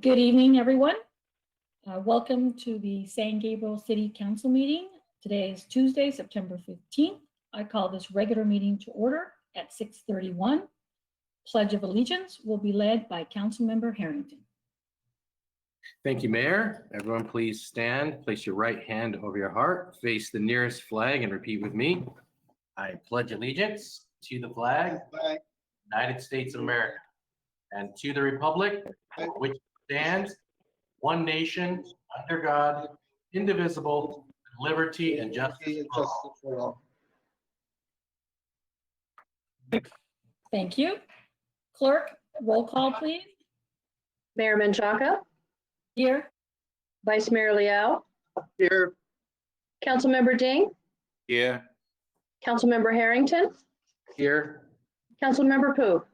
Good evening, everyone. Welcome to the San Gabriel City Council meeting. Today is Tuesday, September 15th. I call this regular meeting to order at 6:31. Pledge of Allegiance will be led by Councilmember Harrington. Thank you, Mayor. Everyone please stand, place your right hand over your heart, face the nearest flag and repeat with me. I pledge allegiance to the flag, United States of America, and to the republic for which it stands, one nation, under God, indivisible, with liberty and justice for all. Thank you. Clerk, roll call, please. Mayor Menchaca, Here. Vice Mayor Liao, Here. Councilmember Ding, Here. Councilmember Harrington, Here. Councilmember Pu.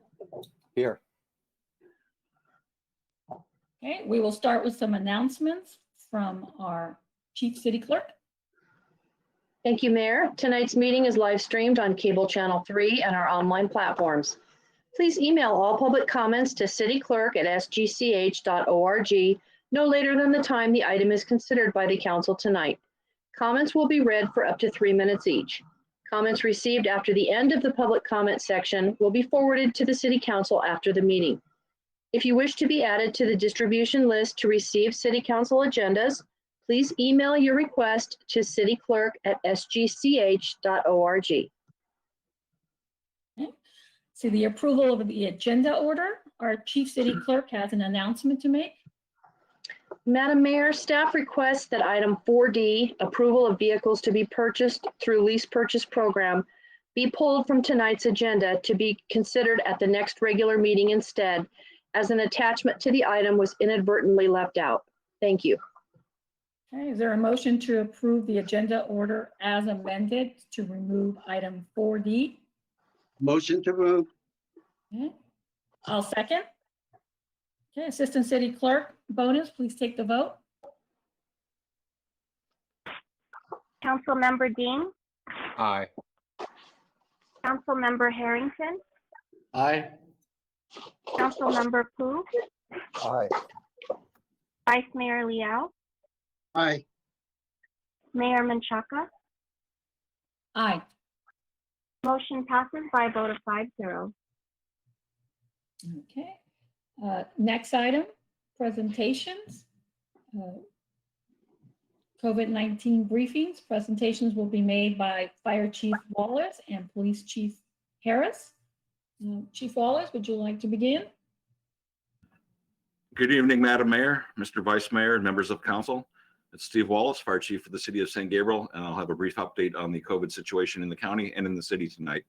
Here. Okay, we will start with some announcements from our Chief City Clerk. Thank you, Mayor. Tonight's meeting is live streamed on Cable Channel 3 and our online platforms. Please email all public comments to cityclerk@sgch.org no later than the time the item is considered by the council tonight. Comments will be read for up to 3 minutes each. Comments received after the end of the public comment section will be forwarded to the City Council after the meeting. If you wish to be added to the distribution list to receive City Council agendas, please email your request to cityclerk@sgch.org. Okay. So the approval of the agenda order, our Chief City Clerk has an announcement to make. Madam Mayor, staff requests that item 4D, approval of vehicles to be purchased through lease purchase program, be pulled from tonight's agenda to be considered at the next regular meeting instead, as an attachment to the item was inadvertently left out. Thank you. Okay, is there a motion to approve the agenda order as amended to remove item 4D? Motion to move. Okay. I'll second. Okay, Assistant City Clerk Bonus, please take the vote. Councilmember Dean, Aye. Councilmember Harrington, Aye. Councilmember Pu, Aye. Vice Mayor Liao, Aye. Mayor Menchaca. Aye. Motion passes by a vote of 5-0. Okay. Next item, presentations. COVID-19 briefings. Presentations will be made by Fire Chief Wallace and Police Chief Harris. Chief Wallace, would you like to begin? Good evening, Madam Mayor, Mr. Vice Mayor, and members of council. It's Steve Wallace, Fire Chief for the City of San Gabriel, and I'll have a brief update on the COVID situation in the county and in the city tonight.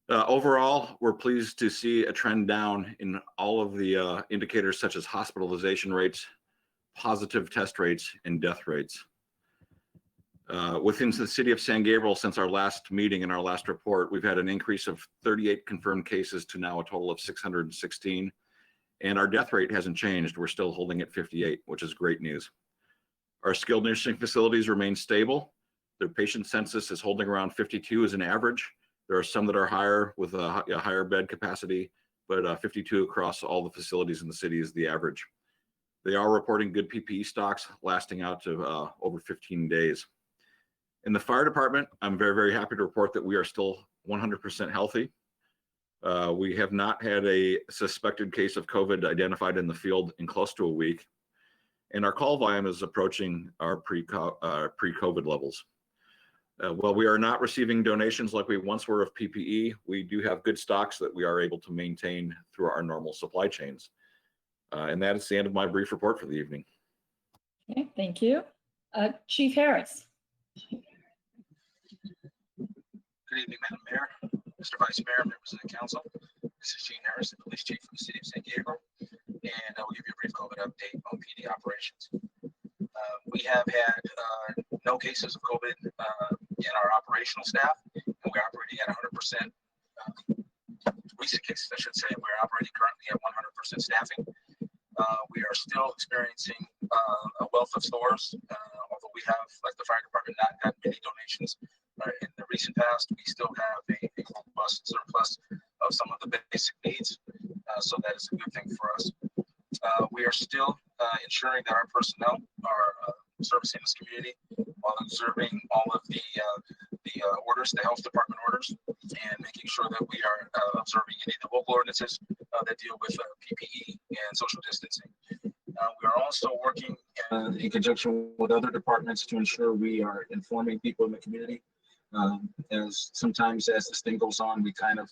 Overall, we're pleased to see a trend down in all of the indicators such as hospitalization rates, positive test rates, and death rates. Within the City of San Gabriel, since our last meeting and our last report, we've had an increase of 38 confirmed cases to now a total of 616. And our death rate hasn't changed. We're still holding at 58, which is great news. Our skilled nursing facilities remain stable. Their patient census is holding around 52 as an average. There are some that are higher with a higher bed capacity, but 52 across all the facilities in the city is the average. They are reporting good PPE stocks lasting out to over 15 days. In the fire department, I'm very, very happy to report that we are still 100% healthy. We have not had a suspected case of COVID identified in the field in close to a week. And our call volume is approaching our pre-COVID levels. While we are not receiving donations like we once were of PPE, we do have good stocks that we are able to maintain through our normal supply chains. And that is the end of my brief report for the evening. Okay, thank you. Chief Harris. Good evening, Madam Mayor, Mr. Vice Mayor, members of the council. This is Gene Harris, the Police Chief for the City of San Gabriel, and I will give you a brief COVID update on PD operations. We have had no cases of COVID in our operational staff, and we're operating at 100%. Recent cases, I should say, we're operating currently at 100% staffing. We are still experiencing a wealth of stores, although we have, like the fire department, not gotten many donations. In the recent past, we still have a robust surplus of some of the basic needs. So that is a good thing for us. We are still ensuring that our personnel are servicing this community while observing all of the orders, the health department orders, and making sure that we are observing any of the local ordinances that deal with PPE and social distancing. We are also working in conjunction with other departments to ensure we are informing people in the community. As sometimes as this thing goes on, we kind of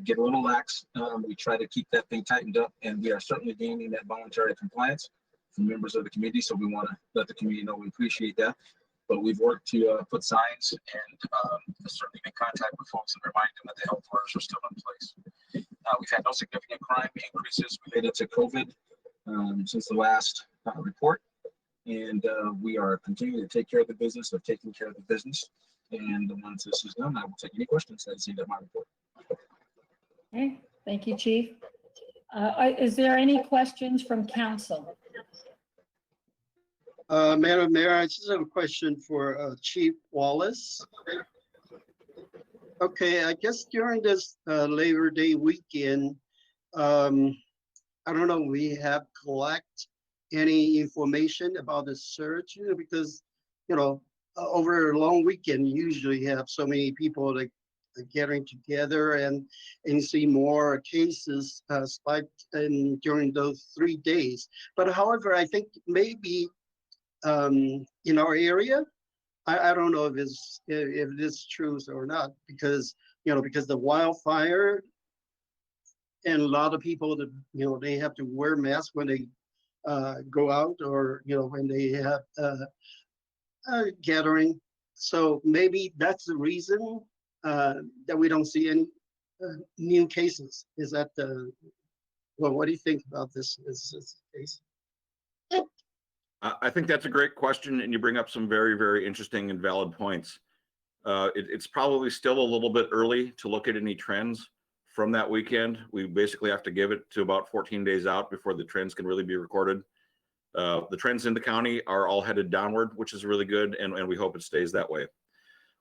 get a little lax. We try to keep that thing tightened up, and we are certainly gaining that voluntary compliance from members of the community. So we want to let the community know we appreciate that. But we've worked to put signs and certainly make contact with folks and remind them that the health orders are still in place. We've had no significant crime increases related to COVID since the last report. And we are continuing to take care of the business of taking care of the business. And once this is done, I will take any questions that see that my report. Okay, thank you, Chief. Is there any questions from council? Madam Mayor, I just have a question for Chief Wallace. Okay, I guess during this Labor Day weekend, I don't know, we have collect any information about the surge, because, over a long weekend, you usually have so many people that are getting together and you see more cases spiked during those 3 days. But however, I think maybe in our area, I don't know if this is true or not, because because the wildfire and a lot of people that they have to wear masks when they go out, or when they have a gathering. So maybe that's the reason that we don't see any new cases. Is that well, what do you think about this case? I think that's a great question, and you bring up some very, very interesting and valid points. It's probably still a little bit early to look at any trends from that weekend. We basically have to give it to about 14 days out before the trends can really be recorded. The trends in the county are all headed downward, which is really good, and we hope it stays that way.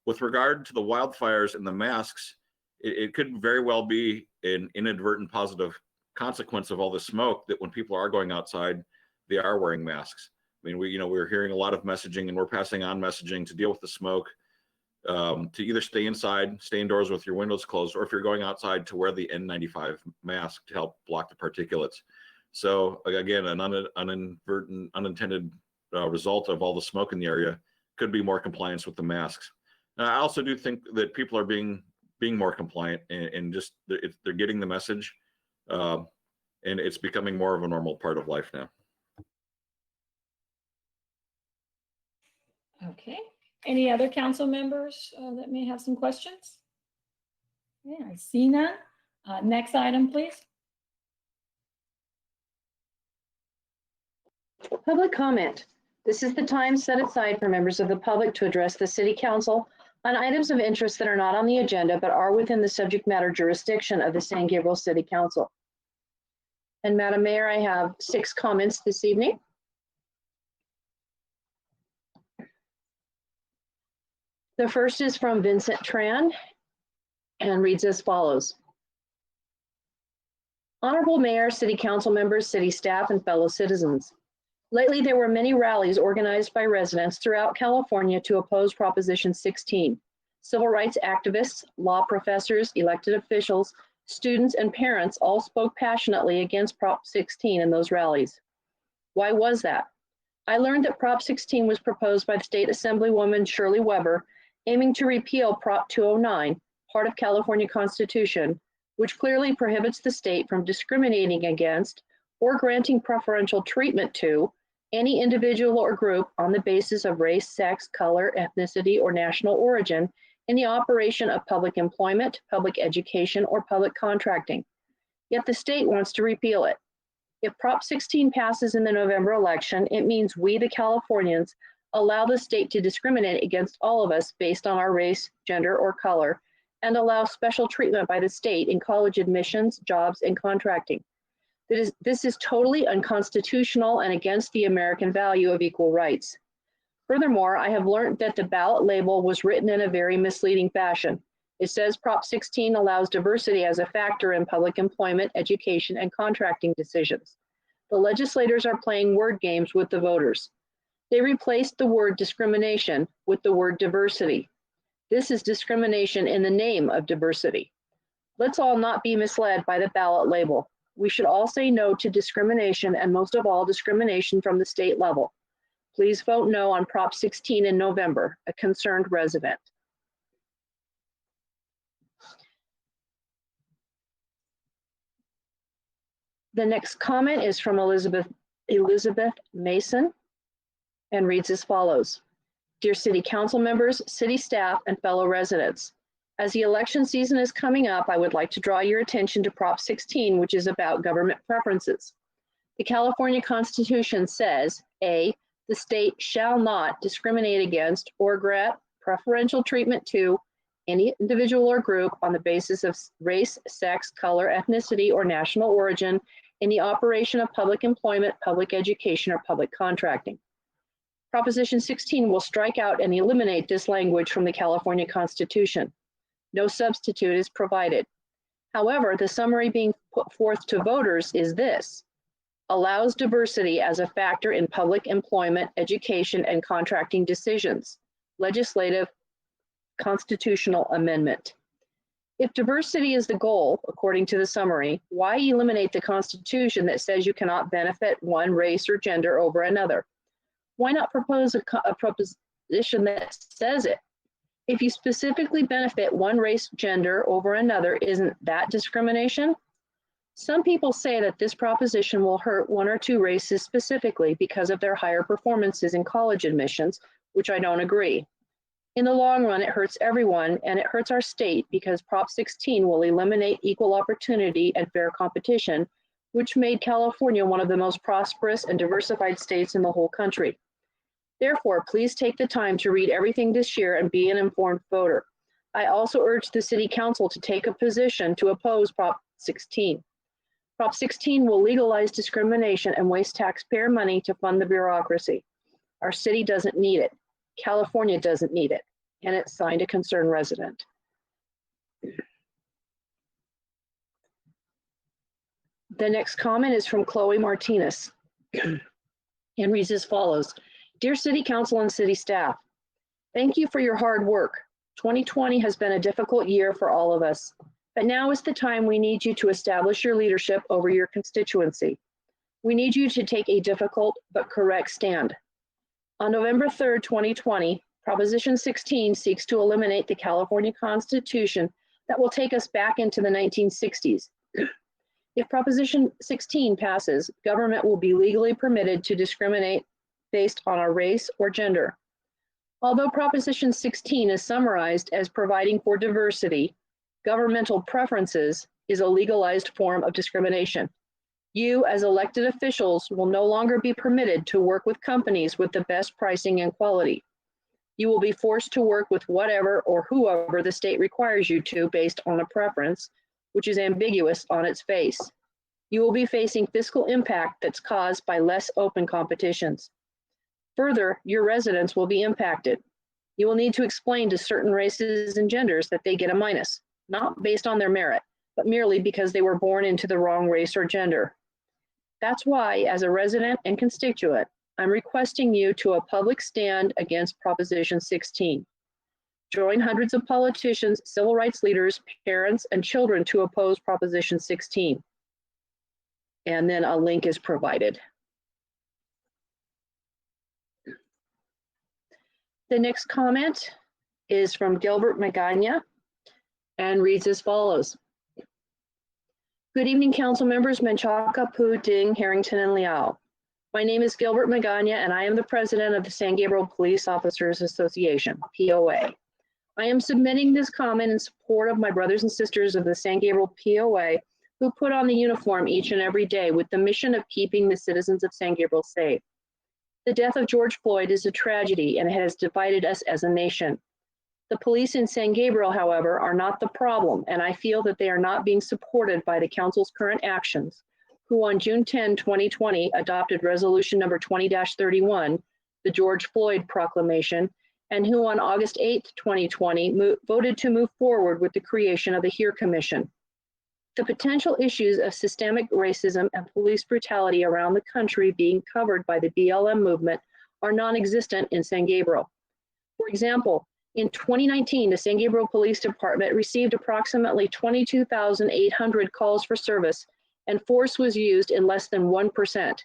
With regard to the wildfires and the masks, it could very well be an inadvertent positive consequence of all the smoke, that when people are going outside, they are wearing masks. I mean, we're hearing a lot of messaging, and we're passing on messaging to deal with the smoke, to either stay inside, stay indoors with your windows closed, or if you're going outside, to wear the N95 mask to help block the particulates. So again, an inadvertent, unintended result of all the smoke in the area could be more compliance with the masks. I also do think that people are being more compliant, and just they're getting the message, and it's becoming more of a normal part of life now. Okay, any other council members that may have some questions? Yeah, I see none. Next item, please. Public comment. This is the time set aside for members of the public to address the City Council on items of interest that are not on the agenda but are within the subject matter jurisdiction of the San Gabriel City Council. And Madam Mayor, I have 6 comments this evening. The first is from Vincent Tran and reads as follows. Honorable Mayor, City Council members, city staff, and fellow citizens. Lately, there were many rallies organized by residents throughout California to oppose Proposition 16. Civil rights activists, law professors, elected officials, students, and parents all spoke passionately against Prop 16 in those rallies. Why was that? I learned that Prop 16 was proposed by the State Assemblywoman Shirley Weber, aiming to repeal Prop 209, part of California Constitution, which clearly prohibits the state from discriminating against or granting preferential treatment to any individual or group on the basis of race, sex, color, ethnicity, or national origin in the operation of public employment, public education, or public contracting. Yet the state wants to repeal it. If Prop 16 passes in the November election, it means we, the Californians, allow the state to discriminate against all of us based on our race, gender, or color, and allow special treatment by the state in college admissions, jobs, and contracting. This is totally unconstitutional and against the American value of equal rights. Furthermore, I have learned that the ballot label was written in a very misleading fashion. It says Prop 16 allows diversity as a factor in public employment, education, and contracting decisions. The legislators are playing word games with the voters. They replaced the word discrimination with the word diversity. This is discrimination in the name of diversity. Let's all not be misled by the ballot label. We should all say no to discrimination, and most of all, discrimination from the state level. Please vote no on Prop 16 in November, a concerned resident. The next comment is from Elizabeth Mason and reads as follows. Dear City Council members, city staff, and fellow residents, as the election season is coming up, I would like to draw your attention to Prop 16, which is about government preferences. The California Constitution says, A, the state shall not discriminate against or grant preferential treatment to any individual or group on the basis of race, sex, color, ethnicity, or national origin in the operation of public employment, public education, or public contracting. Proposition 16 will strike out and eliminate this language from the California Constitution. No substitute is provided. However, the summary being put forth to voters is this: allows diversity as a factor in public employment, education, and contracting decisions. Legislative constitutional amendment. If diversity is the goal, according to the summary, why eliminate the Constitution that says you cannot benefit one race or gender over another? Why not propose a proposition that says it? If you specifically benefit one race, gender over another, isn't that discrimination? Some people say that this proposition will hurt one or two races specifically because of their higher performances in college admissions, which I don't agree. In the long run, it hurts everyone, and it hurts our state because Prop 16 will eliminate equal opportunity and fair competition, which made California one of the most prosperous and diversified states in the whole country. Therefore, please take the time to read everything this year and be an informed voter. I also urge the City Council to take a position to oppose Prop 16. Prop 16 will legalize discrimination and waste taxpayer money to fund the bureaucracy. Our city doesn't need it. California doesn't need it. And it's signed a concerned resident. The next comment is from Chloe Martinez and reads as follows. Dear City Council and City staff, thank you for your hard work. 2020 has been a difficult year for all of us, but now is the time we need you to establish your leadership over your constituency. We need you to take a difficult but correct stand. On November 3rd, 2020, Proposition 16 seeks to eliminate the California Constitution that will take us back into the 1960s. If Proposition 16 passes, government will be legally permitted to discriminate based on a race or gender. Although Proposition 16 is summarized as providing for diversity, governmental preferences is a legalized form of discrimination. You, as elected officials, will no longer be permitted to work with companies with the best pricing and quality. You will be forced to work with whatever or whoever the state requires you to based on a preference, which is ambiguous on its face. You will be facing fiscal impact that's caused by less open competitions. Further, your residents will be impacted. You will need to explain to certain races and genders that they get a minus, not based on their merit, but merely because they were born into the wrong race or gender. That's why, as a resident and constituent, I'm requesting you to a public stand against Proposition 16. Join hundreds of politicians, civil rights leaders, parents, and children to oppose Proposition 16. And then a link is provided. The next comment is from Gilbert Magana and reads as follows. Good evening, council members Menchaca, Pu, Ding, Harrington, and Liao. My name is Gilbert Magana, and I am the president of the San Gabriel Police Officers Association, POA. I am submitting this comment in support of my brothers and sisters of the San Gabriel POA who put on the uniform each and every day with the mission of keeping the citizens of San Gabriel safe. The death of George Floyd is a tragedy, and it has divided us as a nation. The police in San Gabriel, however, are not the problem, and I feel that they are not being supported by the council's current actions, who on June 10, 2020, adopted resolution number 20-31, the George Floyd Proclamation, and who on August 8th, 2020, voted to move forward with the creation of the HERE Commission. The potential issues of systemic racism and police brutality around the country being covered by the BLM movement are non-existent in San Gabriel. For example, in 2019, the San Gabriel Police Department received approximately 22,800 calls for service, and force was used in less than 1%.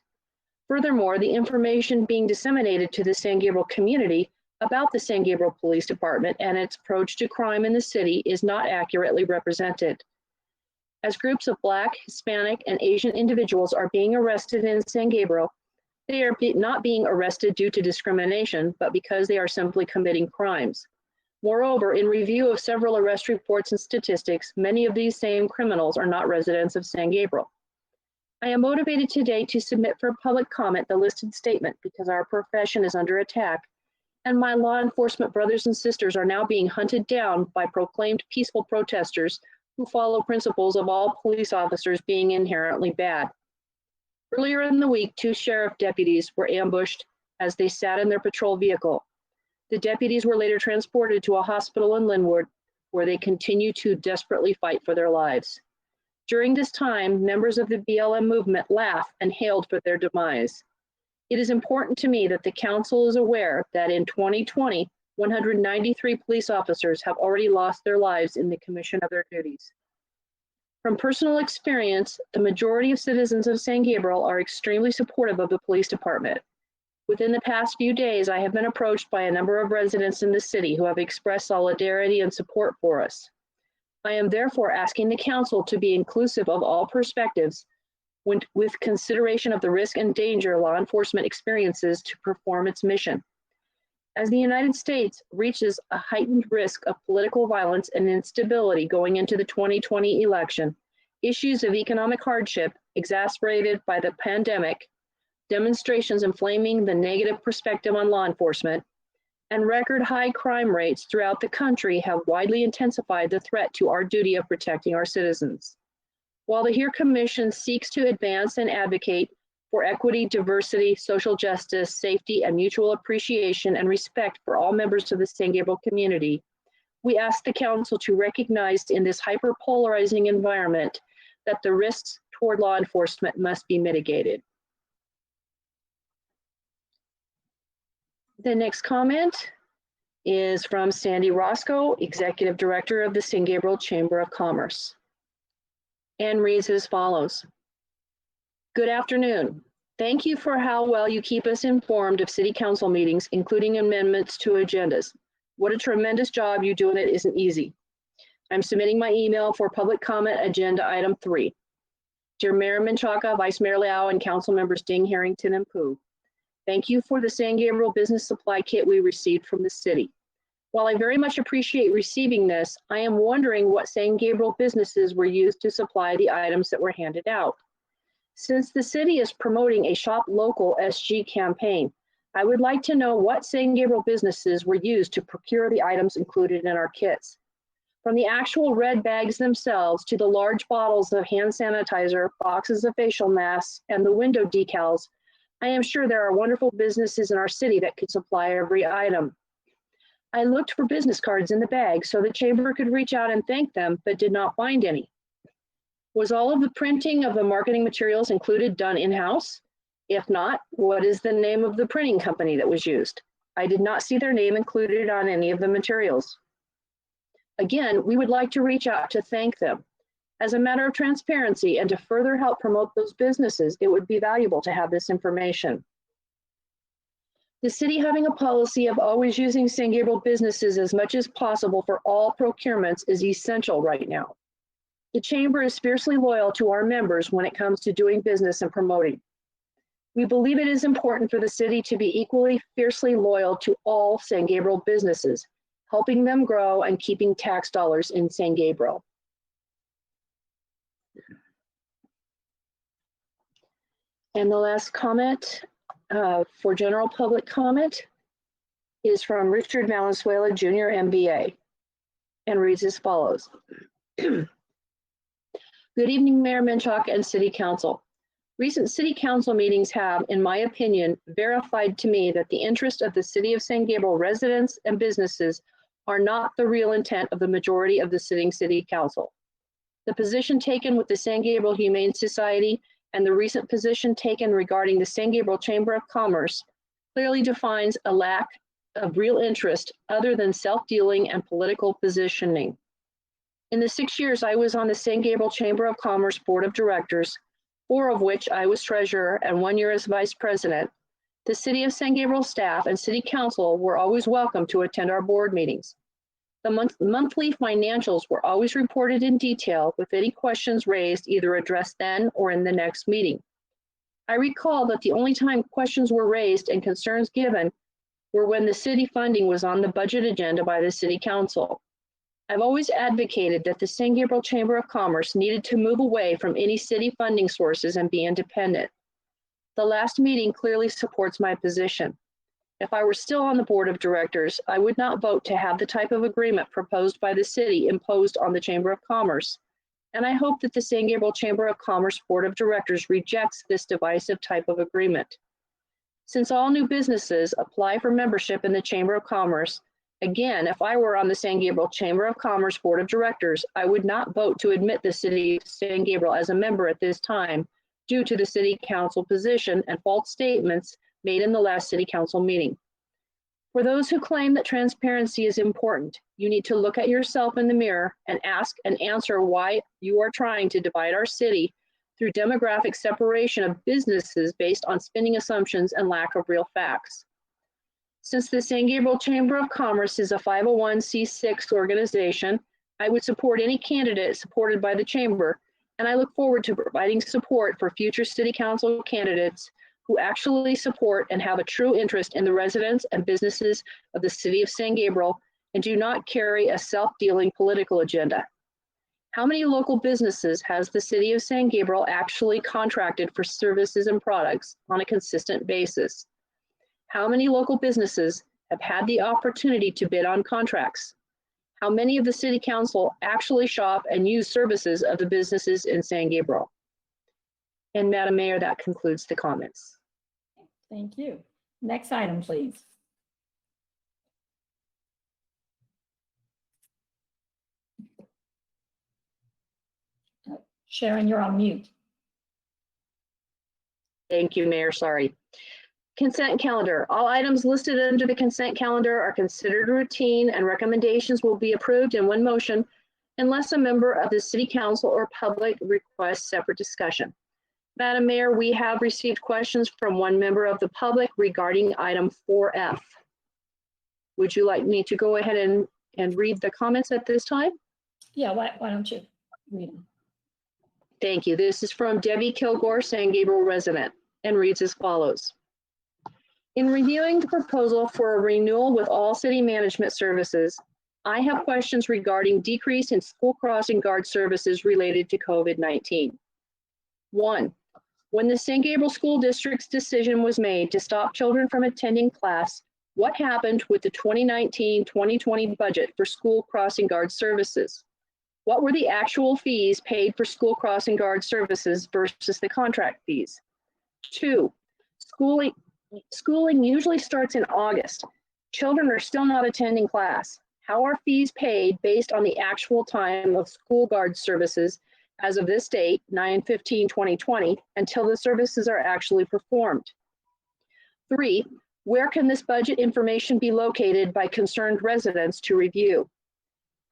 Furthermore, the information being disseminated to the San Gabriel community about the San Gabriel Police Department and its approach to crime in the city is not accurately represented. As groups of Black, Hispanic, and Asian individuals are being arrested in San Gabriel, they are not being arrested due to discrimination, but because they are simply committing crimes. Moreover, in review of several arrest reports and statistics, many of these same criminals are not residents of San Gabriel. I am motivated today to submit for public comment the listed statement because our profession is under attack, and my law enforcement brothers and sisters are now being hunted down by proclaimed peaceful protesters who follow principles of all police officers being inherently bad. Earlier in the week, 2 sheriff deputies were ambushed as they sat in their patrol vehicle. The deputies were later transported to a hospital in Linwood, where they continue to desperately fight for their lives. During this time, members of the BLM movement laughed and hailed for their demise. It is important to me that the council is aware that in 2020, 193 police officers have already lost their lives in the commission of their duties. From personal experience, the majority of citizens of San Gabriel are extremely supportive of the police department. Within the past few days, I have been approached by a number of residents in the city who have expressed solidarity and support for us. I am therefore asking the council to be inclusive of all perspectives with consideration of the risk and danger law enforcement experiences to perform its mission. As the United States reaches a heightened risk of political violence and instability going into the 2020 election, issues of economic hardship exacerbated by the pandemic, demonstrations inflaming the negative perspective on law enforcement, and record high crime rates throughout the country have widely intensified the threat to our duty of protecting our citizens. While the HERE Commission seeks to advance and advocate for equity, diversity, social justice, safety, and mutual appreciation and respect for all members of the San Gabriel community, we ask the council to recognize in this hyper-polarizing environment that the risks toward law enforcement must be mitigated. The next comment is from Sandy Roscoe, Executive Director of the San Gabriel Chamber of Commerce, and reads as follows. Good afternoon. Thank you for how well you keep us informed of city council meetings, including amendments to agendas. What a tremendous job you do, and it isn't easy. I'm submitting my email for public comment agenda item 3. Dear Mayor Menchaca, Vice Mayor Liao, and council members Ding, Harrington, and Pooh, thank you for the San Gabriel business supply kit we received from the city. While I very much appreciate receiving this, I am wondering what San Gabriel businesses were used to supply the items that were handed out. Since the city is promoting a Shop Local SG campaign, I would like to know what San Gabriel businesses were used to procure the items included in our kits. From the actual red bags themselves to the large bottles of hand sanitizer, boxes of facial masks, and the window decals, I am sure there are wonderful businesses in our city that could supply every item. I looked for business cards in the bag so the chamber could reach out and thank them, but did not find any. Was all of the printing of the marketing materials included done in-house? If not, what is the name of the printing company that was used? I did not see their name included on any of the materials. Again, we would like to reach out to thank them. As a matter of transparency and to further help promote those businesses, it would be valuable to have this information. The city having a policy of always using San Gabriel businesses as much as possible for all procurements is essential right now. The chamber is fiercely loyal to our members when it comes to doing business and promoting. We believe it is important for the city to be equally fiercely loyal to all San Gabriel businesses, helping them grow and keeping tax dollars in San Gabriel. And the last comment for general public comment is from Richard Valenzuela, Jr., MBA, and reads as follows. Good evening, Mayor Menchaca and City Council. Recent city council meetings have, in my opinion, verified to me that the interest of the city of San Gabriel residents and businesses are not the real intent of the majority of the sitting city council. The position taken with the San Gabriel Humane Society and the recent position taken regarding the San Gabriel Chamber of Commerce clearly defines a lack of real interest other than self-dealing and political positioning. In the 6 years I was on the San Gabriel Chamber of Commerce Board of Directors, 4 of which I was treasurer and 1 year as vice president, the City of San Gabriel staff and city council were always welcome to attend our board meetings. The monthly financials were always reported in detail with any questions raised either addressed then or in the next meeting. I recall that the only time questions were raised and concerns given were when the city funding was on the budget agenda by the city council. I've always advocated that the San Gabriel Chamber of Commerce needed to move away from any city funding sources and be independent. The last meeting clearly supports my position. If I were still on the board of directors, I would not vote to have the type of agreement proposed by the city imposed on the Chamber of Commerce. And I hope that the San Gabriel Chamber of Commerce Board of Directors rejects this divisive type of agreement. Since all new businesses apply for membership in the Chamber of Commerce, again, if I were on the San Gabriel Chamber of Commerce Board of Directors, I would not vote to admit the city of San Gabriel as a member at this time due to the city council position and false statements made in the last city council meeting. For those who claim that transparency is important, you need to look at yourself in the mirror and ask and answer why you are trying to divide our city through demographic separation of businesses based on spinning assumptions and lack of real facts. Since the San Gabriel Chamber of Commerce is a 501c6 organization, I would support any candidate supported by the chamber, and I look forward to providing support for future city council candidates who actually support and have a true interest in the residents and businesses of the city of San Gabriel and do not carry a self-dealing political agenda. How many local businesses has the city of San Gabriel actually contracted for services and products on a consistent basis? How many local businesses have had the opportunity to bid on contracts? How many of the city council actually shop and use services of the businesses in San Gabriel? And Madam Mayor, that concludes the comments. Thank you. Next item, please. Sharon, you're on mute. Thank you, Mayor, sorry. Consent calendar. All items listed under the consent calendar are considered routine and recommendations will be approved in one motion unless a member of the city council or public requests separate discussion. Madam Mayor, we have received questions from one member of the public regarding item 4F. Would you like me to go ahead and read the comments at this time? Yeah, why don't you read them? Thank you. This is from Debbie Kilgore, San Gabriel resident, and reads as follows. In reviewing the proposal for a renewal with all city management services, I have questions regarding decrease in school crossing guard services related to COVID-19. 1, when the San Gabriel School District's decision was made to stop children from attending class, what happened with the 2019-2020 budget for school crossing guard services? What were the actual fees paid for school crossing guard services versus the contract fees? 2, schooling usually starts in August. Children are still not attending class. How are fees paid based on the actual time of school guard services as of this date, 9/15/2020, until the services are actually performed? 3, where can this budget information be located by concerned residents to review?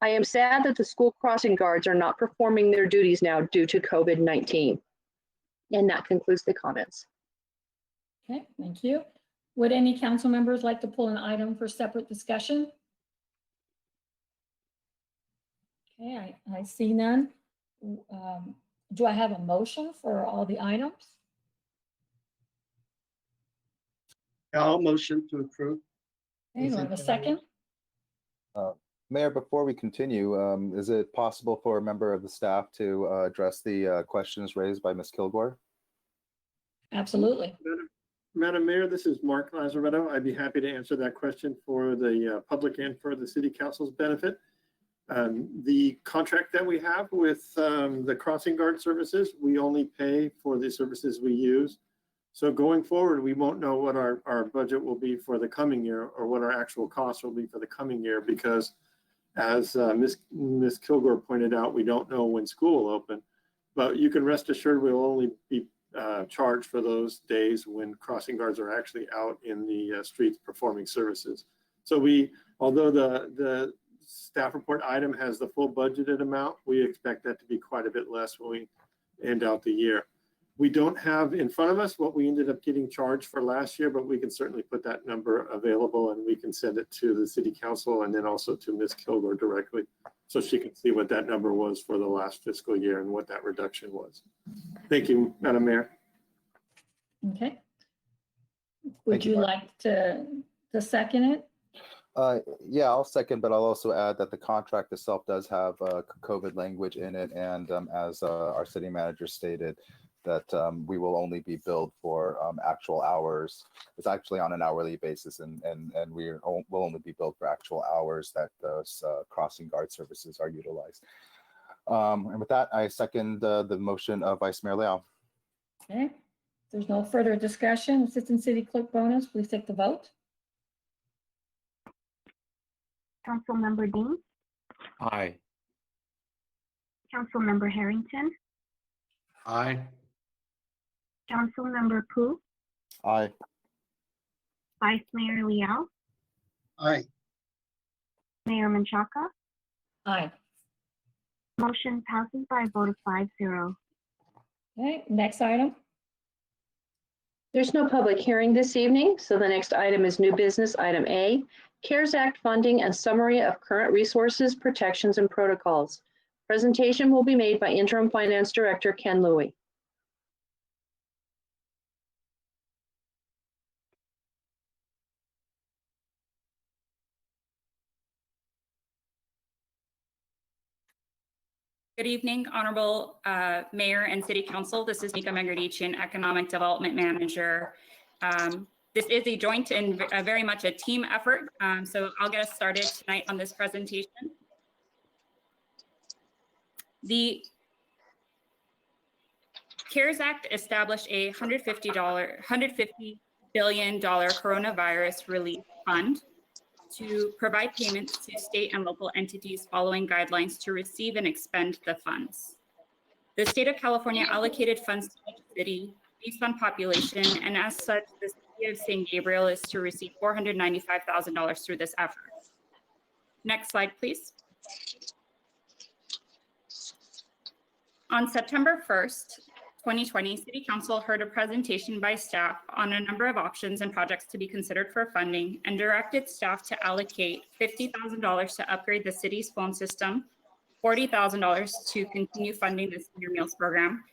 I am sad that the school crossing guards are not performing their duties now due to COVID-19. And that concludes the comments. Okay, thank you. Would any council members like to pull an item for separate discussion? Okay, I see none. Do I have a motion for all the items? I'll motion to approve. Okay, do I have a second? Mayor, before we continue, is it possible for a member of the staff to address the questions raised by Ms. Kilgore? Absolutely. Madam Mayor, this is Mark Lazaretto. I'd be happy to answer that question for the public and for the city council's benefit. The contract that we have with the crossing guard services, we only pay for the services we use. So going forward, we won't know what our budget will be for the coming year or what our actual costs will be for the coming year because as Ms. Kilgore pointed out, we don't know when school will open. But you can rest assured we'll only be charged for those days when crossing guards are actually out in the streets performing services. So although the staff report item has the full budgeted amount, we expect that to be quite a bit less when we end out the year. We don't have in front of us what we ended up getting charged for last year, but we can certainly put that number available and we can send it to the city council and then also to Ms. Kilgore directly so she can see what that number was for the last fiscal year and what that reduction was. Thank you, Madam Mayor. Okay. Would you like to second it? Yeah, I'll second, but I'll also add that the contract itself does have COVID language in it. And as our city manager stated, that we will only be billed for actual hours. It's actually on an hourly basis, and will only be billed for actual hours that those crossing guard services are utilized. And with that, I second the motion of Vice Mayor Leal. Okay. If there's no further discussion, Assistant City Clerk Bonus, please take the vote. Councilmember Dean, Aye. Councilmember Harrington, Aye. Councilmember Pu, Aye. Vice Mayor Leal, Aye. Mayor Menchaca. Aye. Motion passes by a vote of 5-0. Okay, next item. There's no public hearing this evening, so the next item is new business, item A, CARES Act funding and summary of current resources, protections, and protocols. Presentation will be made by Interim Finance Director Ken Louie. Good evening, Honorable Mayor and City Council. This is Nika Megardician, Economic Development Manager. This is a joint and very much a team effort. So I'll get us started tonight on this presentation. The CARES Act established a $150 billion coronavirus relief fund to provide payments to state and local entities following guidelines to receive and expend the funds. The state of California allocated funds to each city based on population, and as such, the city of San Gabriel is to receive $495,000 through this effort. Next slide, please. On September 1st, 2020, City Council heard a presentation by staff on a number of options and projects to be considered for funding and directed staff to allocate $50,000 to upgrade the city's phone system, $40,000 to continue funding the senior meals program,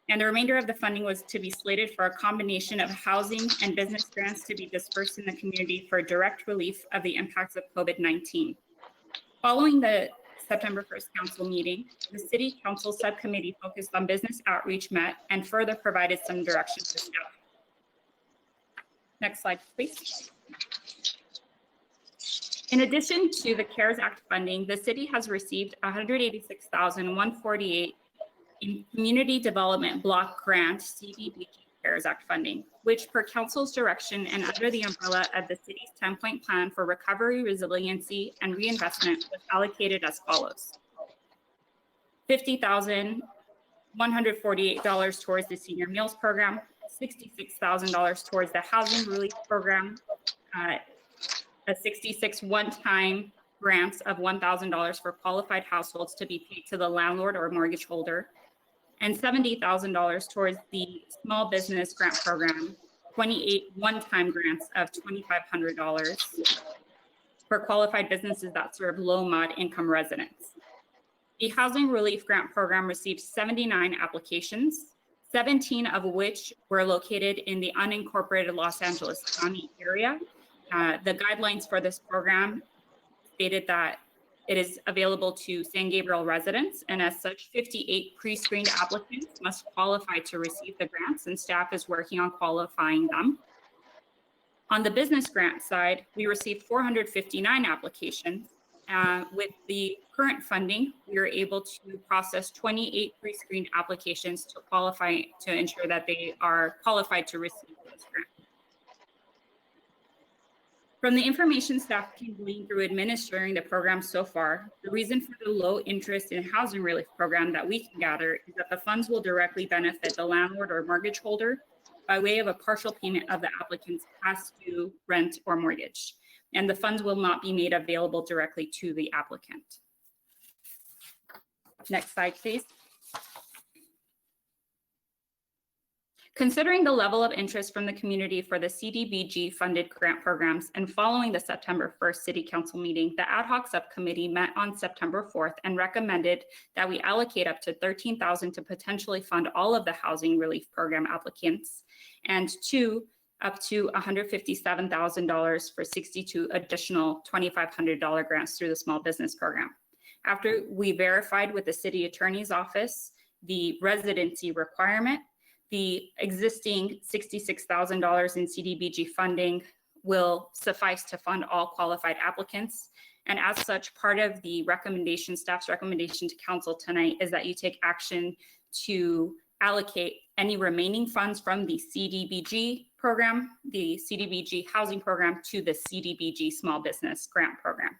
and the remainder of the funding was to be slated for a combination of housing and business grants to be dispersed in the community for direct relief of the impacts of COVID-19. Following the September 1st council meeting, the City Council subcommittee focused on business outreach met and further provided some direction to staff. Next slide, please. In addition to the CARES Act funding, the city has received $186,148 in Community Development Block Grant CDBG CARES Act funding, which per council's direction and under the umbrella of the city's 10-point plan for recovery, resiliency, and reinvestment was allocated as follows. $50,148 towards the senior meals program, $66,000 towards the housing relief program, a $66 one-time grants of $1,000 for qualified households to be paid to the landlord or mortgage holder, and $70,000 towards the small business grant program, 28 one-time grants of $2,500 for qualified businesses that serve low mod income residents. The housing relief grant program received 79 applications, 17 of which were located in the unincorporated Los Angeles County area. The guidelines for this program stated that it is available to San Gabriel residents, and as such, 58 pre-screened applicants must qualify to receive the grants, and staff is working on qualifying them. On the business grant side, we received 459 applications, With the current funding, we are able to process 28 pre-screened applications to qualify to ensure that they are qualified to receive this grant. From the information staff can glean through administering the program so far, the reason for the low interest in housing relief program that we can gather is that the funds will directly benefit the landlord or mortgage holder by way of a partial payment of the applicant's past due rent or mortgage, and the funds will not be made available directly to the applicant. Next slide, please. Considering the level of interest from the community for the CDBG funded grant programs and following the September 1st City Council meeting, the ad hoc subcommittee met on September 4th and recommended that we allocate up to $13,000 to potentially fund all of the housing relief program applicants and up to $157,000 for 62 additional $2,500 grants through the small business program. After we verified with the city attorney's office the residency requirement, the existing $66,000 in CDBG funding will suffice to fund all qualified applicants. And as such, part of the recommendation, staff's recommendation to council tonight is that you take action to allocate any remaining funds from the CDBG program, the CDBG housing program, to the CDBG small business grant program.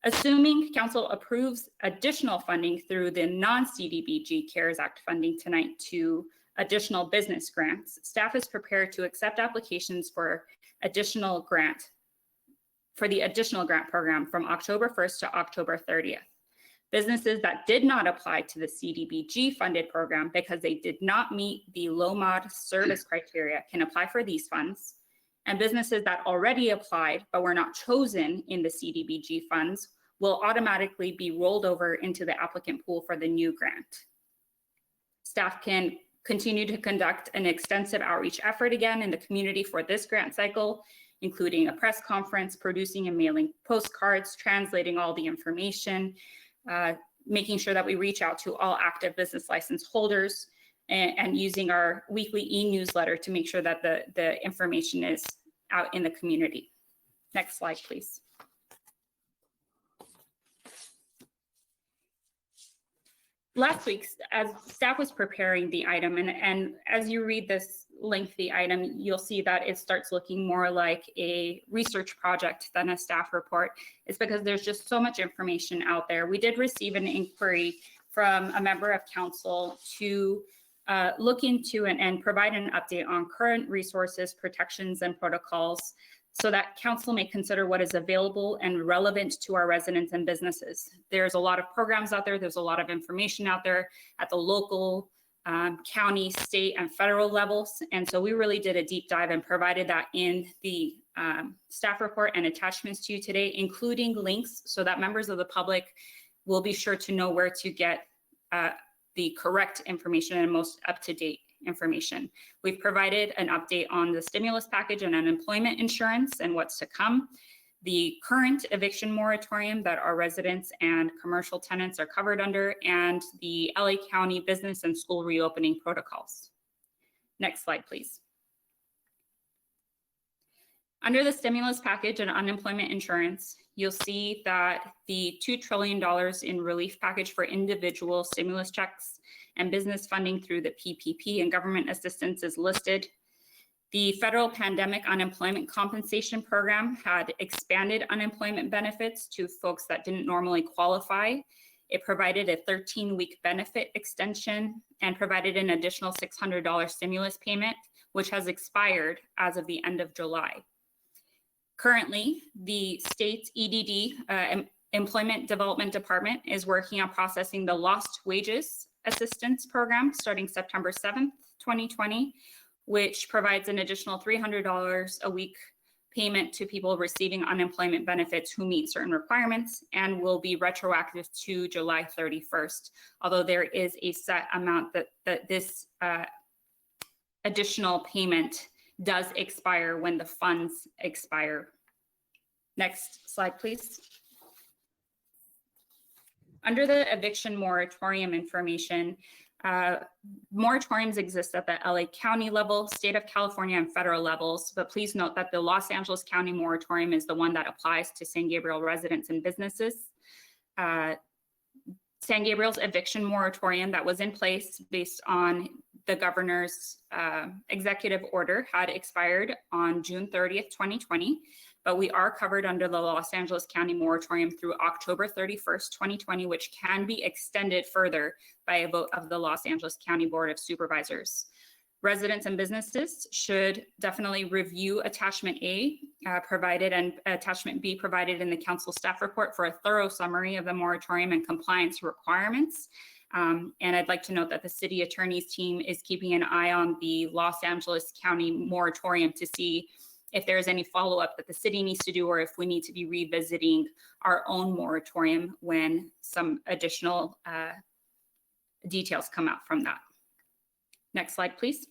Assuming council approves additional funding through the non-CDBG CARES Act funding tonight to additional business grants, staff is prepared to accept applications for the additional grant program from October 1st to October 30th. Businesses that did not apply to the CDBG funded program because they did not meet the low mod service criteria can apply for these funds. And businesses that already applied but were not chosen in the CDBG funds will automatically be rolled over into the applicant pool for the new grant. Staff can continue to conduct an extensive outreach effort again in the community for this grant cycle, including a press conference, producing and mailing postcards, translating all the information, making sure that we reach out to all active business license holders, and using our weekly e-newsletter to make sure that the information is out in the community. Next slide, please. Last week, as staff was preparing the item, and as you read this lengthy item, you'll see that it starts looking more like a research project than a staff report. It's because there's just so much information out there. We did receive an inquiry from a member of council to look into and provide an update on current resources, protections, and protocols so that council may consider what is available and relevant to our residents and businesses. There's a lot of programs out there. There's a lot of information out there at the local, county, state, and federal levels. And so we really did a deep dive and provided that in the staff report and attachments to you today, including links so that members of the public will be sure to know where to get the correct information and most up-to-date information. We've provided an update on the stimulus package and unemployment insurance and what's to come, the current eviction moratorium that our residents and commercial tenants are covered under, and the LA County business and school reopening protocols. Next slide, please. Under the stimulus package and unemployment insurance, you'll see that the $2 trillion in relief package for individual stimulus checks and business funding through the PPP and government assistance is listed. The federal pandemic unemployment compensation program had expanded unemployment benefits to folks that didn't normally qualify. It provided a 13-week benefit extension and provided an additional $600 stimulus payment, which has expired as of the end of July. Currently, the state's EDD, Employment Development Department, is working on processing the Lost Wages Assistance Program starting September 7th, 2020, which provides an additional $300 a week payment to people receiving unemployment benefits who meet certain requirements and will be retroactive to July 31st, although there is a set amount that this additional payment does expire when the funds expire. Next slide, please. Under the eviction moratorium information, Moratoriums exist at the LA County level, state of California, and federal levels, but please note that the Los Angeles County moratorium is the one that applies to San Gabriel residents and businesses. San Gabriel's eviction moratorium that was in place based on the governor's executive order had expired on June 30th, 2020, but we are covered under the Los Angeles County moratorium through October 31st, 2020, which can be extended further by a vote of the Los Angeles County Board of Supervisors. Residents and businesses should definitely review Attachment A provided and Attachment B provided in the council staff report for a thorough summary of the moratorium and compliance requirements. And I'd like to note that the city attorney's team is keeping an eye on the Los Angeles County moratorium to see if there's any follow-up that the city needs to do or if we need to be revisiting our own moratorium when some additional details come out from that. Next slide, please.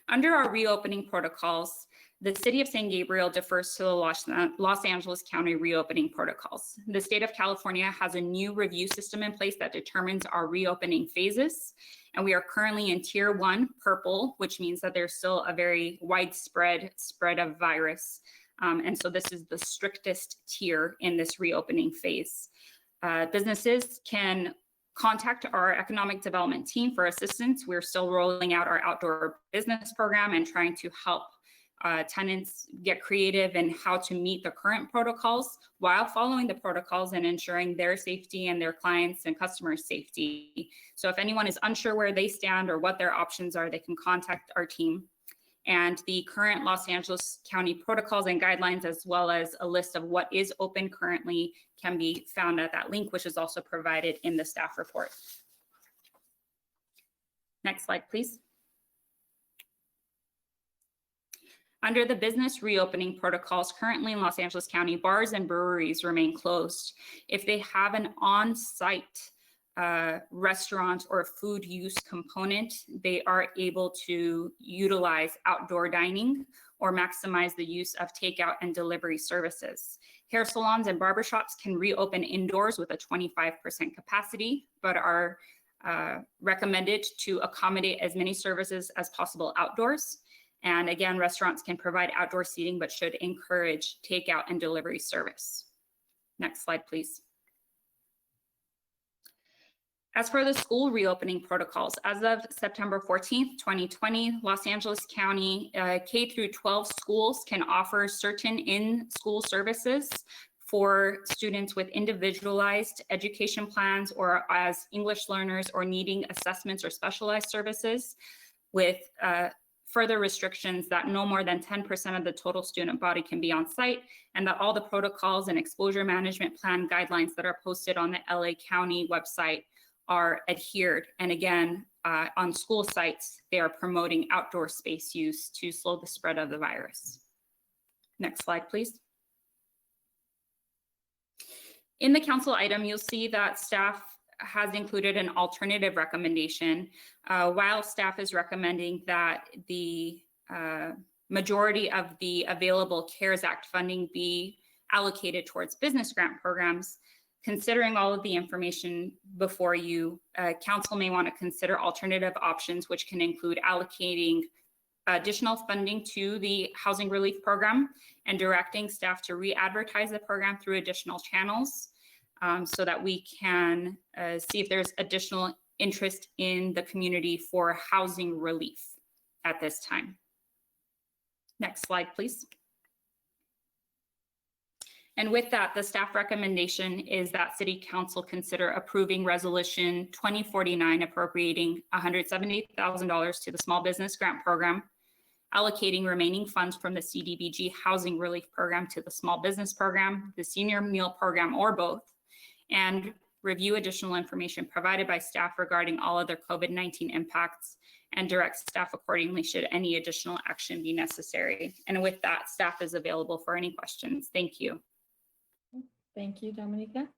Under our reopening protocols, the City of San Gabriel defers to the Los Angeles County reopening protocols. The state of California has a new review system in place that determines our reopening phases. And we are currently in Tier 1, purple, which means that there's still a very widespread spread of virus. And so this is the strictest tier in this reopening phase. Businesses can contact our economic development team for assistance. We're still rolling out our outdoor business program and trying to help tenants get creative in how to meet the current protocols while following the protocols and ensuring their safety and their clients and customers' safety. So if anyone is unsure where they stand or what their options are, they can contact our team. And the current Los Angeles County protocols and guidelines, as well as a list of what is open currently, can be found at that link, which is also provided in the staff report. Next slide, please. Under the business reopening protocols currently in Los Angeles County, bars and breweries remain closed. If they have an on-site restaurant or food use component, they are able to utilize outdoor dining or maximize the use of takeout and delivery services. Hair salons and barbershops can reopen indoors with a 25% capacity, but are recommended to accommodate as many services as possible outdoors. And again, restaurants can provide outdoor seating, but should encourage takeout and delivery service. Next slide, please. As for the school reopening protocols, as of September 14th, 2020, Los Angeles County K through 12 schools can offer certain in-school services for students with individualized education plans or as English learners or needing assessments or specialized services, with further restrictions that no more than 10% of the total student body can be on site, and that all the protocols and exposure management plan guidelines that are posted on the LA County website are adhered. And again, on school sites, they are promoting outdoor space use to slow the spread of the virus. Next slide, please. In the council item, you'll see that staff has included an alternative recommendation. While staff is recommending that the majority of the available CARES Act funding be allocated towards business grant programs, considering all of the information before you, council may want to consider alternative options, which can include allocating additional funding to the housing relief program and directing staff to re-advertise the program through additional channels so that we can see if there's additional interest in the community for housing relief at this time. Next slide, please. And with that, the staff recommendation is that City Council consider approving Resolution 2049, appropriating $170,000 to the Small Business Grant Program, allocating remaining funds from the CDBG Housing Relief Program to the Small Business Program, the Senior Meal Program, or both, and review additional information provided by staff regarding all other COVID-19 impacts and direct staff accordingly should any additional action be necessary. And with that, staff is available for any questions. Thank you. Thank you, Dominica.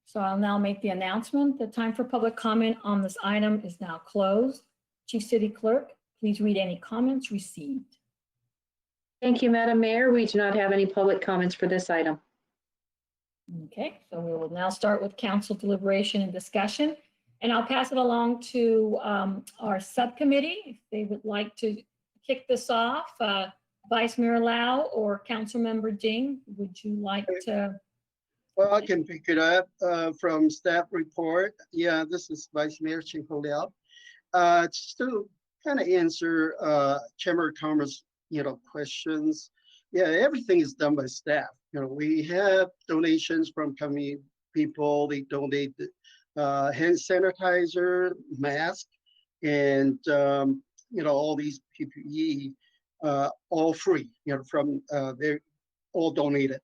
So I'll now make the announcement. The time for public comment on this item is now closed. Chief City Clerk, please read any comments received. Thank you, Madam Mayor. We do not have any public comments for this item. Okay, so we will now start with council deliberation and discussion. And I'll pass it along to our subcommittee if they would like to kick this off. Vice Mayor Lau or Councilmember Ding, would you like to? Well, I can pick it up from staff report. Yeah, this is Vice Mayor Chico Liao. Just to kind of answer Chamber of Commerce, questions. Yeah, everything is done by staff. We have donations from community people. They donate hand sanitizer, mask, and all these PPE, all free. From they're all donated.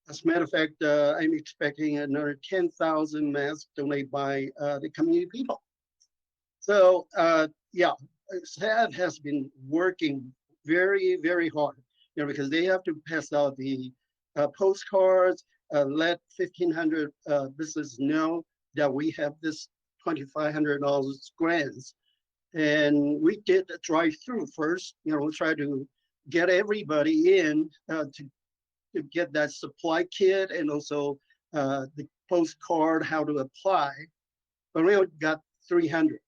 As a matter of fact, I'm expecting another 10,000 masks donated by the community people. So yeah, staff has been working very, very hard, because they have to pass out the postcards, let 1,500 businesses know that we have this $2,500 grants. And we did a drive-through first, we try to get everybody in to get that supply kit and also the postcard, how to apply. But we only got 300,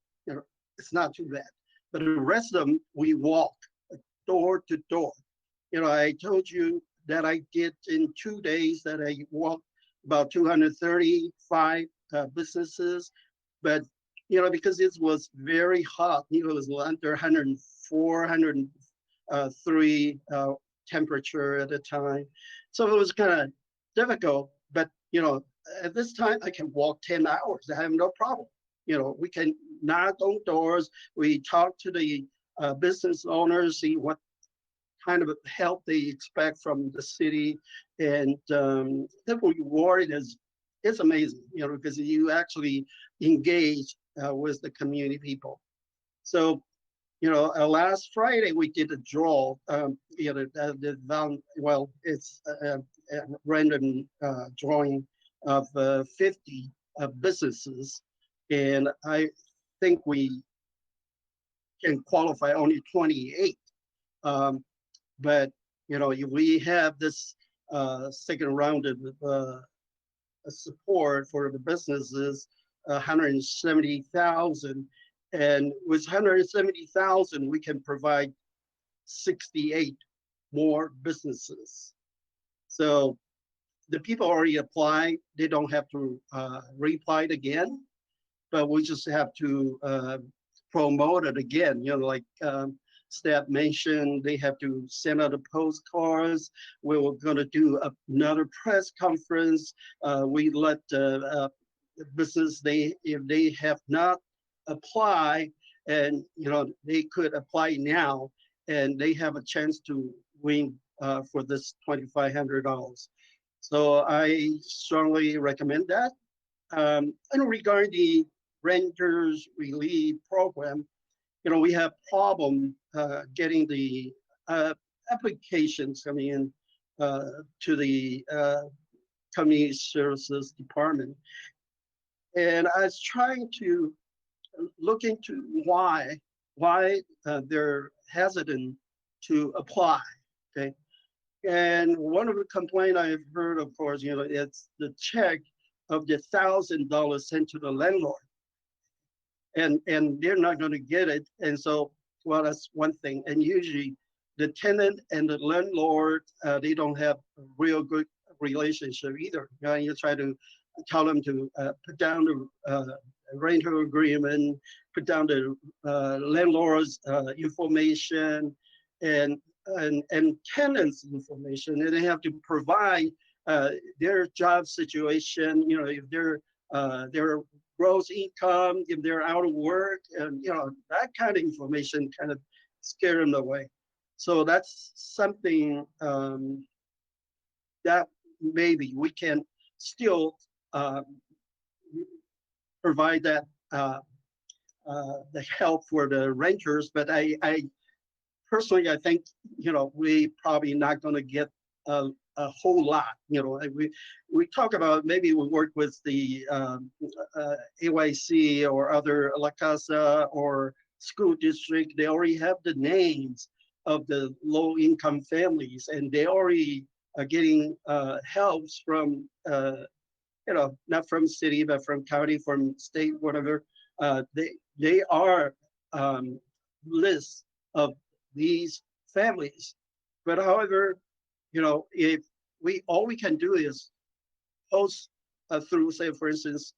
it's not too bad. But the rest of them, we walk door to door. I told you that I did in 2 days that I walked about 235 businesses. But, because it was very hot, it was under 104, 103 temperature at the time. So it was kind of difficult, but at this time I can walk 10 hours. I have no problem. We can knock on doors. We talk to the business owners, see what kind of help they expect from the city. And the reward is amazing, because you actually engage with the community people. So last Friday we did a draw. It's a random drawing of 50 businesses, and I think we can qualify only 28. But if we have this second round of support for the businesses, 170,000. And with 170,000, we can provide 68 more businesses. So the people already apply, they don't have to reapply again, but we just have to promote it again. Like staff mentioned, they have to send out the postcards. We were going to do another press conference. We let business, if they have not apply, and they could apply now, and they have a chance to win for this $2,500. So I strongly recommend that. And regarding the renters relief program, we have problem getting the applications coming in to the community services department. And I was trying to look into why they're hesitant to apply. Okay, and one of the complaints I've heard, of course, it's the check of the $1,000 sent to the landlord, and they're not going to get it. And so, well, that's one thing. And usually, the tenant and the landlord, they don't have a real good relationship either. You try to tell them to put down the rental agreement, put down the landlord's information and tenants information, and they have to provide their job situation, if their gross income, if they're out of work, and that kind of information kind of scare them away. So that's something that maybe we can still provide that the help for the renters, but I personally, I think we probably not going to get a whole lot. We talk about, maybe we work with the AYC or other La Casa or school district. They already have the names of the low income families, and they already are getting helps from not from city, but from county, from state, whatever. they are lists of these families. But however, if all we can do is post through, say, for instance,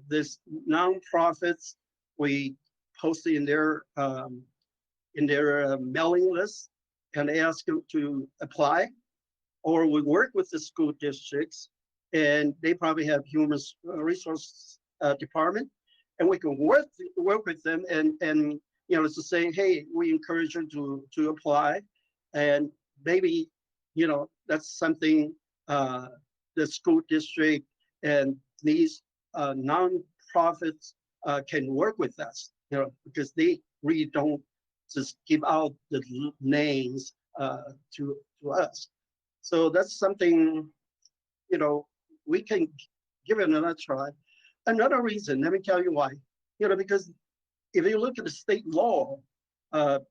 this nonprofits, we post in their mailing list and ask them to apply, or we work with the school districts, and they probably have human resource department, and we can work with them and to say, hey, we encourage you to apply, and maybe that's something the school district and these nonprofits can work with us, because they really don't just give out the names to us. So that's something, we can give it another try. Another reason, let me tell you why. Because if you look at the state law, the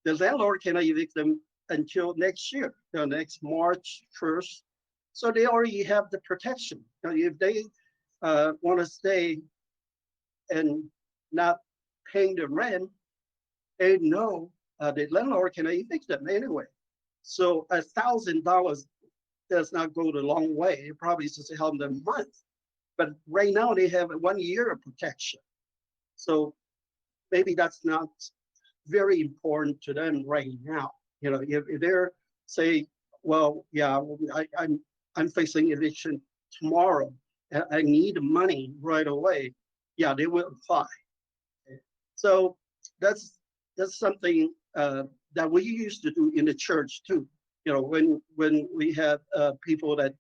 landlord cannot evict them until next year, next March 1st. So they already have the protection. If they want to stay and not paying the rent, they know the landlord cannot evict them anyway. So $1,000 does not go the long way. It probably just help them a month. But right now they have 1 year of protection. So maybe that's not very important to them right now. If they're say, well, yeah, I'm facing eviction tomorrow, and I need money right away. Yeah, they will apply. So that's something that we used to do in the church too. When we have people that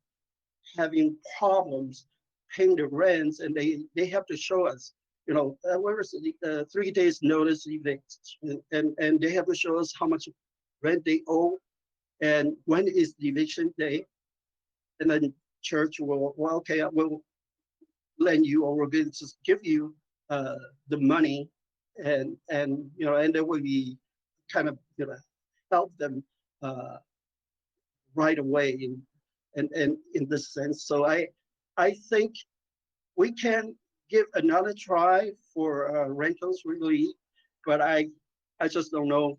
having problems paying the rents, and they have to show us, where is the 3 days notice eviction, and they have to show us how much rent they owe, and when is the eviction day, and then church will, well, okay, I will lend you, or we're going to just give you the money, and then will be kind of help them right away and in this sense. So I think we can give another try for rentals relief, but I just don't know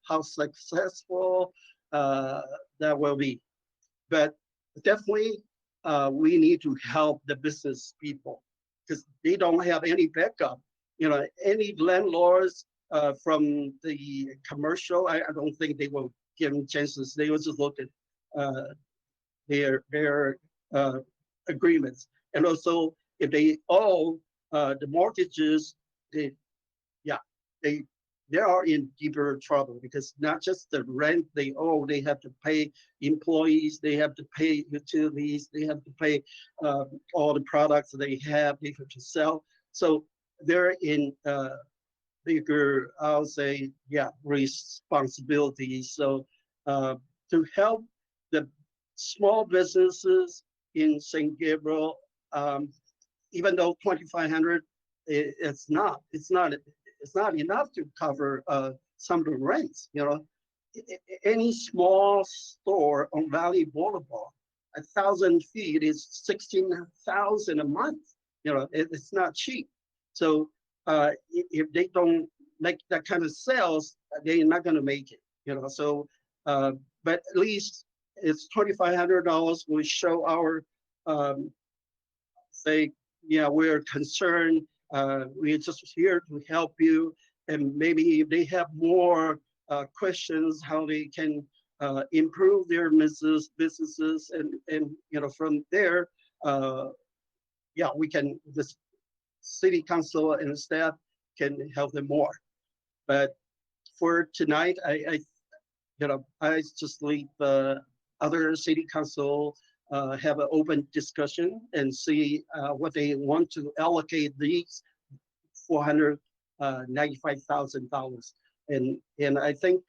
how successful that will be. But definitely we need to help the business people, because they don't have any backup. Any landlords from the commercial, I don't think they will give them chances. They will just look at their agreements, and also if they owe the mortgages, they are in deeper trouble, because not just the rent they owe, they have to pay employees, they have to pay utilities, they have to pay all the products they have to sell. So they're in bigger, I'll say, responsibilities. So to help the small businesses in St. Gabriel, even though 2,500, it's not enough to cover some of the rents. Any small store on Valley Boulevard, 1,000 feet is 16,000 a month. It's not cheap. So if they don't make that kind of sales, they're not going to make it. So but at least it's $2,500. We show our say, we're concerned. We're just here to help you, and maybe if they have more questions how they can improve their businesses, and from there, we can, the city council and staff can help them more. But for tonight, I just leave other city council have an open discussion and see what they want to allocate these $495,000. And I think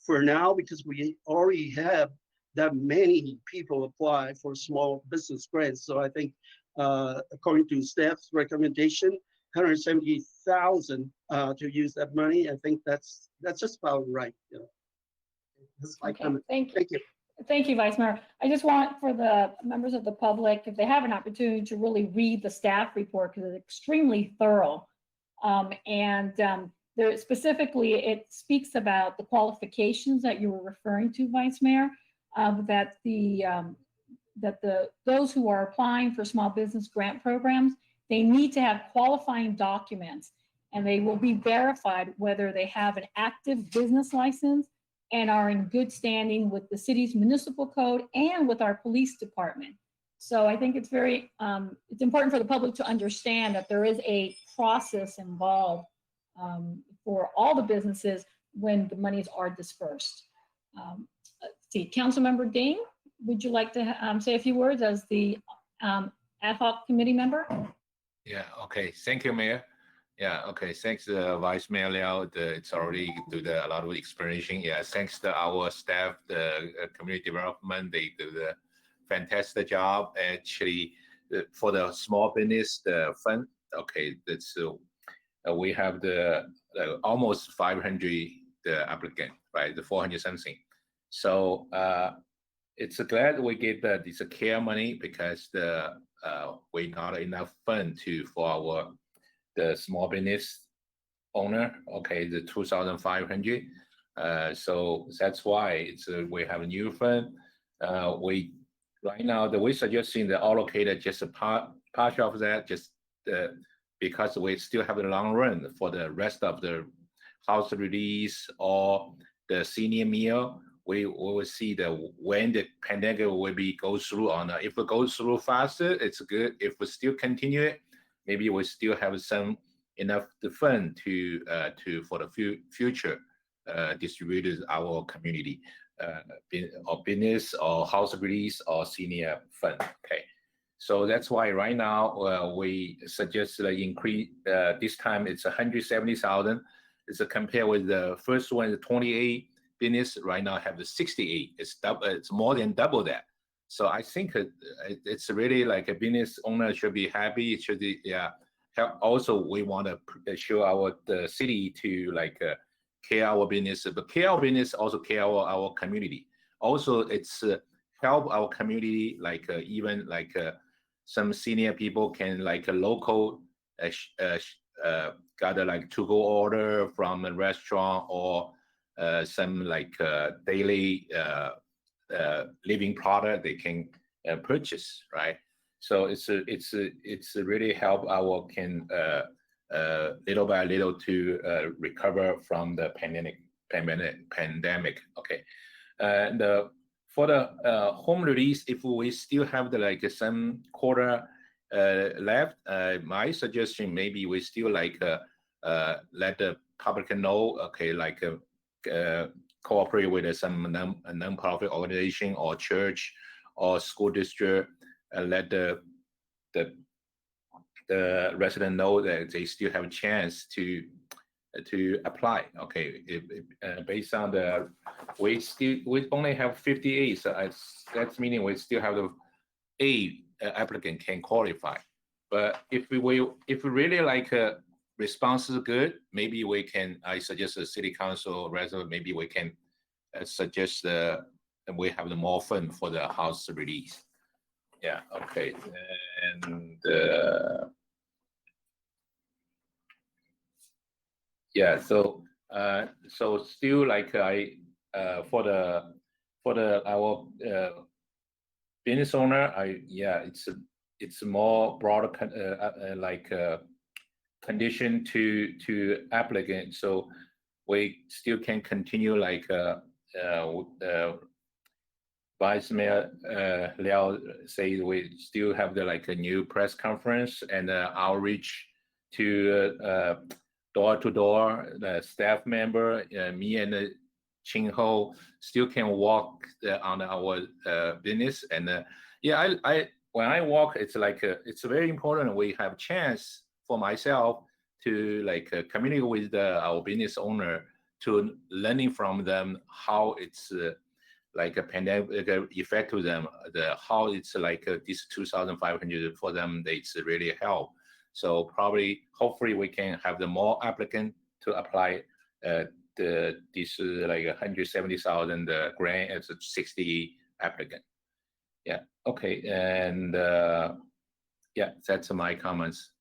for now, because we already have that many people apply for small business grants, so I think according to staff's recommendation, 170,000 to use that money. I think that's just about right. That's my Okay, comment. thank you. Thank you. Thank you, Vice Mayor. I just want for the members of the public, if they have an opportunity to really read the staff report, because it's extremely thorough. There specifically, it speaks about the qualifications that you were referring to, Vice Mayor, that those who are applying for small business grant programs, they need to have qualifying documents, and they will be verified whether they have an active business license and are in good standing with the city's municipal code and with our police department. So I think it's it's important for the public to understand that there is a process involved for all the businesses when the monies are dispersed. Let's see, Councilmember Ding, would you like to say a few words as the ad hoc committee member? Yeah, okay. Thank you, Mayor. Yeah, okay. Thanks, Vice Mayor Liao. It's already do a lot of explanation. Yeah, thanks to our staff, the community development, they do the fantastic job. Actually, for the small business, the fund, okay, that's we have the almost 500 the applicant, right? The 400 something. So it's glad we get this care money because we not enough fund for the small business owner, okay, the 2,500. So that's why we have a new fund. We right now we suggesting the allocated just a part of that, just because we still have the long run for the rest of the house release or the senior meal. We will see when the pandemic will go through on. If it goes through faster, it's good. If we still continue it, maybe we still have some enough the fund to for the future distribute our community or business or house release or senior fund. Okay, so that's why right now we suggest the increase. This time it's 170,000. It's compared with the first one, the 28 business. Right now have the 68. It's double. It's more than double that. So I think it's really like a business owner should be happy. It should be, yeah. Also, we want to show the city to care our business, but care our business also care our community. Also, it's help our community even some senior people can a local got a to-go order from a restaurant or some daily living product they can purchase, right? So it's really help our little by little to recover from the pandemic. Okay, and for the home release, if we still have some quarter left, my suggestion maybe we still let the public know. Okay, cooperate with some non-profit organization or church or school district, and let the resident know that they still have a chance to apply. Okay, based on we only have 58, so that's meaning we still have the applicant can qualify. But if we really response is good, maybe we can. I suggest the city council resident. Maybe we can suggest we have the more fund for the house release. Yeah. Okay. And yeah. So still for our business owner, it's more broader condition to applicant, so we still can continue Vice Mayor Liao say we still have a new press conference and outreach to door to door. The staff member, me and Ching Ho still can walk on our business, and I when I walk, it's it's very important. We have chance for myself to communicate with our business owner, to learning from them how it's a pandemic effect to them, how it's this 2,500 for them, it's really help. So hopefully we can have the more applicant to apply this 170,000 grant as 60 applicant. Yeah, okay, and yeah, that's my comments.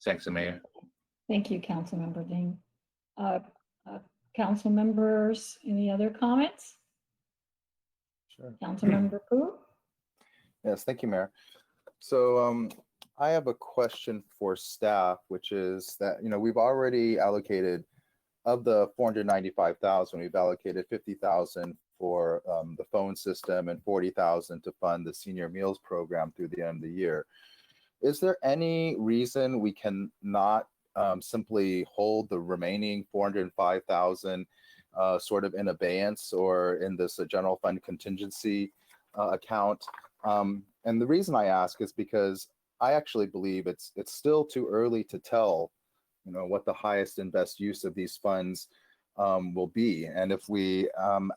Thanks, Mayor. Thank you, Councilmember Ding. Uh, Council members, any other comments? Sure. Councilmember Pu? Yes, thank you, Mayor. So I have a question for staff, which is that, we've already allocated, of the 495,000, we've allocated 50,000 for the phone system and 40,000 to fund the senior meals program through the end of the year. Is there any reason we can not simply hold the remaining 405,000 sort of in abeyance or in this general fund contingency account? And the reason I ask is because I actually believe it's still too early to tell, what the highest and best use of these funds will be. And if we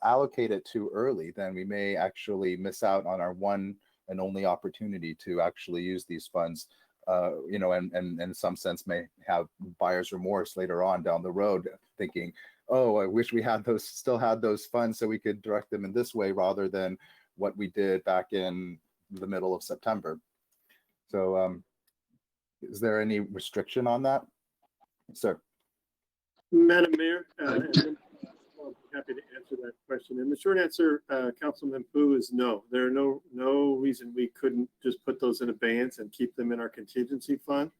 allocate it too early, then we may actually miss out on our one and only opportunity to actually use these funds, and in some sense may have buyer's remorse later on down the road, thinking, oh, I wish we still had those funds so we could direct them in this way rather than what we did back in the middle of September. So is there any restriction on that? Sir. Madam Mayor, and then I'll be happy to answer that question. And the short answer, Councilman Pu, is no. There are no reason we couldn't just put those in abeyance and keep them in our contingency fund.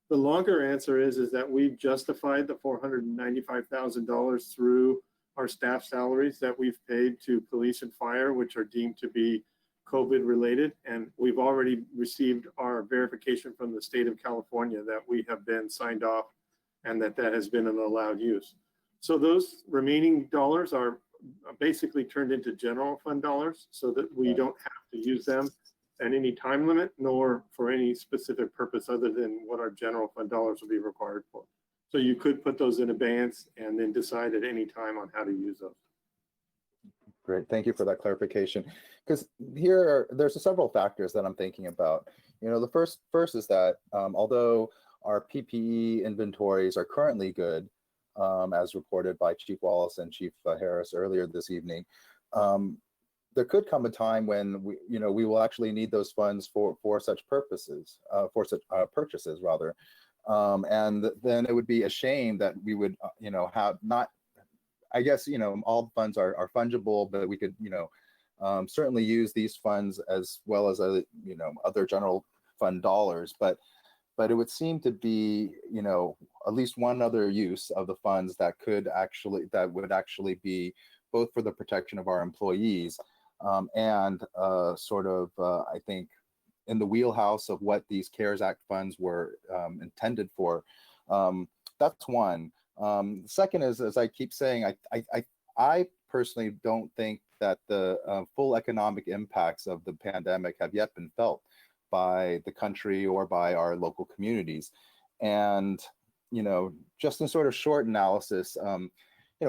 The longer answer is that we've justified the $495,000 through our staff salaries that we've paid to police and fire, which are deemed to be COVID related. And we've already received our verification from the state of California that we have been signed off and that has been an allowed use. So those remaining dollars are basically turned into general fund dollars so that we don't have to use them at any time limit nor for any specific purpose other than what our general fund dollars will be required for. So you could put those in abeyance and then decide at any time on how to use those. Great, thank you for that clarification. Because there's several factors that I'm thinking about. The first is that although our PPE inventories are currently good, as reported by Chief Wallace and Chief Harris earlier this evening. There could come a time when we will actually need those funds for such purposes, purchases rather, and then it would be a shame that we would have not. I guess all funds are fungible, but we could certainly use these funds as well as other general fund dollars, but it would seem to be, at least one other use of the funds that would actually be both for the protection of our employees and sort of, I think, in the wheelhouse of what these CARES Act funds were intended for. That's one. Second is, as I keep saying, I personally don't think that the full economic impacts of the pandemic have yet been felt by the country or by our local communities. And, just in sort of short analysis,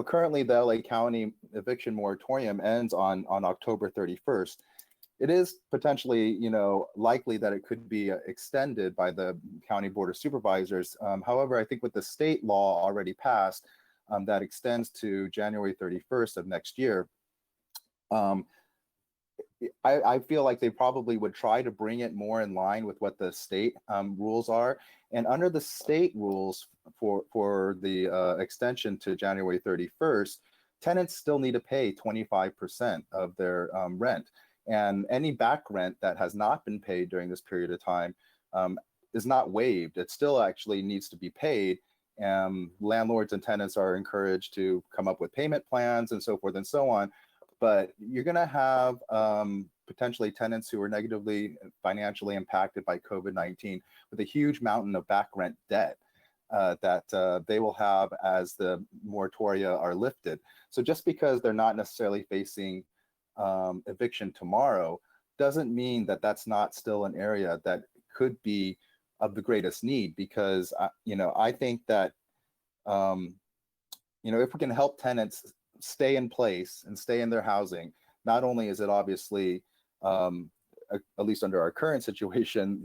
currently the LA County eviction moratorium ends on October 31st. It is potentially, likely that it could be extended by the County Board of Supervisors. However, I think with the state law already passed that extends to January 31st of next year, I feel like they probably would try to bring it more in line with what the state rules are. And under the state rules for the extension to January 31st, tenants still need to pay 25% of their rent. And any back rent that has not been paid during this period of time is not waived. It still actually needs to be paid. Landlords and tenants are encouraged to come up with payment plans and so forth and so on. But you're going to have potentially tenants who are negatively financially impacted by COVID-19 with a huge mountain of back rent debt that they will have as the moratoria are lifted. So just because they're not necessarily facing eviction tomorrow doesn't mean that that's not still an area that could be of the greatest need, because I think that if we can help tenants stay in place and stay in their housing, not only is it obviously at least under our current situation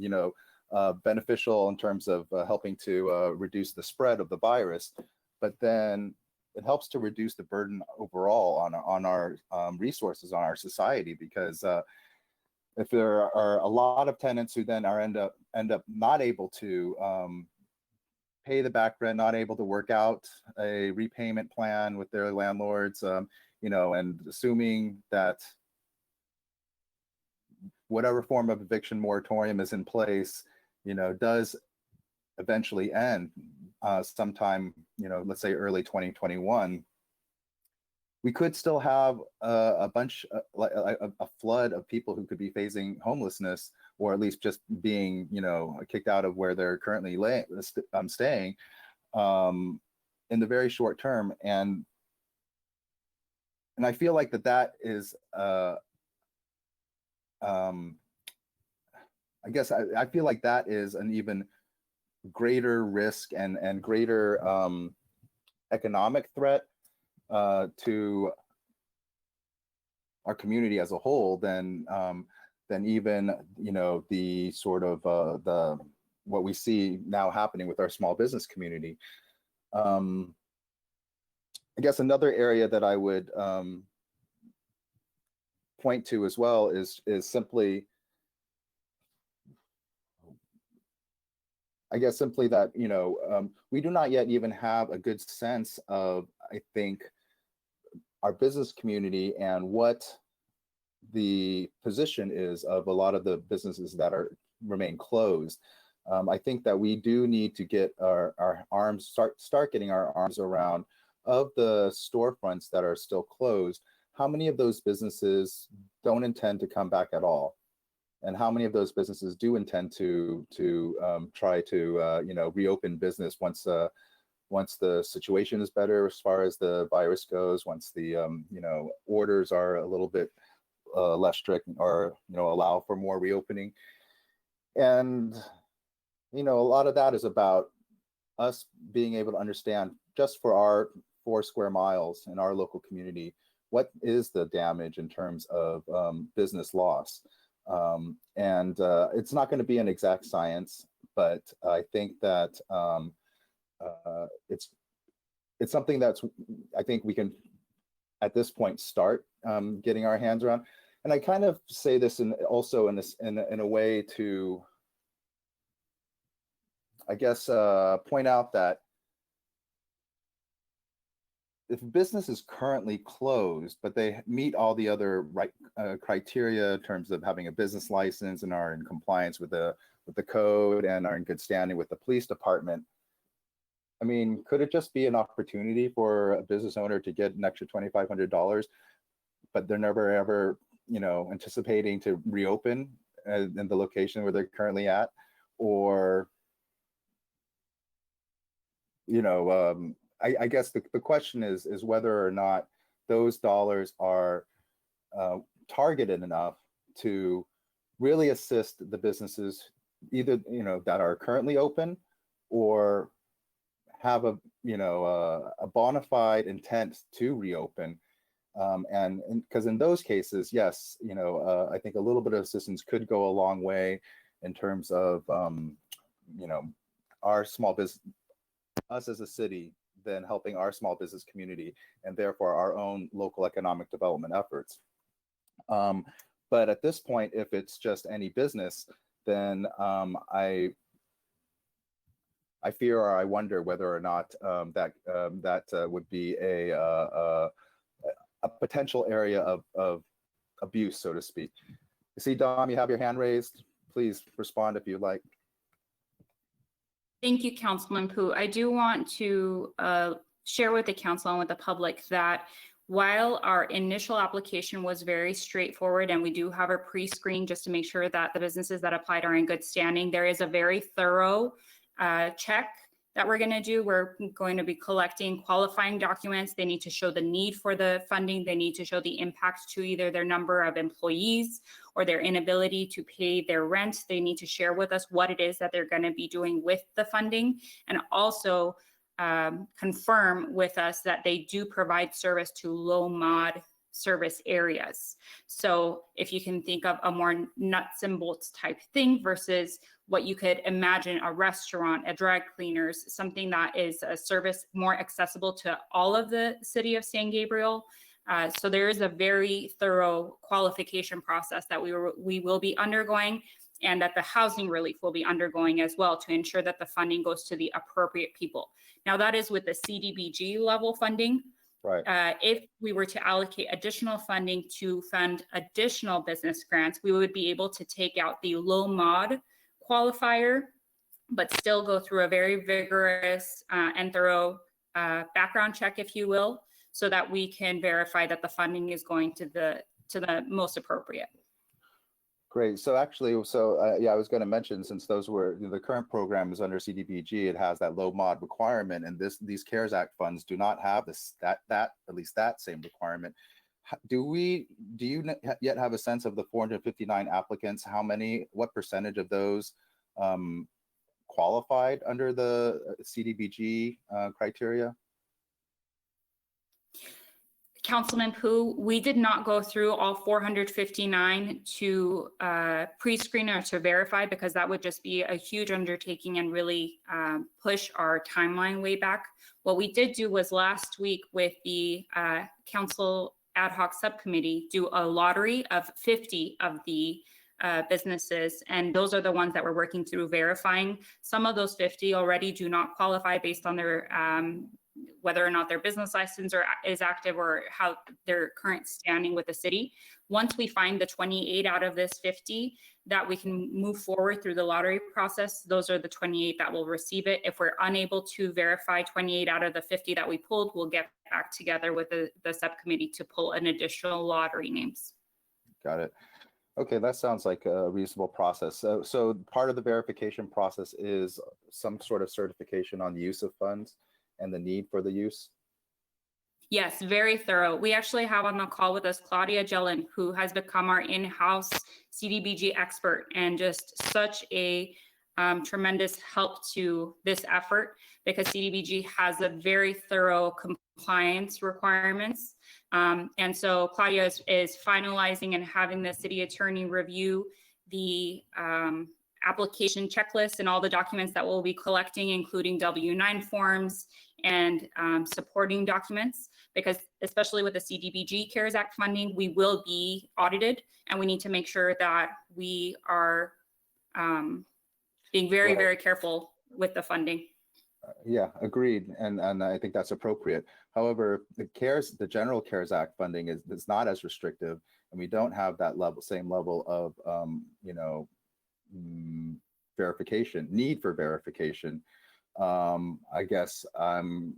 beneficial in terms of helping to reduce the spread of the virus, but then it helps to reduce the burden overall on our resources, on our society, because if there are a lot of tenants who then end up not able to pay the back rent, not able to work out a repayment plan with their landlords, you know, and assuming that whatever form of eviction moratorium is in place, you know, does eventually end sometime, you know, let's say early 2021, we could still have a bunch, like a flood of people who could be facing homelessness, or at least just being, you know, kicked out of where they're currently staying in the very short term. And I feel like that is, I guess I feel like that is an even greater risk and greater economic threat to our community as a whole than even, you know, the sort of what we see now happening with our small business community. I guess another area that I would point to as well is simply, I guess simply that, you know, we do not yet even have a good sense of, I think, our business community and what the position is of a lot of the businesses that remain closed. I think that we do need to get our arms, start getting our arms around, of the storefronts that are still closed, how many of those businesses don't intend to come back at all? And how many of those businesses do intend to try to you know, reopen business once the situation is better as far as the virus goes, once the you know, orders are a little bit less strict, or, you know, allow for more reopening. And, you know, a lot of that is about us being able to understand, just for our 4 square miles in our local community, what is the damage in terms of business loss. And it's not going to be an exact science, but I think that it's something that's, I think we can at this point start getting our hands around. And I kind of say this also in a way to, I guess, point out that if a business is currently closed, but they meet all the other criteria in terms of having a business license and are in compliance with the code and are in good standing with the police department, I mean, could it just be an opportunity for a business owner to get an extra $2,500, but they're never ever, you know, anticipating to reopen in the location where they're currently at? Or, you know, I guess the question is whether or not those dollars are targeted enough to really assist the businesses, either, you know, that are currently open, or have a, you know, a bona fide intent to reopen. And because in those cases, yes, you know, I think a little bit of assistance could go a long way in terms of, you know, our small business, us as a city, then helping our small business community, and therefore our own local economic development efforts. But at this point, if it's just any business, then I fear, or I wonder whether or not that would be a potential area of abuse, so to speak. You see, Dom, you have your hand raised. Please respond if you'd like. Thank you, Councilman Pu. I do want to share with the council and with the public that while our initial application was very straightforward, and we do have a pre-screen just to make sure that the businesses that applied are in good standing, there is a very thorough check that we're going to do. We're going to be collecting qualifying documents. They need to show the need for the funding. They need to show the impact to either their number of employees or their inability to pay their rent. They need to share with us what it is that they're going to be doing with the funding, and also confirm with us that they do provide service to low mod service areas. So if you can think of a more nuts and bolts type thing versus what you could imagine, a restaurant, a dry cleaners, something that is a service more accessible to all of the city of San Gabriel. So there is a very thorough qualification process that we will be undergoing, and that the housing relief will be undergoing as well, to ensure that the funding goes to the appropriate people. Now, that is with the CDBG level funding. Right. If we were to allocate additional funding to fund additional business grants, we would be able to take out the low mod qualifier, but still go through a very vigorous and thorough background check, if you will, so that we can verify that the funding is going to the most appropriate. Great. So actually, yeah, I was going to mention, since those were, the current program is under CDBG, it has that low mod requirement, and these CARES Act funds do not have at least that same requirement. Do you yet have a sense of the 459 applicants? What percentage of those qualified under the CDBG criteria? Councilman Pu, we did not go through all 459 to pre-screen or to verify, because that would just be a huge undertaking and really push our timeline way back. What we did do was last week with the council ad hoc subcommittee do a lottery of 50 of the businesses, and those are the ones that we're working through verifying. Some of those 50 already do not qualify based on their whether or not their business license is active or how their current standing with the city. Once we find the 28 out of this 50 that we can move forward through the lottery process, those are the 28 that will receive it. If we're unable to verify 28 out of the 50 that we pulled, we'll get back together with the subcommittee to pull an additional lottery names. Got it. Okay, that sounds like a reasonable process. So part of the verification process is some sort of certification on the use of funds and the need for the use? Yes, very thorough. We actually have on the call with us Claudia Jellin, who has become our in-house CDBG expert, and just such a tremendous help to this effort, because CDBG has a very thorough compliance requirements. And so Claudia is finalizing and having the city attorney review the application checklist and all the documents that we'll be collecting, including W-9 forms and supporting documents, because especially with the CDBG CARES Act funding, we will be audited, and we need to make sure that we are being very, Right. very careful with the funding. Yeah, agreed, and I think that's appropriate. However, the general CARES Act funding is not as restrictive, and we don't have that same level of verification, need for verification. I guess I'm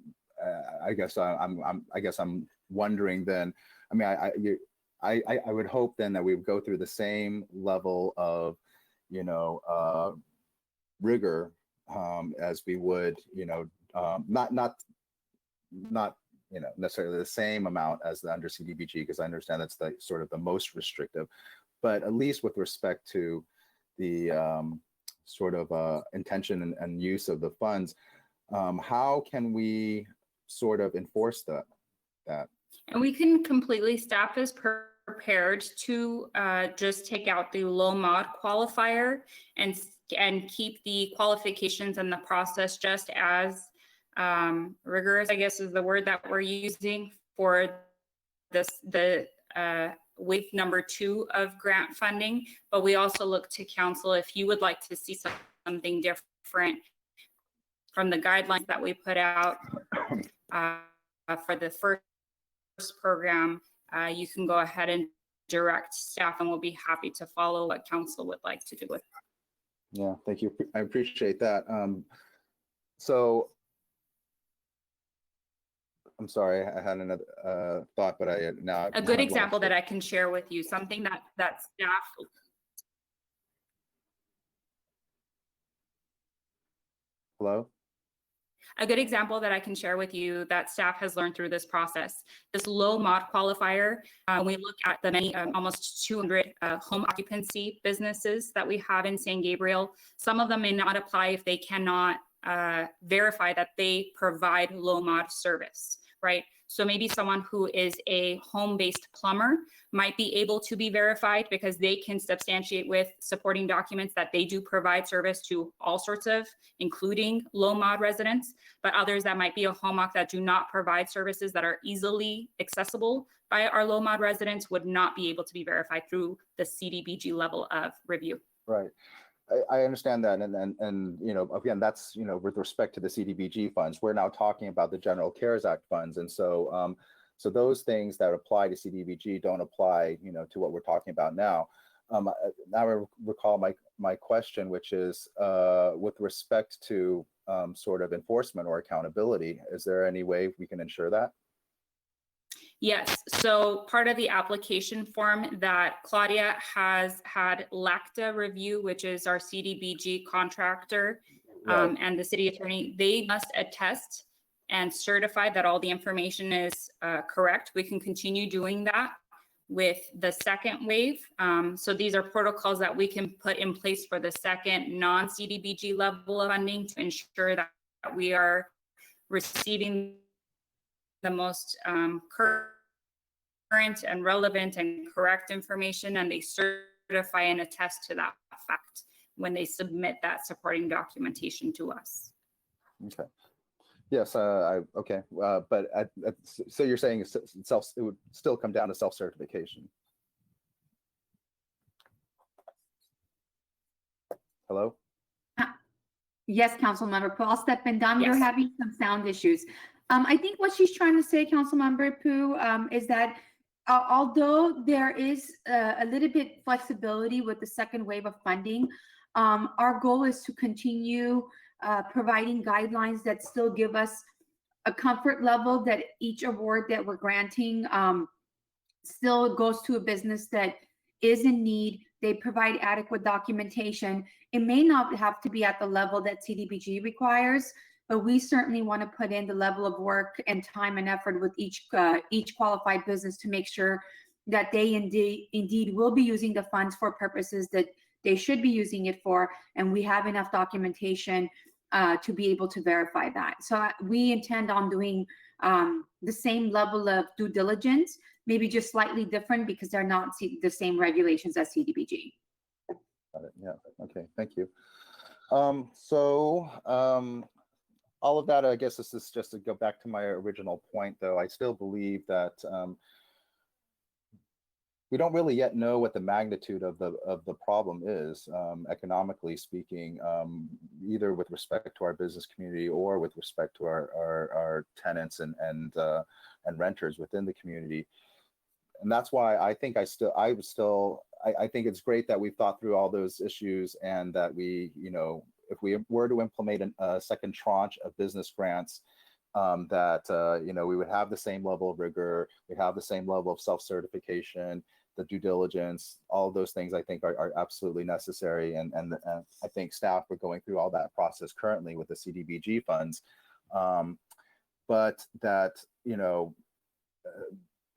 wondering then. I mean, I would hope then that we would go through the same level of rigor as we would, not necessarily the same amount as the under CDBG, because I understand that's the sort of the most restrictive, but at least with respect to the sort of intention and use of the funds, how can we sort of enforce that? And we can completely, staff is prepared to just take out the low mod qualifier and keep the qualifications and the process just as rigorous, I guess is the word that we're using for the wave number 2 of grant funding. But we also look to council if you would like to see something different from the guidelines that we put out for the first program. You can go ahead and direct staff, and we'll be happy to follow what council would like to do with. Yeah, thank you. I appreciate that. So I'm sorry, I had another thought, but now a good example that I can share with you, something that staff. Hello? A good example that I can share with you that staff has learned through this process, this low mod qualifier, when we look at the many, almost 200 home occupancy businesses that we have in San Gabriel, some of them may not apply if they cannot verify that they provide low mod service. right? So maybe someone who is a home-based plumber might be able to be verified because they can substantiate with supporting documents that they do provide service to all sorts of, including low mod residents, but others that might be a home OC that do not provide services that are easily accessible by our low mod residents would not be able to be verified through the CDBG level of review. Right. I understand that, and you know, again, that's, you know, with respect to the CDBG funds. We're now talking about the General CARES Act funds, and so so those things that apply to CDBG don't apply, you know, to what we're talking about now. Now I recall my question, which is with respect to sort of enforcement or accountability. Is there any way we can ensure that? Yes, so part of the application form that Claudia has had LACTA review, which is our CDBG contractor, and the city attorney, they must attest and certify that all the information is correct. We can continue doing that with the second wave. So these are protocols that we can put in place for the second non-CDBG level of funding to ensure that we are receiving the most current and relevant and correct information, and they certify and attest to that fact when they submit that supporting documentation to us. Okay. Yes. Okay. But so you're saying it would still come down to self-certification. Hello? Yes, Councilmember Pooh. I'll step in. Dom, you're Yes. having some sound issues. I think what she's trying to say, Councilmember Pooh, is that although there is a little bit flexibility with the second wave of funding, our goal is to continue providing guidelines that still give us a comfort level that each award that we're granting still goes to a business that is in need. They provide adequate documentation. It may not have to be at the level that CDBG requires, but we certainly want to put in the level of work and time and effort with each qualified business to make sure that they indeed will be using the funds for purposes that they should be using it for, and we have enough documentation to be able to verify that. So we intend on doing the same level of due diligence, maybe just slightly different because they're not the same regulations as CDBG. Got it. Yeah. Okay. Thank you. All of that, I guess, this is just to go back to my original point, though. I still believe that we don't really yet know what the magnitude of the problem is, economically speaking, either with respect to our business community or with respect to our tenants and renters within the community. And that's why I think I think it's great that we've thought through all those issues, and that we, you know, if we were to implement a second tranche of business grants, that you know, we would have the same level of rigor, we have the same level of self-certification, the due diligence, all of those things I think are absolutely necessary. And I think staff are going through all that process currently with the CDBG funds. But that, you know,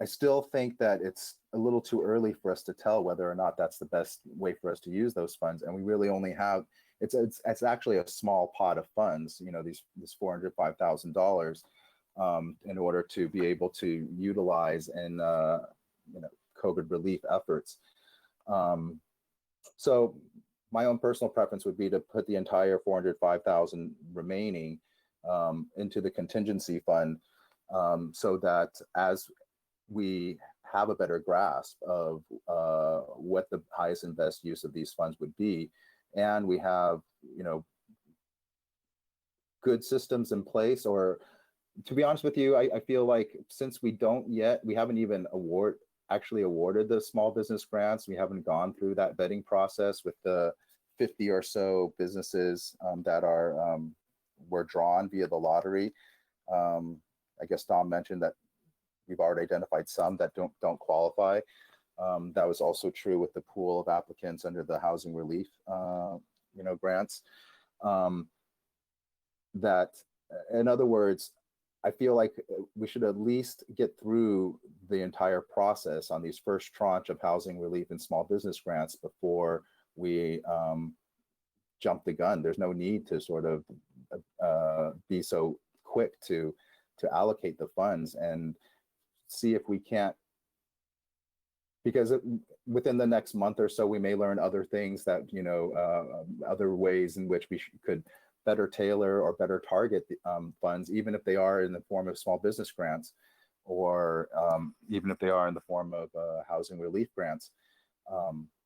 I still think that it's a little too early for us to tell whether or not that's the best way for us to use those funds. And we really only have, it's actually a small pot of funds, you know, this $405,000 in order to be able to utilize in, you know, COVID relief efforts. So my own personal preference would be to put the entire $405,000 remaining into the contingency fund, so that as we have a better grasp of what the highest and best use of these funds would be, and we have, you know, good systems in place. Or to be honest with you, I feel like since we haven't even actually awarded the small business grants, we haven't gone through that vetting process with the 50 or so businesses that were drawn via the lottery. I guess Dom mentioned that we've already identified some that don't qualify. That was also true with the pool of applicants under the housing relief, you know, grants. That, in other words, I feel like we should at least get through the entire process on these first tranche of housing relief and small business grants before we jump the gun. There's no need to sort of be so quick to allocate the funds and see if we can't, because within the next month or so, we may learn other things that, other ways in which we could better tailor or better target the funds, even if they are in the form of small business grants, or even if they are in the form of housing relief grants.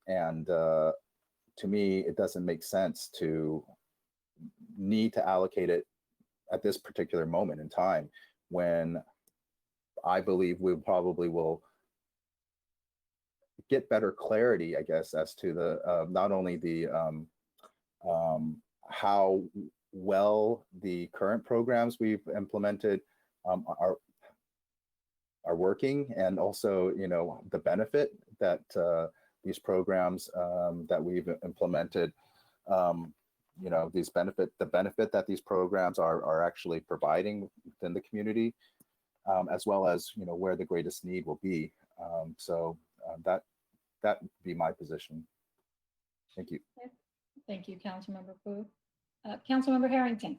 And to me, it doesn't make sense to need to allocate it at this particular moment in time, when I believe we probably will get better clarity, I guess, as to the not only the how well the current programs we've implemented are working, and also, the benefit that these programs that we've implemented, the benefit that these programs are actually providing within the community, as well as, where the greatest need will be. That would be my position. Thank you. Thank you, Councilmember Fu. Councilmember Harrington.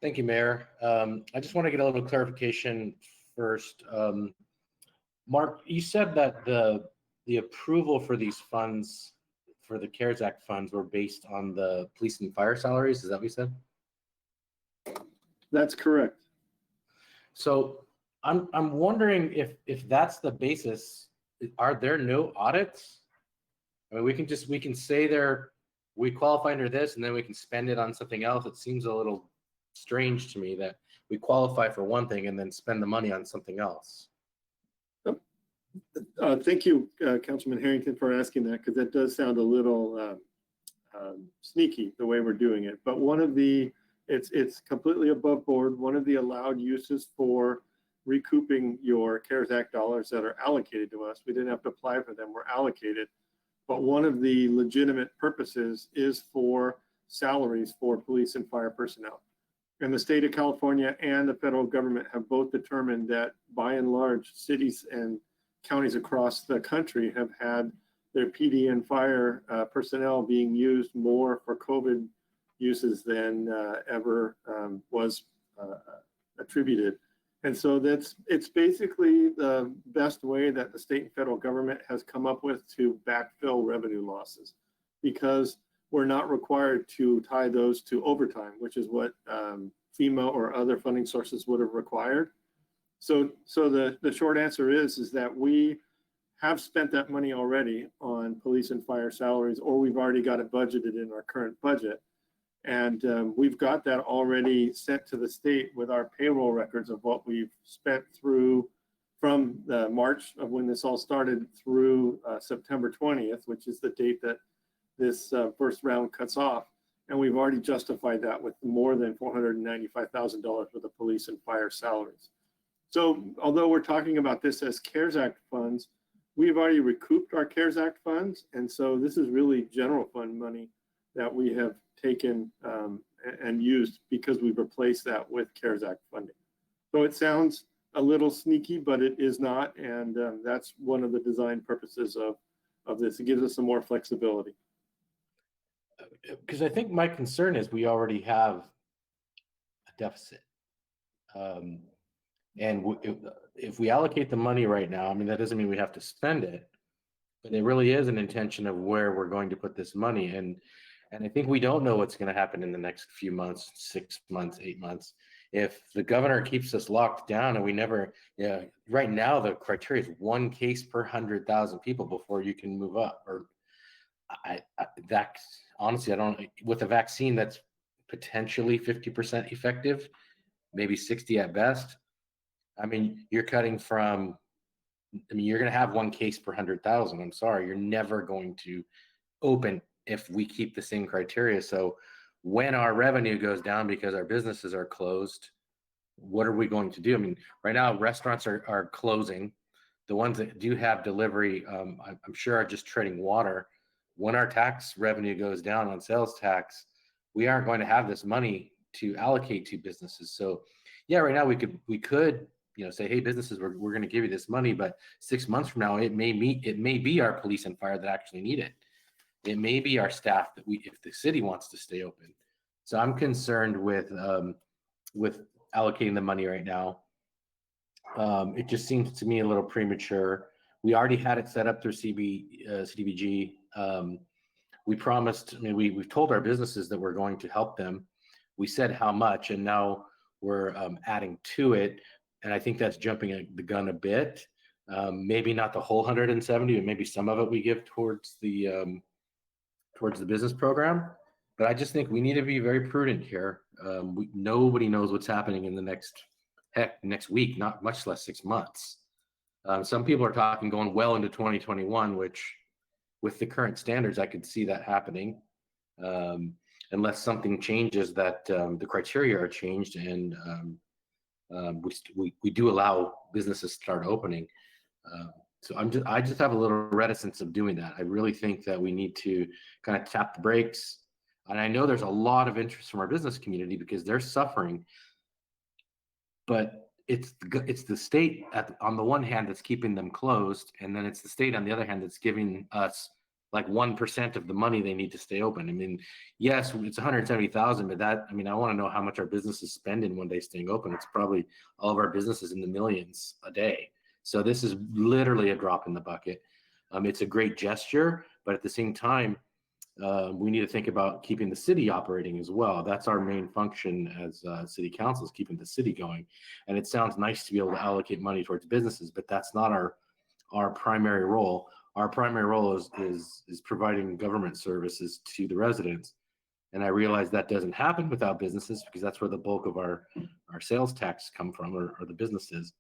Thank you, Mayor. I just want to get a little clarification first. Mark, you said that the approval for these funds, for the CARES Act funds, were based on the police and fire salaries. Is that what you said? That's correct. So I'm wondering if that's the basis, are there no audits? I mean, we can say we qualify under this, and then we can spend it on something else. It seems a little strange to me that we qualify for one thing and then spend the money on something else. Thank you, Councilman Harrington, for asking that, because that does sound a little sneaky the way we're doing it. But it's completely above board. One of the allowed uses for recouping your CARES Act dollars that are allocated to us, we didn't have to apply for them, were allocated. But one of the legitimate purposes is for salaries for police and fire personnel. And the state of California and the federal government have both determined that, by and large, cities and counties across the country have had their PD and fire personnel being used more for COVID uses than ever was attributed. And so it's basically the best way that the state and federal government has come up with to backfill revenue losses, because we're not required to tie those to overtime, which is what FEMA or other funding sources would have required. So the short answer is that we have spent that money already on police and fire salaries, or we've already got it budgeted in our current budget. And we've got that already sent to the state with our payroll records of what we've spent through from the March of when this all started through September 20th, which is the date that this first round cuts off. And we've already justified that with more than $495,000 worth of police and fire salaries. So although we're talking about this as CARES Act funds, we've already recouped our CARES Act funds. And so this is really general fund money that we have taken and used, because we've replaced that with CARES Act funding. So it sounds a little sneaky, but it is not. And that's one of the design purposes of this. It gives us some more flexibility. Because I think my concern is we already have a deficit. And if we allocate the money right now, I mean, that doesn't mean we have to spend it, but it really is an intention of where we're going to put this money. And I think we don't know what's going to happen in the next few months, 6 months, 8 months. If the governor keeps us locked down and we never, right now the criteria is 1 case per 100,000 people before you can move up. Or that honestly, I don't, with a vaccine that's potentially 50% effective, maybe 60 at best. I mean, you're cutting from, you're going to have 1 case per 100,000. I'm sorry, you're never going to open if we keep the same criteria. So when our revenue goes down because our businesses are closed, what are we going to do? I mean, right now restaurants are closing. The ones that do have delivery, I'm sure are just treading water. When our tax revenue goes down on sales tax, we aren't going to have this money to allocate to businesses. So yeah, right now we could say, hey, businesses, we're going to give you this money, but 6 months from now, it may be our police and fire that actually need it. It may be our staff that if the city wants to stay open. So I'm concerned with allocating the money right now. It just seems to me a little premature. We already had it set up through CDBG. We promised, I mean, we've told our businesses that we're going to help them. We said how much, and now we're adding to it. And I think that's jumping the gun a bit. Maybe not the whole 170, but maybe some of it we give towards the business program. But I just think we need to be very prudent here. Nobody knows what's happening in the next week, not much less 6 months. Some people are talking going well into 2021, which with the current standards, I could see that happening. Unless something changes that the criteria are changed and we do allow businesses to start opening. So I just have a little reticence of doing that. I really think that we need to kind of tap the brakes. And I know there's a lot of interest from our business community because they're suffering, but it's the state on the one hand that's keeping them closed, and then it's the state on the other hand that's giving us like 1% of the money they need to stay open. I mean, yes, it's 170,000, but that, I mean, I want to know how much our businesses spend in one day staying open. It's probably all of our businesses in the millions a day. So this is literally a drop in the bucket. It's a great gesture, but at the same time, we need to think about keeping the city operating as well. That's our main function as city council, is keeping the city going. And it sounds nice to be able to allocate money towards businesses, but that's not our primary role. Our primary role is providing government services to the residents. And I realize that doesn't happen without businesses because that's where the bulk of our sales tax come from, or the businesses.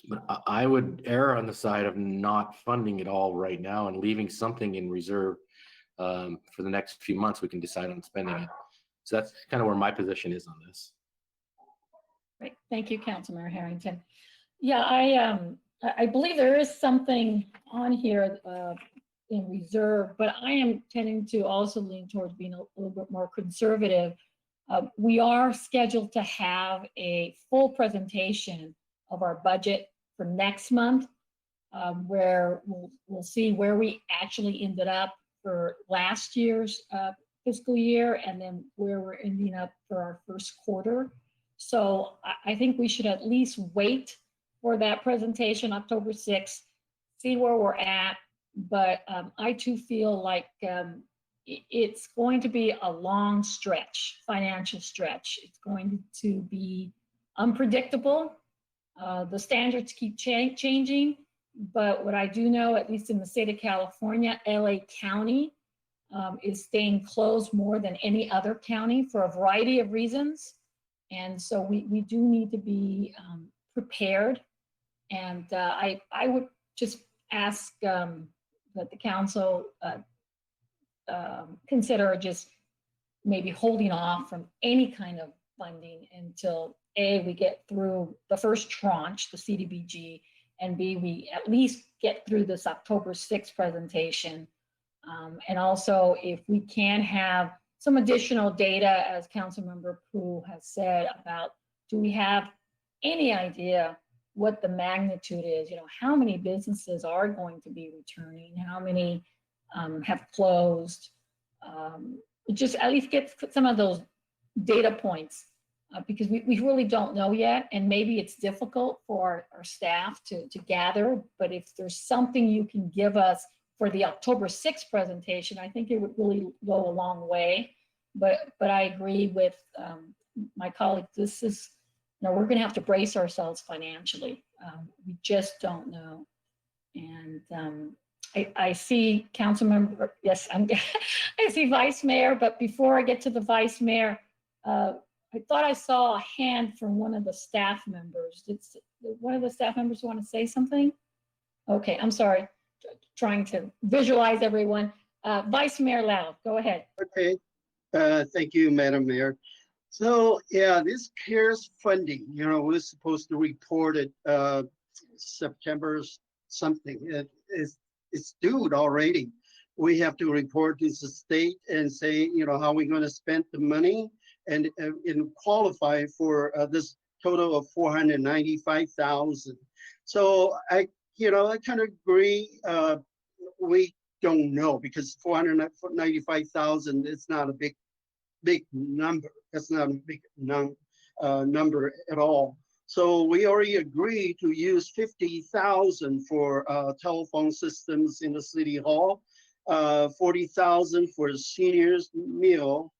But I would err on the side of not funding it all right now and leaving something in reserve for the next few months. We can decide on spending it. So that's kind of where my position is on this. Great, thank you, Councilmember Harrington. Yeah, I believe there is something on here in reserve, but I am tending to also lean towards being a little bit more conservative. We are scheduled to have a full presentation of our budget for next month, where we'll see where we actually ended up for last year's fiscal year, and then where we're ending up for our first quarter. So I think we should at least wait for that presentation, October 6th, see where we're at. But I too feel like it's going to be a long stretch, financial stretch. It's going to be unpredictable. The standards keep changing. But what I do know, at least in the state of California, LA County is staying closed more than any other county for a variety of reasons. And so we do need to be prepared. And I would just ask that the council consider just maybe holding off from any kind of funding until A, we get through the first tranche, the CDBG, and B, we at least get through this October 6th presentation. And also, if we can have some additional data, as Councilmember Pu has said, about, do we have any idea what the magnitude is? You know, how many businesses are going to be returning? How many have closed? Just at least get some of those data points. Because we really don't know yet, and maybe it's difficult for our staff to gather, but if there's something you can give us for the October 6th presentation, I think it would really go a long way. But I agree with my colleague, this is, you know, we're gonna have to brace ourselves financially. We just don't know. And I see Councilmember, yes, I see Vice Mayor, but before I get to the Vice Mayor, I thought I saw a hand from one of the staff members. Did one of the staff members want to say something? Okay, I'm sorry. Trying to visualize everyone. Vice Mayor Lau, go ahead. Okay, thank you, Madam Mayor. So yeah, this CARES funding, you know, we're supposed to report it September something. It's due already. We have to report to the state and say, you know, how we're going to spend the money and qualify for this total of 495,000. So I kind of agree. We don't know, because 495,000 is not a big number. That's not a big number at all. So we already agreed to use 50,000 for telephone systems in the city hall, 40,000 for the seniors meal.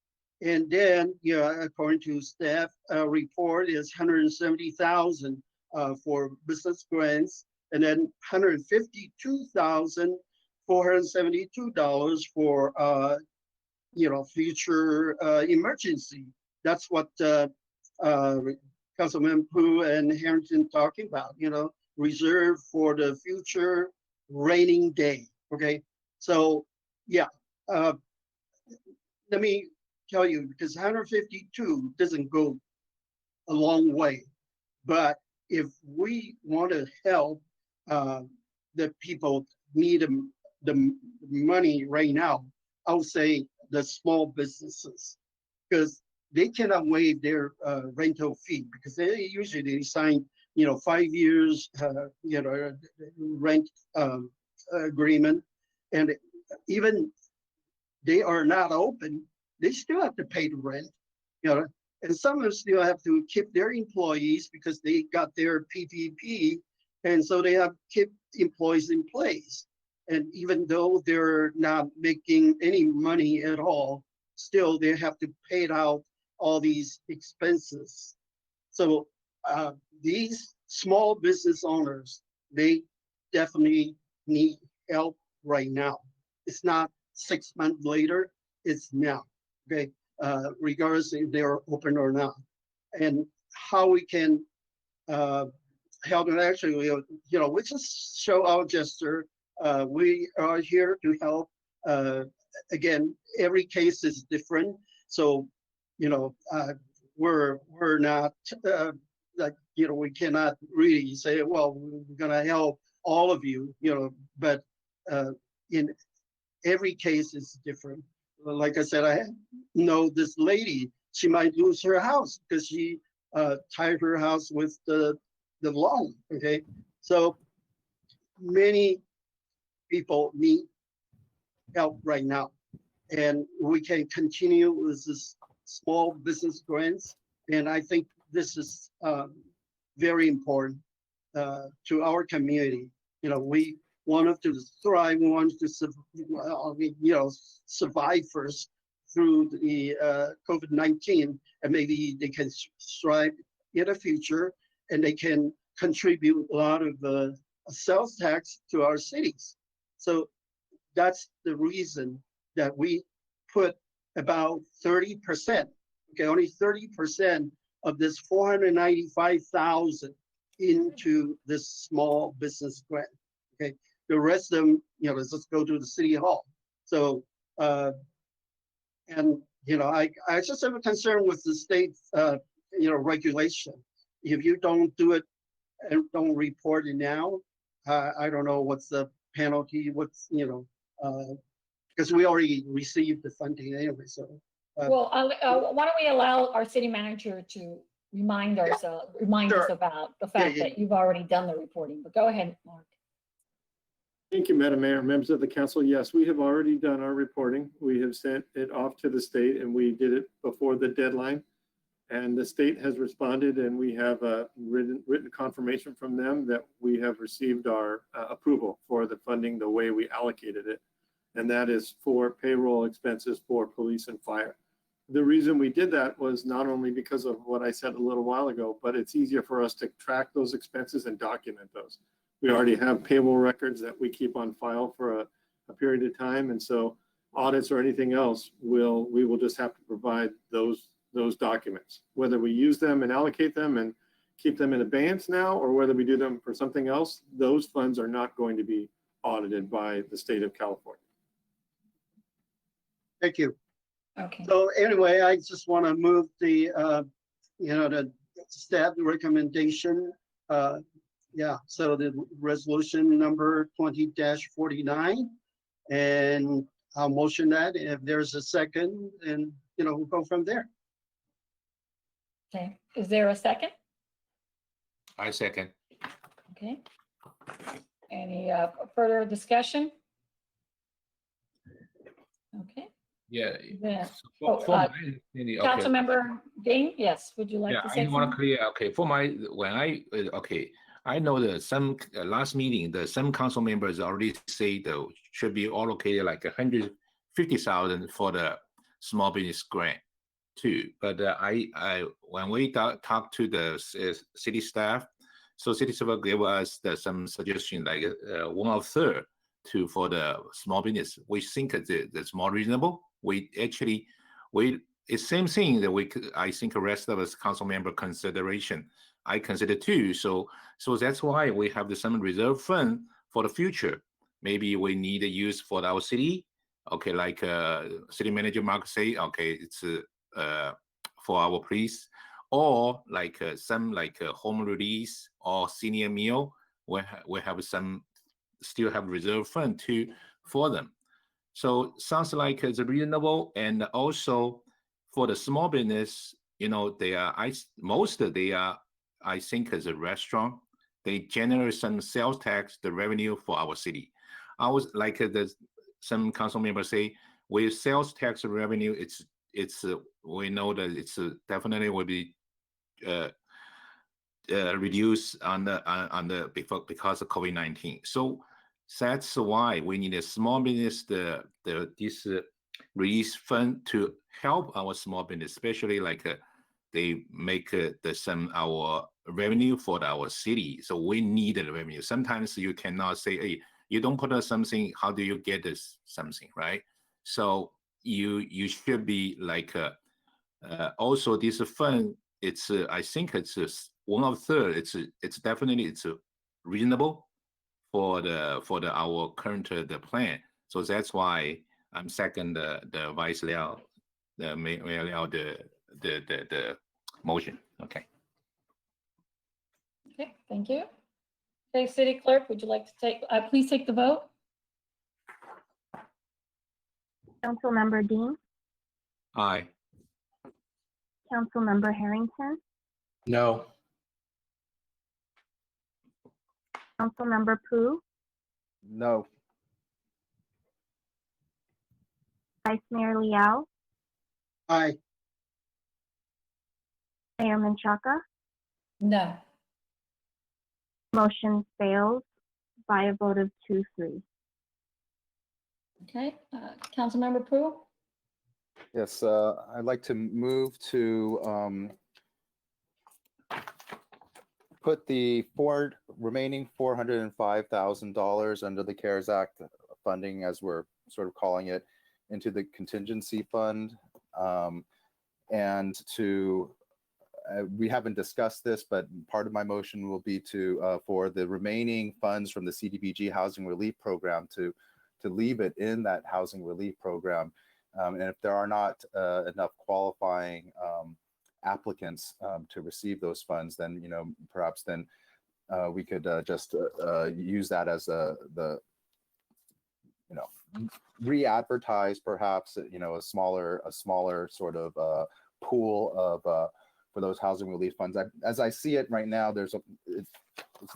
And then, according to staff report, is 170,000 for business grants, and then $152,472 for future emergency. That's what Councilman Pooh and Harrington talking about, reserve for the future raining day. Okay, so yeah, let me tell you, because 152 doesn't go a long way, but if we want to help the people need the money right now, I would say the small businesses, because they cannot waive their rental fee, because they usually sign 5 years rent agreement, and even they are not open, they still have to pay the rent, and some of them still have to keep their employees because they got their PPP, and so they have to keep employees in place. And even though they're not making any money at all, still they have to pay out all these expenses. So these small business owners, they definitely need help right now. It's not 6 months later, it's now, okay? Regardless if they're open or not. And how we can help them, actually, we just show our gesture. We are here to help. Again, every case is different. So, we're not we cannot really say, well, we're gonna help all of you, but in every case is different. Like I said, I know this lady, she might lose her house because she tied her house with the loan, okay? So many people need help right now. And we can continue with this small business grants. And I think this is very important to our community. We wanted to thrive, we wanted to survive first through the COVID-19, and maybe they can strive in the future, and they can contribute a lot of sales tax to our cities. So that's the reason that we put about 30%, okay, only 30% of this 495,000 into this small business grant, okay? The rest of them, let's just go to the city hall. So, and, I just have a concern with the state, regulation. If you don't do it and don't report it now, I don't know what's the penalty, because we already received the funding anyway, so. Well, why don't we allow our city manager to remind us about the fact that you've already done the reporting, but go ahead, Mark. Thank you, Madam Mayor, members of the council. Yes, we have already done our reporting. We have sent it off to the state, and we did it before the deadline. And the state has responded, and we have a written confirmation from them that we have received our approval for the funding the way we allocated it. And that is for payroll expenses for police and fire. The reason we did that was not only because of what I said a little while ago, but it's easier for us to track those expenses and document those. We already have payroll records that we keep on file for a period of time. And so audits or anything else, we will just have to provide those documents. Whether we use them and allocate them and keep them in abeyance now, or whether we do them for something else, those funds are not going to be audited by the state of California. Thank you. Okay. So anyway, I just want to move the, the staff recommendation. So the resolution number 20-49, and I'll motion that. If there's a second, and we'll go from there. Okay, is there a second? I second. Okay. Any further discussion? Okay, Yeah. Yeah. So For, Oh, for my understanding, okay. Councilmember Ding, yes, would you like Yeah, to I say want to something? clear, okay, for my, when I, okay, I know that some, last meeting, the some council members already say that should be allocated like 150,000 for the small business grant too. But when we talk to the city staff, so city staff gave us some suggestion, like 1/3 to for the small business. We think that's more reasonable. We actually, it's same thing that I think the rest of us council member consideration. I consider too. So that's why we have some reserve fund for the future. Maybe we need to use for our city. Okay, like city manager Mark say, okay, it's for our police, or like some like home release or senior meal. We have some still have reserve fund too for them. So sounds like it's reasonable, and also for the small business, they are I think as a restaurant, they generate some sales tax, the revenue for our city. I was like some council members say, with sales tax revenue, it's we know that it's definitely will be reduced on the because of COVID-19. So that's why we need a small business this release fund to help our small business, especially like they make some our revenue for our city. So we need the revenue. Sometimes you cannot say, hey, you don't put something, how do you get this something, right? So you should be like also this fund. It's I think it's 1/3. It's definitely reasonable for our current the plan. So that's why I'm second the Vice Liao, the Mayor Liao, the motion. Okay. Okay, thank you. Okay, City Clerk, would you like to please take the vote? Councilmember Dean, Aye. Councilmember Harrington, No. Councilmember Pu, No. Vice Mayor Liao, Aye. Mayor Menchaca. No. Motion fails by a vote of 2-3. Okay, Councilmember Pu? Yes, I'd like to move to put the remaining $405,000 under the CARES Act funding, as we're sort of calling it, into the contingency fund. And to, we haven't discussed this, but part of my motion will be to, for the remaining funds from the CDBG Housing Relief Program to leave it in that housing relief program. And if there are not enough qualifying applicants to receive those funds, then perhaps then we could just use that as the re-advertise, perhaps a smaller sort of pool of for those housing relief funds. As I see it right now, it's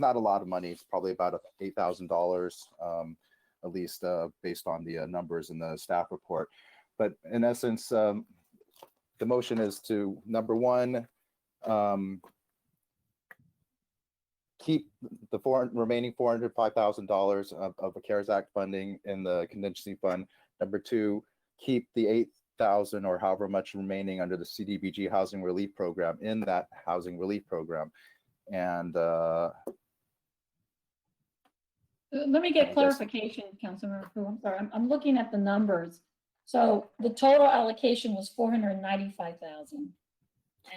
not a lot of money. It's probably about $8,000 at least based on the numbers in the staff report. But in essence, the motion is to, number one, keep the remaining $405,000 of the CARES Act funding in the contingency fund. Number two, keep the $8,000 or however much remaining under the CDBG Housing Relief Program in that housing relief program. And let me get clarification, Councilmember Pu. I'm sorry, I'm looking at the numbers. So the total allocation was 495,000,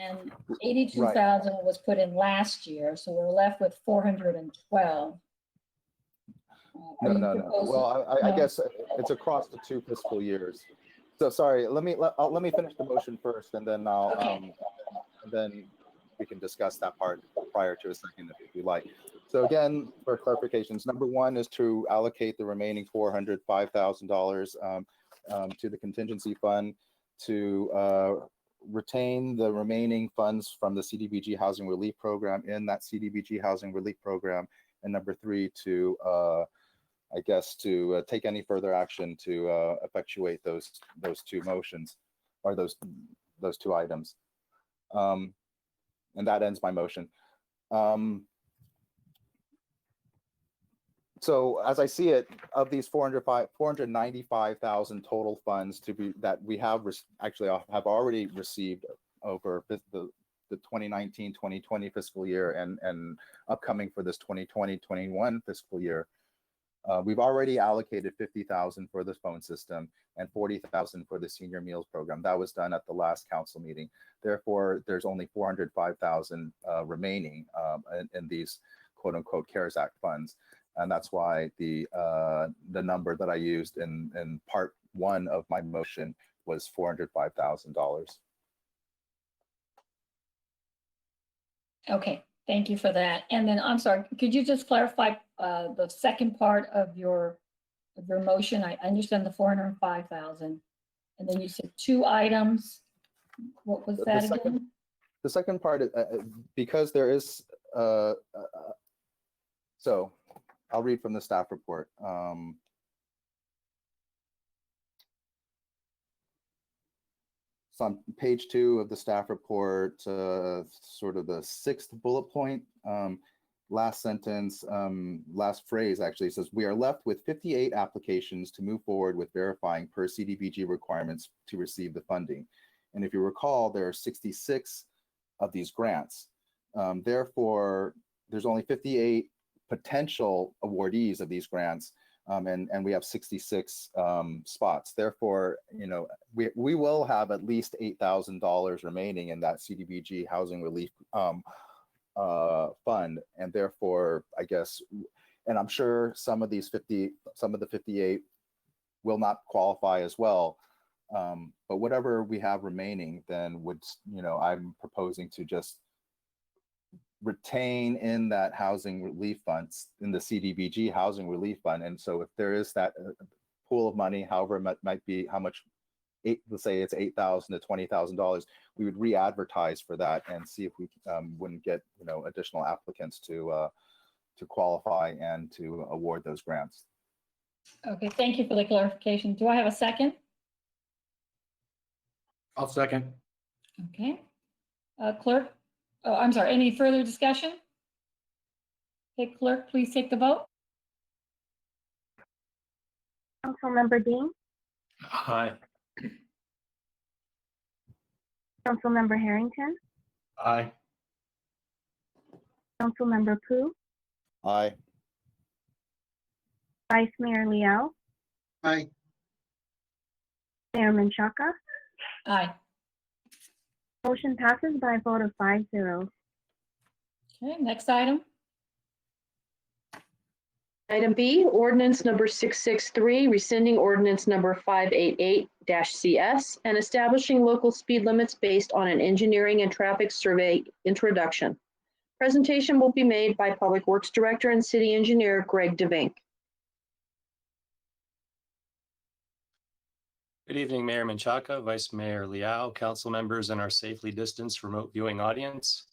and 82,000 was put in last year. So we're left with 412. No. Well, I guess it's across the 2 fiscal years. So sorry, let me finish the motion first, and then and then we can discuss that part prior to a second if you like. So again, for clarifications, number one is to allocate the remaining $405,000 to the contingency fund to retain the remaining funds from the CDBG Housing Relief Program in that CDBG Housing Relief Program. And number three, to I guess, to take any further action to effectuate those two motions, or those two items. And that ends my motion. So as I see it, of these 495,000 total funds that we have actually have already received over the 2019-2020 fiscal year and upcoming for this 2020-21 fiscal year, we've already allocated 50,000 for the phone system and 40,000 for the senior meals program. That was done at the last council meeting. Therefore, there's only 405,000 remaining in these quote unquote CARES Act funds. And that's why the number that I used in part one of my motion was $405,000. Okay, thank you for that. And then I'm sorry, could you just clarify the second part of your motion? I understand the 405,000, and then you said two items. What was that again? The second part, because there is so I'll read from the staff report. So on page 2 of the staff report, sort of the 6th bullet point, last sentence, last phrase actually says, we are left with 58 applications to move forward with verifying per CDBG requirements to receive the funding. And if you recall, there are 66 of these grants. Therefore, there's only 58 potential awardees of these grants, and we have 66 spots. Therefore, you know, we will have at least $8,000 remaining in that CDBG housing relief fund, and therefore, I guess, and I'm sure some of the 58 will not qualify as well. But whatever we have remaining, then would, you know, I'm proposing to just retain in that housing relief funds, in the CDBG housing relief fund. And so if there is that pool of money, however it might be, how much, let's say it's $8,000 to $20,000, we would re-advertise for that and see if we wouldn't get, you know, additional applicants to qualify and to award those grants. Okay, thank you for the clarification. Do I have a second? I'll second. Okay. Clerk, oh, I'm sorry, any further discussion? Okay, clerk, please take the vote. Councilmember Dean, Aye. Councilmember Harrington, Aye. Councilmember Pu, Aye. Vice Mayor Liao, Aye. Mayor Menchaca. Aye. Motion passes by a vote of 5-0. Okay, next item. Item B, ordinance number 663, rescinding ordinance number 588-CS and establishing local speed limits based on an engineering and traffic survey introduction. Presentation will be made by Public Works Director and City Engineer Greg DeVink. Good evening, Mayor Menchaca, Vice Mayor Liao, council members, and our safely distanced remote viewing audience.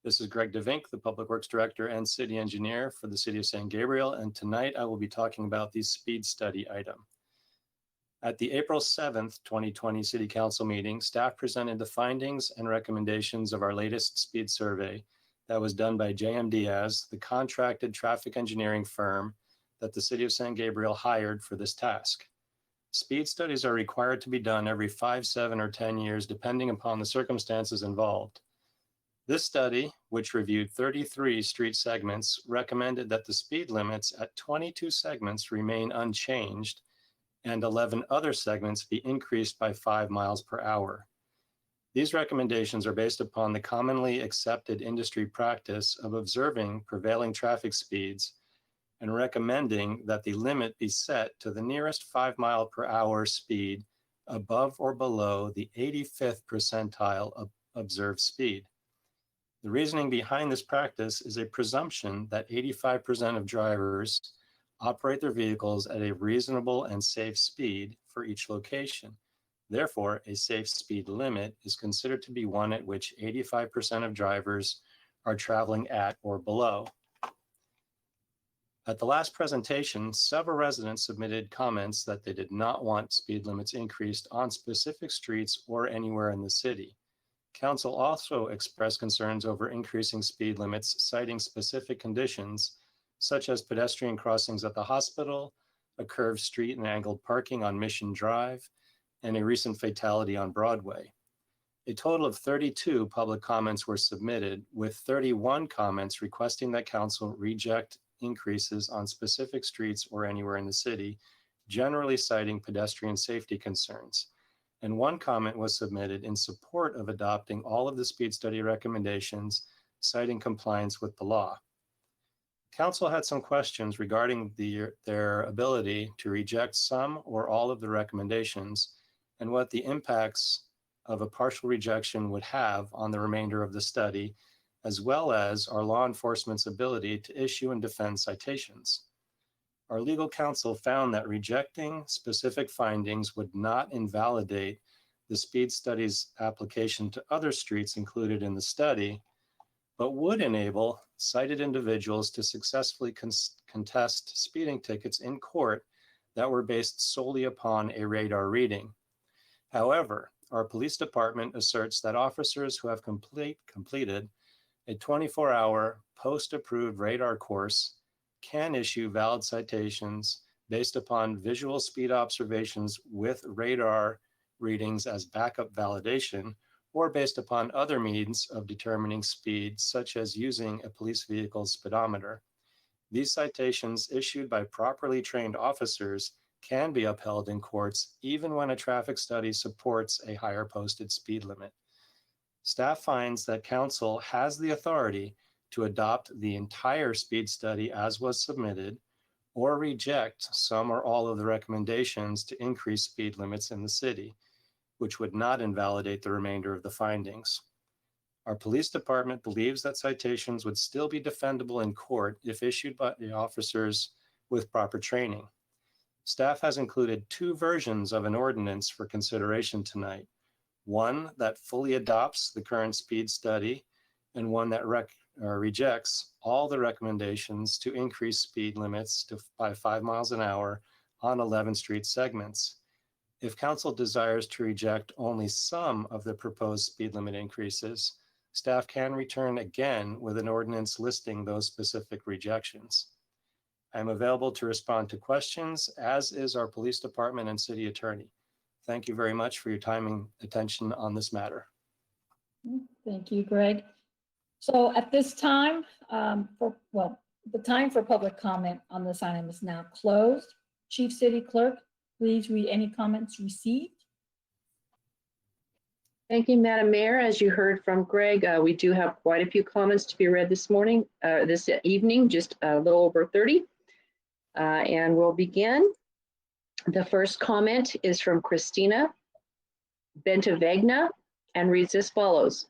This is Greg DeVink, the Public Works Director and City Engineer for the City of San Gabriel, and tonight I will be talking about the speed study item. At the April 7th, 2020 City Council meeting, staff presented the findings and recommendations of our latest speed survey that was done by JM Diaz, the contracted traffic engineering firm that the City of San Gabriel hired for this task. Speed studies are required to be done every 5, 7, or 10 years, depending upon the circumstances involved. This study, which reviewed 33 street segments, recommended that the speed limits at 22 segments remain unchanged and 11 other segments be increased by 5 miles per hour. These recommendations are based upon the commonly accepted industry practice of observing prevailing traffic speeds and recommending that the limit be set to the nearest 5 mile per hour speed above or below the 85th percentile of observed speed. The reasoning behind this practice is a presumption that 85% of drivers operate their vehicles at a reasonable and safe speed for each location. Therefore, a safe speed limit is considered to be one at which 85% of drivers are traveling at or below. At the last presentation, several residents submitted comments that they did not want speed limits increased on specific streets or anywhere in the city. Council also expressed concerns over increasing speed limits, citing specific conditions such as pedestrian crossings at the hospital, a curved street and angled parking on Mission Drive, and a recent fatality on Broadway. A total of 32 public comments were submitted, with 31 comments requesting that council reject increases on specific streets or anywhere in the city, generally citing pedestrian safety concerns. And one comment was submitted in support of adopting all of the speed study recommendations, citing compliance with the law. Council had some questions regarding their ability to reject some or all of the recommendations and what the impacts of a partial rejection would have on the remainder of the study, as well as our law enforcement's ability to issue and defend citations. Our legal counsel found that rejecting specific findings would not invalidate the speed study's application to other streets included in the study, but would enable cited individuals to successfully contest speeding tickets in court that were based solely upon a radar reading. However, our police department asserts that officers who have completed a 24-hour post-approved radar course can issue valid citations based upon visual speed observations with radar readings as backup validation, or based upon other means of determining speed, such as using a police vehicle's speedometer. These citations issued by properly trained officers can be upheld in courts even when a traffic study supports a higher posted speed limit. Staff finds that council has the authority to adopt the entire speed study as was submitted, or reject some or all of the recommendations to increase speed limits in the city, which would not invalidate the remainder of the findings. Our police department believes that citations would still be defendable in court if issued by the officers with proper training. Staff has included two versions of an ordinance for consideration tonight. One that fully adopts the current speed study, and one that rejects all the recommendations to increase speed limits by 5 miles an hour on 11 street segments. If council desires to reject only some of the proposed speed limit increases, staff can return again with an ordinance listing those specific rejections. I am available to respond to questions, as is our police department and city attorney. Thank you very much for your time and attention on this matter. Thank you, Greg. So at this time, the time for public comment on this item is now closed. Chief City Clerk, please read any comments received. Thank you, Madam Mayor. As you heard from Greg, we do have quite a few comments to be read this evening, just a little over 30. And we'll begin. The first comment is from Christina Bentavegna and reads as follows.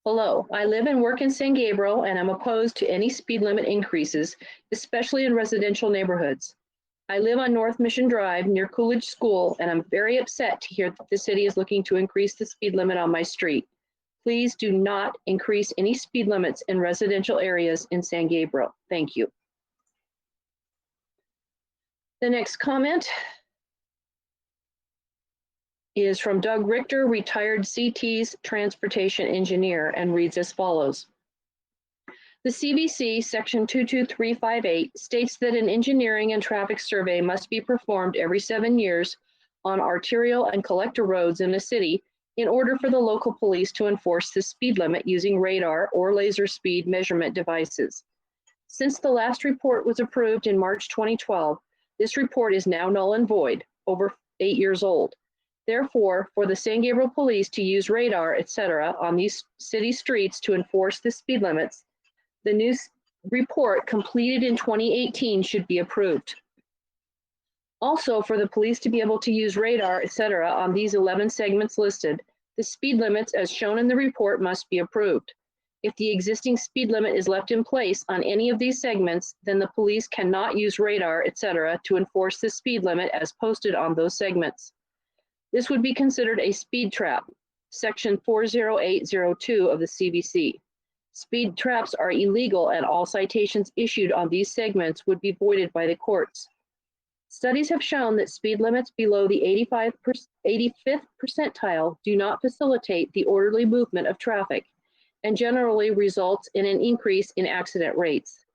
Hello, I live and work in San Gabriel and I'm opposed to any speed limit increases, especially in residential neighborhoods. I live on North Mission Drive near Coolidge School, and I'm very upset to hear that the city is looking to increase the speed limit on my street. Please do not increase any speed limits in residential areas in San Gabriel. Thank you. The next comment is from Doug Richter, retired CT's transportation engineer, and reads as follows. The CVC section 22358 states that an engineering and traffic survey must be performed every 7 years on arterial and collector roads in a city in order for the local police to enforce the speed limit using radar or laser speed measurement devices. Since the last report was approved in March 2012, this report is now null and void, over 8 years old. Therefore, for the San Gabriel Police to use radar, etc., on these city streets to enforce the speed limits, the new report completed in 2018 should be approved. Also, for the police to be able to use radar, etc., on these 11 segments listed, the speed limits as shown in the report must be approved. If the existing speed limit is left in place on any of these segments, then the police cannot use radar, etc., to enforce the speed limit as posted on those segments. This would be considered a speed trap, section 40802 of the CVC. Speed traps are illegal and all citations issued on these segments would be voided by the courts. Studies have shown that speed limits below the 85th percentile do not facilitate the orderly movement of traffic and generally results in an increase in accident rates.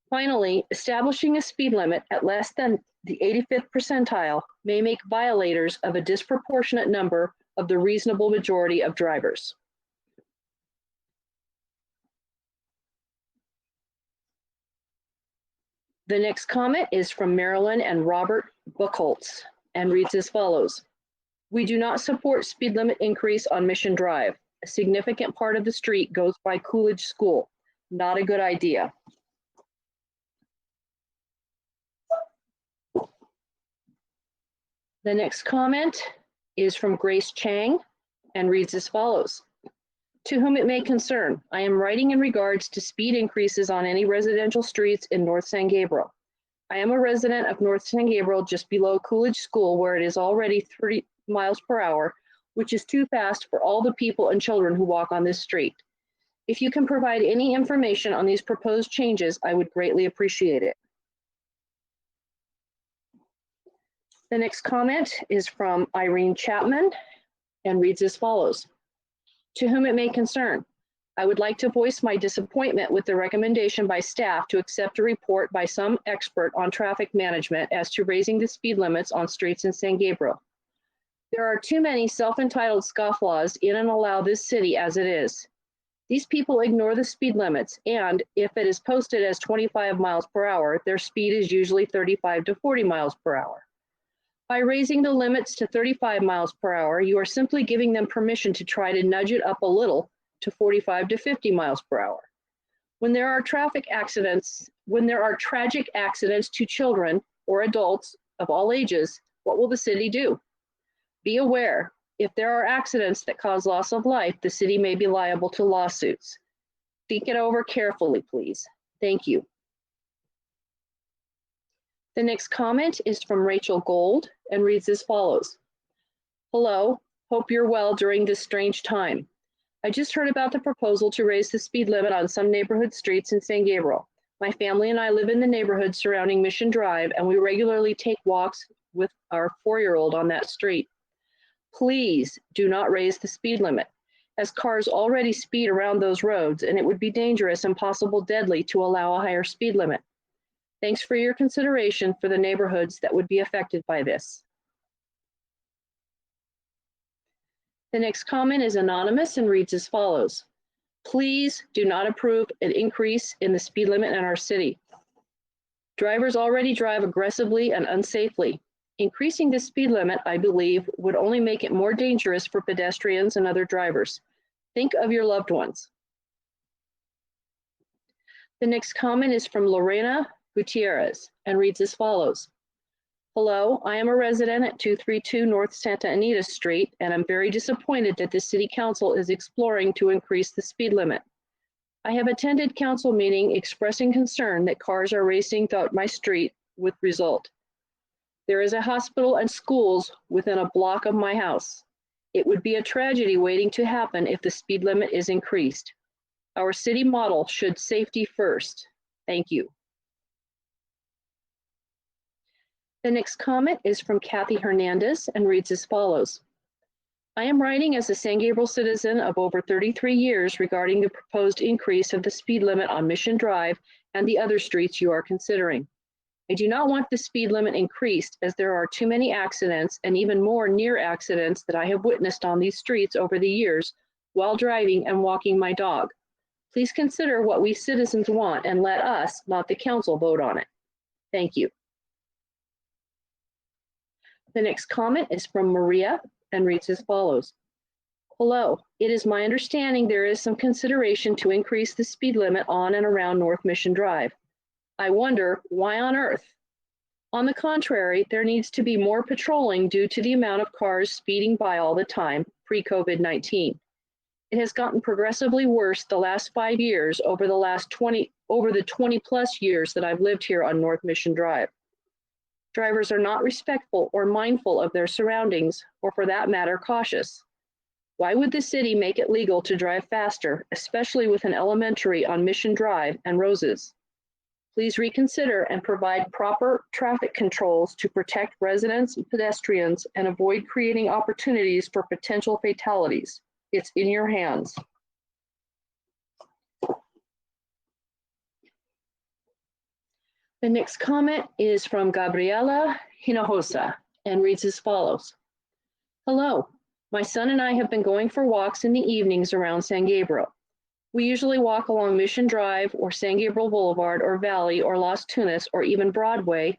Finally, establishing a speed limit at less than the 85th percentile may make violators of a disproportionate number of the reasonable majority of drivers. The next comment is from Marilyn and Robert Buchholz and reads as follows. We do not support speed limit increase on Mission Drive. A significant part of the street goes by Coolidge School. Not a good idea. The next comment is from Grace Chang and reads as follows. To whom it may concern, I am writing in regards to speed increases on any residential streets in North San Gabriel. I am a resident of North San Gabriel just below Coolidge School where it is already 30 miles per hour, which is too fast for all the people and children who walk on this street. If you can provide any information on these proposed changes, I would greatly appreciate it. The next comment is from Irene Chapman and reads as follows. To whom it may concern, I would like to voice my disappointment with the recommendation by staff to accept a report by some expert on traffic management as to raising the speed limits on streets in San Gabriel. There are too many self-entitled scofflaws in and allow this city as it is. These people ignore the speed limits, and if it is posted as 25 miles per hour, their speed is usually 35 to 40 miles per hour. By raising the limits to 35 miles per hour, you are simply giving them permission to try to nudge it up a little to 45 to 50 miles per hour. When there are tragic accidents to children or adults of all ages, what will the city do? Be aware, if there are accidents that cause loss of life, the city may be liable to lawsuits. Think it over carefully, please. Thank you. The next comment is from Rachel Gold and reads as follows. Hello, hope you're well during this strange time. I just heard about the proposal to raise the speed limit on some neighborhood streets in San Gabriel. My family and I live in the neighborhood surrounding Mission Drive, and we regularly take walks with our 4-year-old on that street. Please do not raise the speed limit, as cars already speed around those roads, and it would be dangerous and possible deadly to allow a higher speed limit. Thanks for your consideration for the neighborhoods that would be affected by this. The next comment is anonymous and reads as follows. Please do not approve an increase in the speed limit in our city. Drivers already drive aggressively and unsafely. Increasing the speed limit, I believe, would only make it more dangerous for pedestrians and other drivers. Think of your loved ones. The next comment is from Lorena Gutierrez and reads as follows. Hello, I am a resident at 232 North Santa Anita Street, and I'm very disappointed that the City Council is exploring to increase the speed limit. I have attended council meeting expressing concern that cars are racing throughout my street with result. There is a hospital and schools within a block of my house. It would be a tragedy waiting to happen if the speed limit is increased. Our city model should safety first. Thank you. The next comment is from Kathy Hernandez and reads as follows. I am writing as a San Gabriel citizen of over 33 years regarding the proposed increase of the speed limit on Mission Drive and the other streets you are considering. I do not want the speed limit increased as there are too many accidents and even more near accidents that I have witnessed on these streets over the years while driving and walking my dog. Please consider what we citizens want and let us, not the council, vote on it. Thank you. The next comment is from Maria and reads as follows. Hello, it is my understanding there is some consideration to increase the speed limit on and around North Mission Drive. I wonder why on earth? On the contrary, there needs to be more patrolling due to the amount of cars speeding by all the time pre-COVID-19. It has gotten progressively worse the last 5 years over the 20 plus years that I've lived here on North Mission Drive. Drivers are not respectful or mindful of their surroundings, or for that matter, cautious. Why would the city make it legal to drive faster, especially with an elementary on Mission Drive and Roses? Please reconsider and provide proper traffic controls to protect residents and pedestrians and avoid creating opportunities for potential fatalities. It's in your hands. The next comment is from Gabriela Hinojosa and reads as follows. Hello, my son and I have been going for walks in the evenings around San Gabriel. We usually walk along Mission Drive or San Gabriel Boulevard or Valley or Las Tunas or even Broadway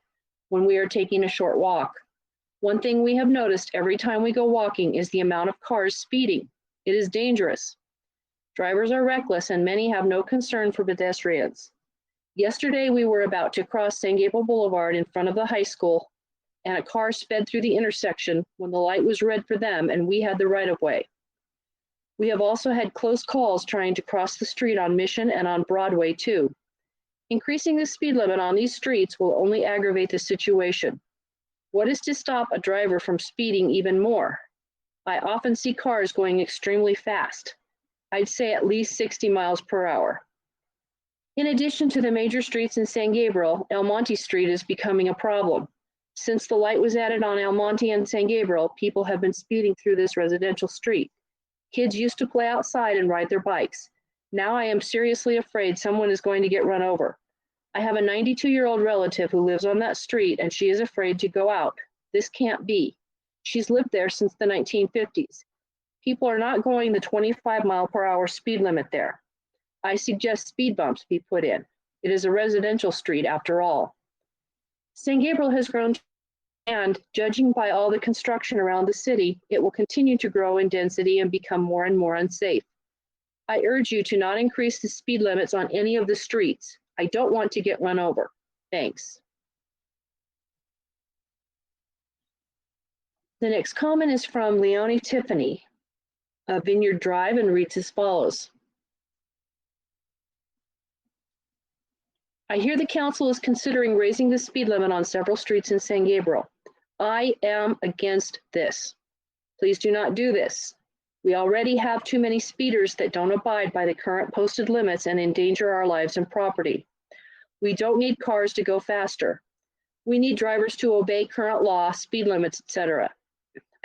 when we are taking a short walk. One thing we have noticed every time we go walking is the amount of cars speeding. It is dangerous. Drivers are reckless and many have no concern for pedestrians. Yesterday, we were about to cross San Gabriel Boulevard in front of the high school, and a car sped through the intersection when the light was red for them and we had the right of way. We have also had close calls trying to cross the street on Mission and on Broadway too. Increasing the speed limit on these streets will only aggravate the situation. What is to stop a driver from speeding even more? I often see cars going extremely fast. I'd say at least 60 miles per hour. In addition to the major streets in San Gabriel, El Monte Street is becoming a problem. Since the light was added on El Monte and San Gabriel, people have been speeding through this residential street. Kids used to play outside and ride their bikes. Now I am seriously afraid someone is going to get run over. I have a 92-year-old relative who lives on that street and she is afraid to go out. This can't be. She's lived there since the 1950s. People are not going the 25-mile-per-hour speed limit there. I suggest speed bumps be put in. It is a residential street after all. San Gabriel has grown, and judging by all the construction around the city, it will continue to grow in density and become more and more unsafe. I urge you to not increase the speed limits on any of the streets. I don't want to get run over. Thanks. The next comment is from Leonie Tiffany of Vineyard Drive and reads as follows. I hear the council is considering raising the speed limit on several streets in San Gabriel. I am against this. Please do not do this. We already have too many speeders that don't abide by the current posted limits and endanger our lives and property. We don't need cars to go faster. We need drivers to obey current law, speed limits, etc.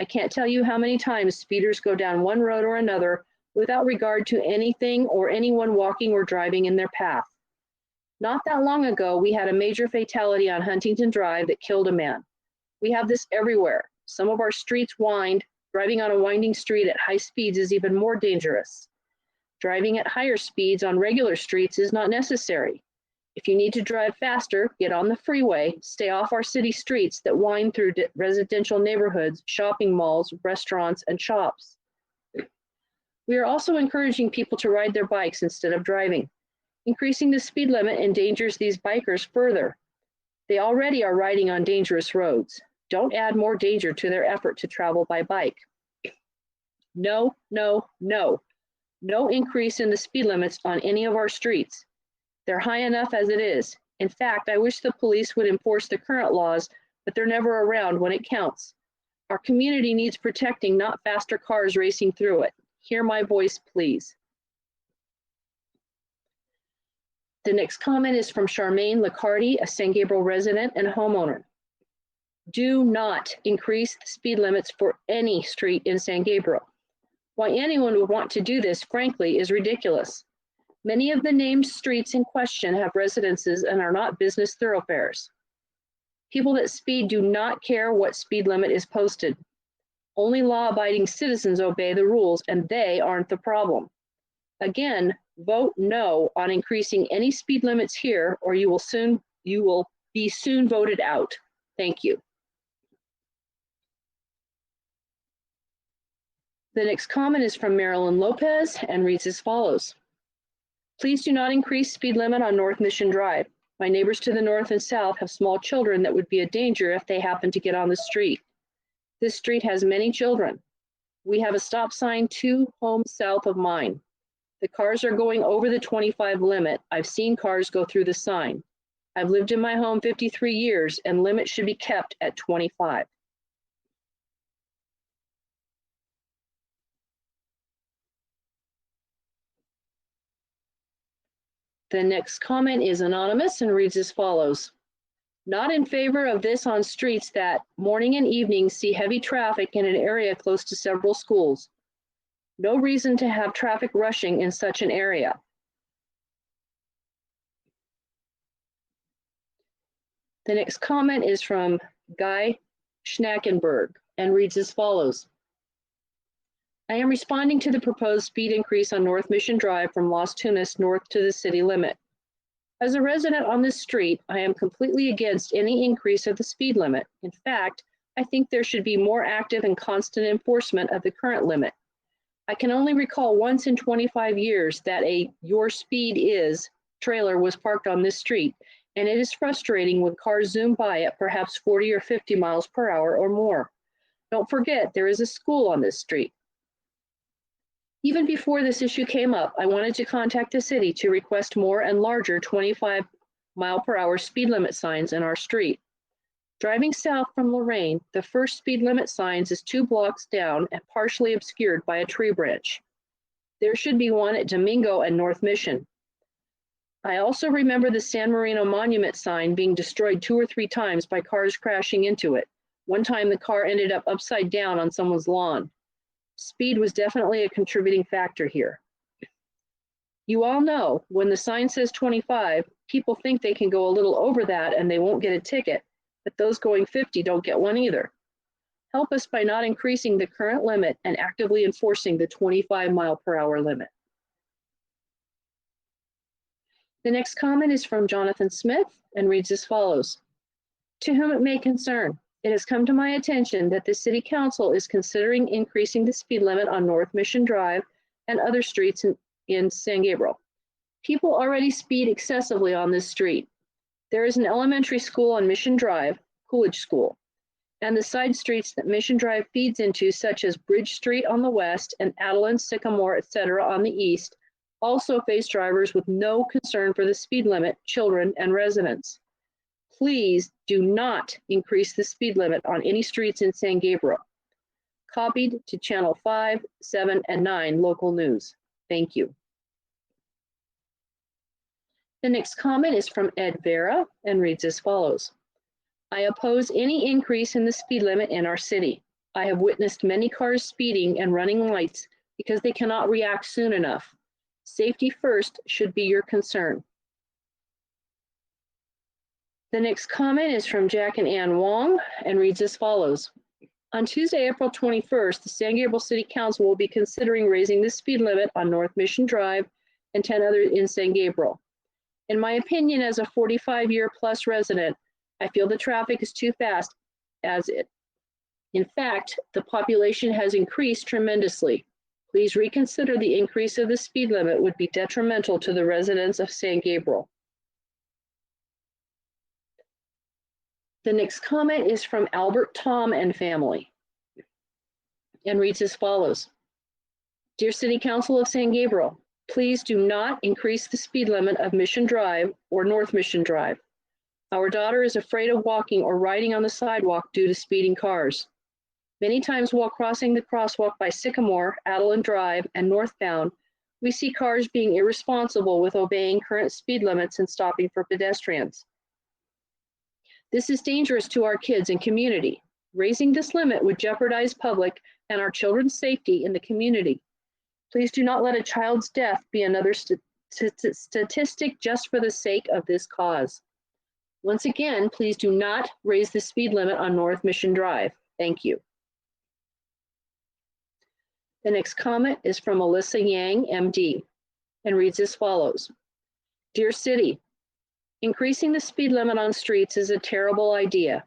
I can't tell you how many times speeders go down one road or another without regard to anything or anyone walking or driving in their path. Not that long ago, we had a major fatality on Huntington Drive that killed a man. We have this everywhere. Some of our streets wind. Driving on a winding street at high speeds is even more dangerous. Driving at higher speeds on regular streets is not necessary. If you need to drive faster, get on the freeway, stay off our city streets that wind through residential neighborhoods, shopping malls, restaurants, and shops. We are also encouraging people to ride their bikes instead of driving. Increasing the speed limit endangers these bikers further. They already are riding on dangerous roads. Don't add more danger to their effort to travel by bike. No, no, no. No increase in the speed limits on any of our streets. They're high enough as it is. In fact, I wish the police would enforce the current laws, but they're never around when it counts. Our community needs protecting, not faster cars racing through it. Hear my voice, please. The next comment is from Charmaine Licardi, a San Gabriel resident and homeowner. Do not increase the speed limits for any street in San Gabriel. Why anyone would want to do this, frankly, is ridiculous. Many of the named streets in question have residences and are not business thoroughfares. People that speed do not care what speed limit is posted. Only law-abiding citizens obey the rules, and they aren't the problem. Again, vote no on increasing any speed limits here, or you will be soon voted out. Thank you. The next comment is from Marilyn Lopez and reads as follows. Please do not increase speed limit on North Mission Drive. My neighbors to the north and south have small children that would be a danger if they happen to get on the street. This street has many children. We have a stop sign 2 homes south of mine. The cars are going over the 25 limit. I've seen cars go through the sign. I've lived in my home 53 years and limit should be kept at 25. The next comment is anonymous and reads as follows. Not in favor of this on streets that morning and evening see heavy traffic in an area close to several schools. No reason to have traffic rushing in such an area. The next comment is from Guy Schnackenberg and reads as follows. I am responding to the proposed speed increase on North Mission Drive from Las Tunas north to the city limit. As a resident on this street, I am completely against any increase of the speed limit. In fact, I think there should be more active and constant enforcement of the current limit. I can only recall once in 25 years that a "your speed is" trailer was parked on this street, and it is frustrating when cars zoom by at perhaps 40 or 50 miles per hour or more. Don't forget, there is a school on this street. Even before this issue came up, I wanted to contact the city to request more and larger 25-mile-per-hour speed limit signs in our street. Driving south from Lorraine, the first speed limit signs is 2 blocks down and partially obscured by a tree branch. There should be one at Domingo and North Mission. I also remember the San Marino Monument sign being destroyed 2 or 3 times by cars crashing into it. One time the car ended up upside down on someone's lawn. Speed was definitely a contributing factor here. You all know when the sign says 25, people think they can go a little over that and they won't get a ticket, but those going 50 don't get one either. Help us by not increasing the current limit and actively enforcing the 25-mile-per-hour limit. The next comment is from Jonathan Smith and reads as follows. To whom it may concern, it has come to my attention that the City Council is considering increasing the speed limit on North Mission Drive and other streets in San Gabriel. People already speed excessively on this street. There is an elementary school on Mission Drive, Coolidge School, and the side streets that Mission Drive feeds into, such as Bridge Street on the west and Adeline, Sycamore, etc. on the east, also face drivers with no concern for the speed limit, children, and residents. Please do not increase the speed limit on any streets in San Gabriel. Copied to Channel 5, 7, and 9 local news. Thank you. The next comment is from Ed Vera and reads as follows. I oppose any increase in the speed limit in our city. I have witnessed many cars speeding and running lights because they cannot react soon enough. Safety first should be your concern. The next comment is from Jack and Ann Wong and reads as follows. On Tuesday, April 21st, the San Gabriel City Council will be considering raising the speed limit on North Mission Drive and 10 others in San Gabriel. In my opinion, as a 45-year-plus resident, I feel the traffic is too fast as it. In fact, the population has increased tremendously. Please reconsider the increase of the speed limit would be detrimental to the residents of San Gabriel. The next comment is from Albert Tom and family and reads as follows. Dear City Council of San Gabriel, please do not increase the speed limit of Mission Drive or North Mission Drive. Our daughter is afraid of walking or riding on the sidewalk due to speeding cars. Many times while crossing the crosswalk by Sycamore, Adeline Drive, and northbound, we see cars being irresponsible with obeying current speed limits and stopping for pedestrians. This is dangerous to our kids and community. Raising this limit would jeopardize public and our children's safety in the community. Please do not let a child's death be another statistic just for the sake of this cause. Once again, please do not raise the speed limit on North Mission Drive. Thank you. The next comment is from Alyssa Yang, MD, and reads as follows. Dear City, increasing the speed limit on streets is a terrible idea.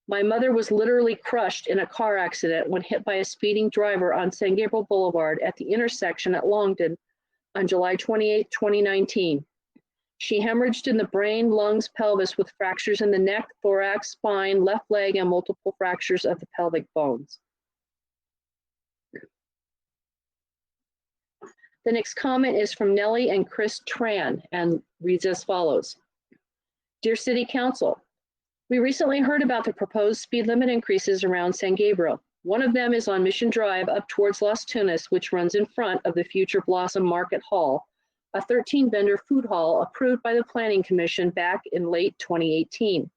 My mother was literally crushed in a car accident when hit by a speeding driver on San Gabriel Boulevard at the intersection at Longden on July 28, 2019. She hemorrhaged in the brain, lungs, pelvis with fractures in the neck, thorax, spine, left leg, and multiple fractures of the pelvic bones. The next comment is from Nellie and Chris Tran and reads as follows. Dear City Council, we recently heard about the proposed speed limit increases around San Gabriel. One of them is on Mission Drive up towards Las Tunas, which runs in front of the future Blossom Market Hall a 13-vendor food hall approved by the Planning Commission back in late 2018.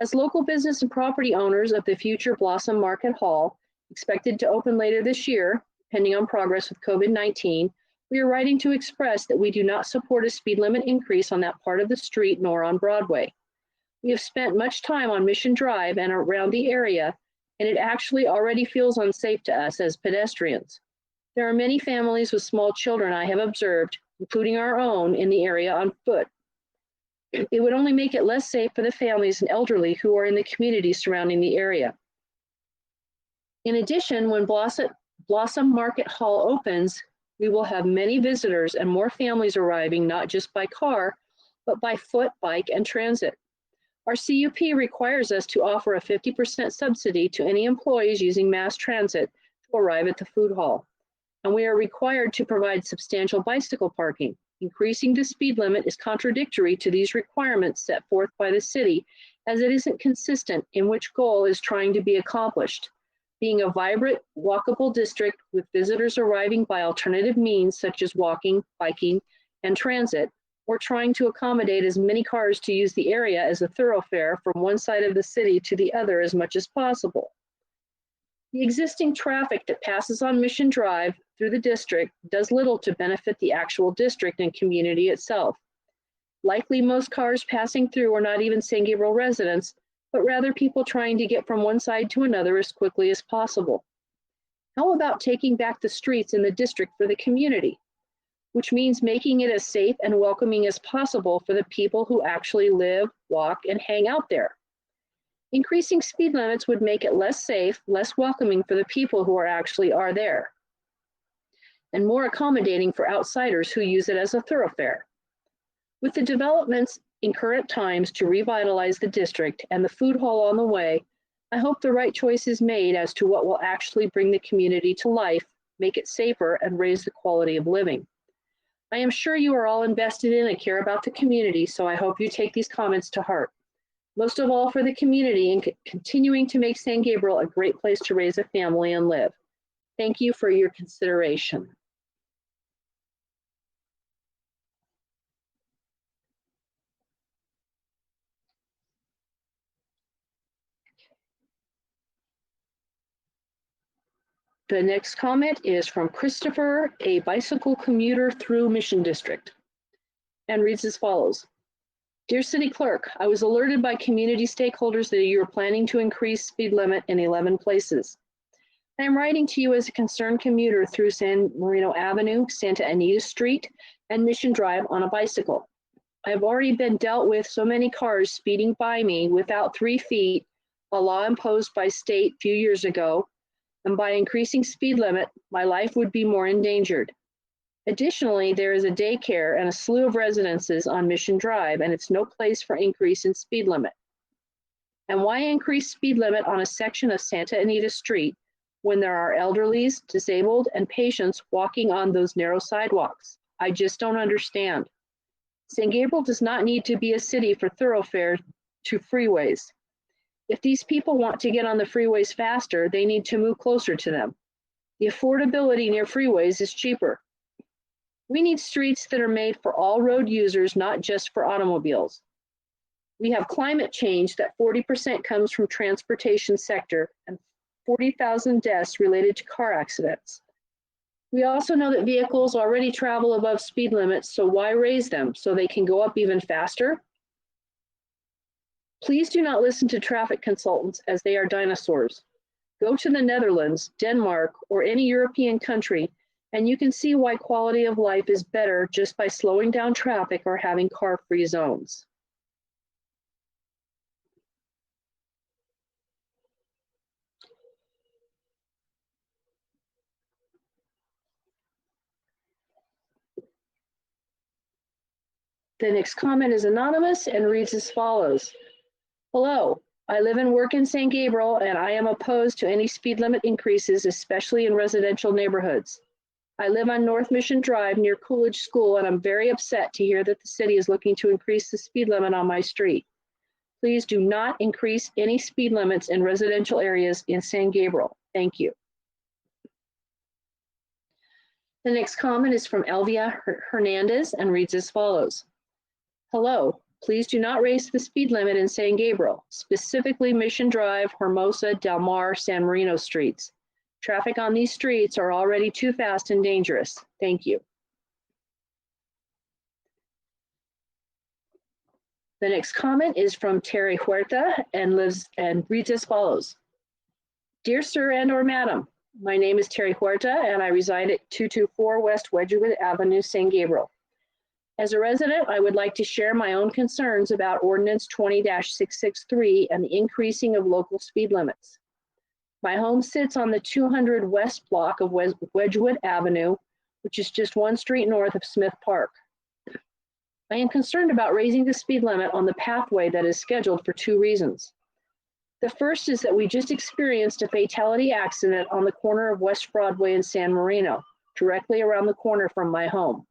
As local business and property owners of the future Blossom Market Hall, expected to open later this year, depending on progress with COVID-19, we are writing to express that we do not support a speed limit increase on that part of the street nor on Broadway. We have spent much time on Mission Drive and around the area, and it actually already feels unsafe to us as pedestrians. There are many families with small children I have observed, including our own, in the area on foot. It would only make it less safe for the families and elderly who are in the community surrounding the area. In addition, when Blossom Market Hall opens, we will have many visitors and more families arriving, not just by car, but by foot, bike, and transit. Our CUP requires us to offer a 50% subsidy to any employees using mass transit to arrive at the food hall. And we are required to provide substantial bicycle parking. Increasing the speed limit is contradictory to these requirements set forth by the city, as it isn't consistent in which goal is trying to be accomplished. Being a vibrant, walkable district with visitors arriving by alternative means such as walking, biking, and transit, or trying to accommodate as many cars to use the area as a thoroughfare from one side of the city to the other as much as possible. The existing traffic that passes on Mission Drive through the district does little to benefit the actual district and community itself. Likely most cars passing through are not even San Gabriel residents, but rather people trying to get from one side to another as quickly as possible. How about taking back the streets in the district for the community, which means making it as safe and welcoming as possible for the people who actually live, walk, and hang out there? Increasing speed limits would make it less safe, less welcoming for the people who actually are there, and more accommodating for outsiders who use it as a thoroughfare. With the developments in current times to revitalize the district and the food hall on the way, I hope the right choice is made as to what will actually bring the community to life, make it safer, and raise the quality of living. I am sure you are all invested in and care about the community, so I hope you take these comments to heart. Most of all for the community and continuing to make San Gabriel a great place to raise a family and live. Thank you for your consideration. The next comment is from Christopher, a bicycle commuter through Mission District, and reads as follows. Dear City Clerk, I was alerted by community stakeholders that you are planning to increase speed limit in 11 places. I am writing to you as a concerned commuter through San Marino Avenue, Santa Anita Street, and Mission Drive on a bicycle. I have already been dealt with so many cars speeding by me without 3 feet, a law imposed by state a few years ago, and by increasing speed limit, my life would be more endangered. Additionally, there is a daycare and a slew of residences on Mission Drive, and it's no place for increase in speed limit. And why increase speed limit on a section of Santa Anita Street when there are elderlies, disabled, and patients walking on those narrow sidewalks? I just don't understand. San Gabriel does not need to be a city for thoroughfare to freeways. If these people want to get on the freeways faster, they need to move closer to them. The affordability near freeways is cheaper. We need streets that are made for all road users, not just for automobiles. We have climate change that 40% comes from transportation sector and 40,000 deaths related to car accidents. We also know that vehicles already travel above speed limits, so why raise them so they can go up even faster? Please do not listen to traffic consultants as they are dinosaurs. Go to the Netherlands, Denmark, or any European country, and you can see why quality of life is better just by slowing down traffic or having car-free zones. The next comment is anonymous and reads as follows. Hello, I live and work in San Gabriel, and I am opposed to any speed limit increases, especially in residential neighborhoods. I live on North Mission Drive near Coolidge School, and I'm very upset to hear that the city is looking to increase the speed limit on my street. Please do not increase any speed limits in residential areas in San Gabriel. Thank you. The next comment is from Elvia Hernandez and reads as follows. Hello, please do not raise the speed limit in San Gabriel, specifically Mission Drive, Hermosa, Del Mar, San Marino streets. Traffic on these streets are already too fast and dangerous. Thank you. The next comment is from Terry Huerta and reads as follows. Dear Sir and/or Madam, my name is Terry Huerta and I reside at 224 West Wedgwood Avenue, San Gabriel. As a resident, I would like to share my own concerns about Ordinance 20-663 and the increasing of local speed limits. My home sits on the 200 West block of Wedgwood Avenue, which is just one street north of Smith Park. I am concerned about raising the speed limit on the pathway that is scheduled for two reasons. The first is that we just experienced a fatality accident on the corner of West Broadway and San Marino, directly around the corner from my home.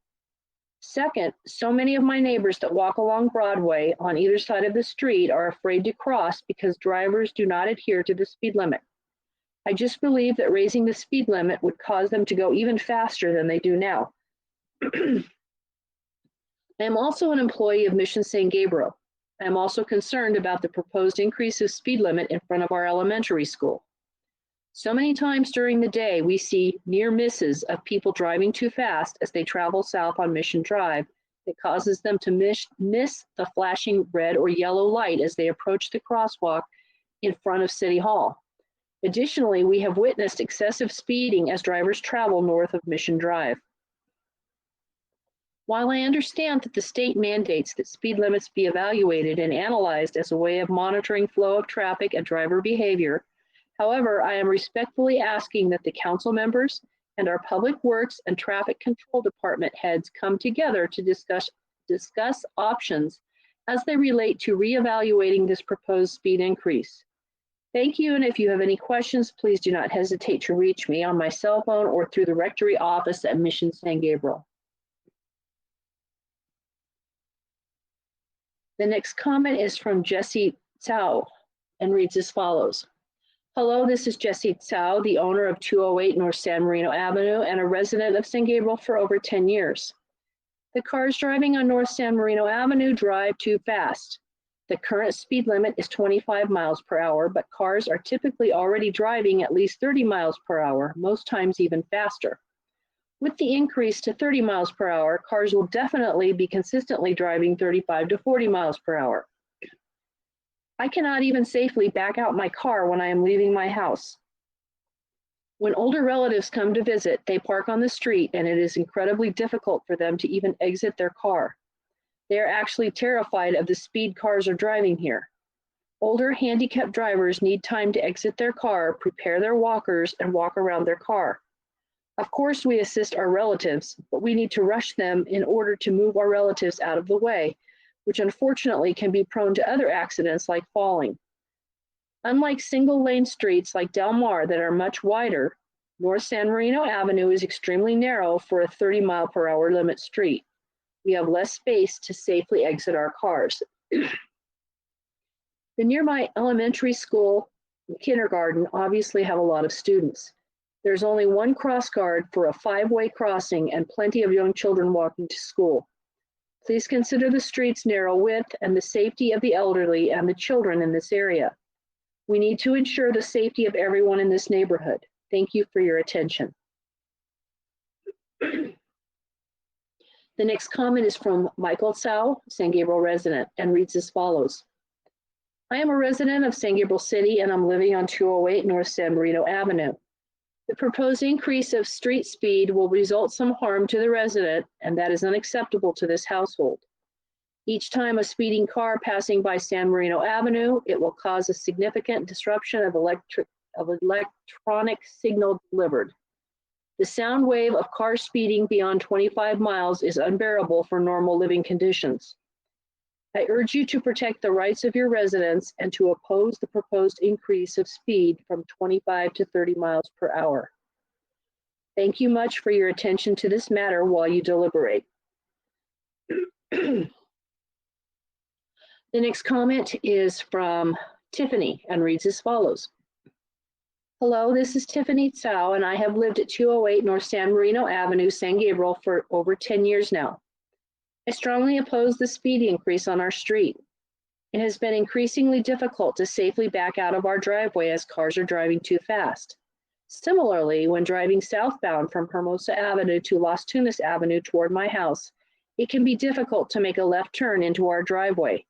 Second, so many of my neighbors that walk along Broadway on either side of the street are afraid to cross because drivers do not adhere to the speed limit. I just believe that raising the speed limit would cause them to go even faster than they do now. I am also an employee of Mission San Gabriel. I am also concerned about the proposed increase of speed limit in front of our elementary school. So many times during the day, we see near misses of people driving too fast as they travel south on Mission Drive that causes them to miss the flashing red or yellow light as they approach the crosswalk in front of City Hall. Additionally, we have witnessed excessive speeding as drivers travel north of Mission Drive. While I understand that the state mandates that speed limits be evaluated and analyzed as a way of monitoring flow of traffic and driver behavior, however, I am respectfully asking that the council members and our Public Works and Traffic Control Department heads come together to discuss options as they relate to reevaluating this proposed speed increase. Thank you, and if you have any questions, please do not hesitate to reach me on my cell phone or through the Rectory office at Mission San Gabriel. The next comment is from Jessie Tsao and reads as follows. Hello, this is Jessie Tsao, the owner of 208 North San Marino Avenue and a resident of San Gabriel for over 10 years. The cars driving on North San Marino Avenue drive too fast. The current speed limit is 25 miles per hour, but cars are typically already driving at least 30 miles per hour, most times even faster. With the increase to 30 miles per hour, cars will definitely be consistently driving 35 to 40 miles per hour. I cannot even safely back out my car when I am leaving my house. When older relatives come to visit, they park on the street and it is incredibly difficult for them to even exit their car. They are actually terrified of the speed cars are driving here. Older handicapped drivers need time to exit their car, prepare their walkers, and walk around their car. Of course, we assist our relatives, but we need to rush them in order to move our relatives out of the way, which unfortunately can be prone to other accidents like falling. Unlike single-lane streets like Del Mar that are much wider, North San Marino Avenue is extremely narrow for a 30-mile-per-hour limit street. We have less space to safely exit our cars. The nearby elementary school and kindergarten obviously have a lot of students. There's only one cross guard for a 5-way crossing and plenty of young children walking to school. Please consider the street's narrow width and the safety of the elderly and the children in this area. We need to ensure the safety of everyone in this neighborhood. Thank you for your attention. The next comment is from Michael Tsao, San Gabriel resident, and reads as follows. I am a resident of San Gabriel City and I'm living on 208 North San Marino Avenue. The proposed increase of street speed will result some harm to the resident, and that is unacceptable to this household. Each time a speeding car passing by San Marino Avenue, it will cause a significant disruption of electronic signal delivered. The sound wave of cars speeding beyond 25 miles is unbearable for normal living conditions. I urge you to protect the rights of your residents and to oppose the proposed increase of speed from 25 to 30 miles per hour. Thank you much for your attention to this matter while you deliberate. The next comment is from Tiffany and reads as follows. Hello, this is Tiffany Tsao, and I have lived at 208 North San Marino Avenue, San Gabriel for over 10 years now. I strongly oppose the speed increase on our street. It has been increasingly difficult to safely back out of our driveway as cars are driving too fast. Similarly, when driving southbound from Hermosa Avenue to Las Tunas Avenue toward my house, it can be difficult to make a left turn into our driveway.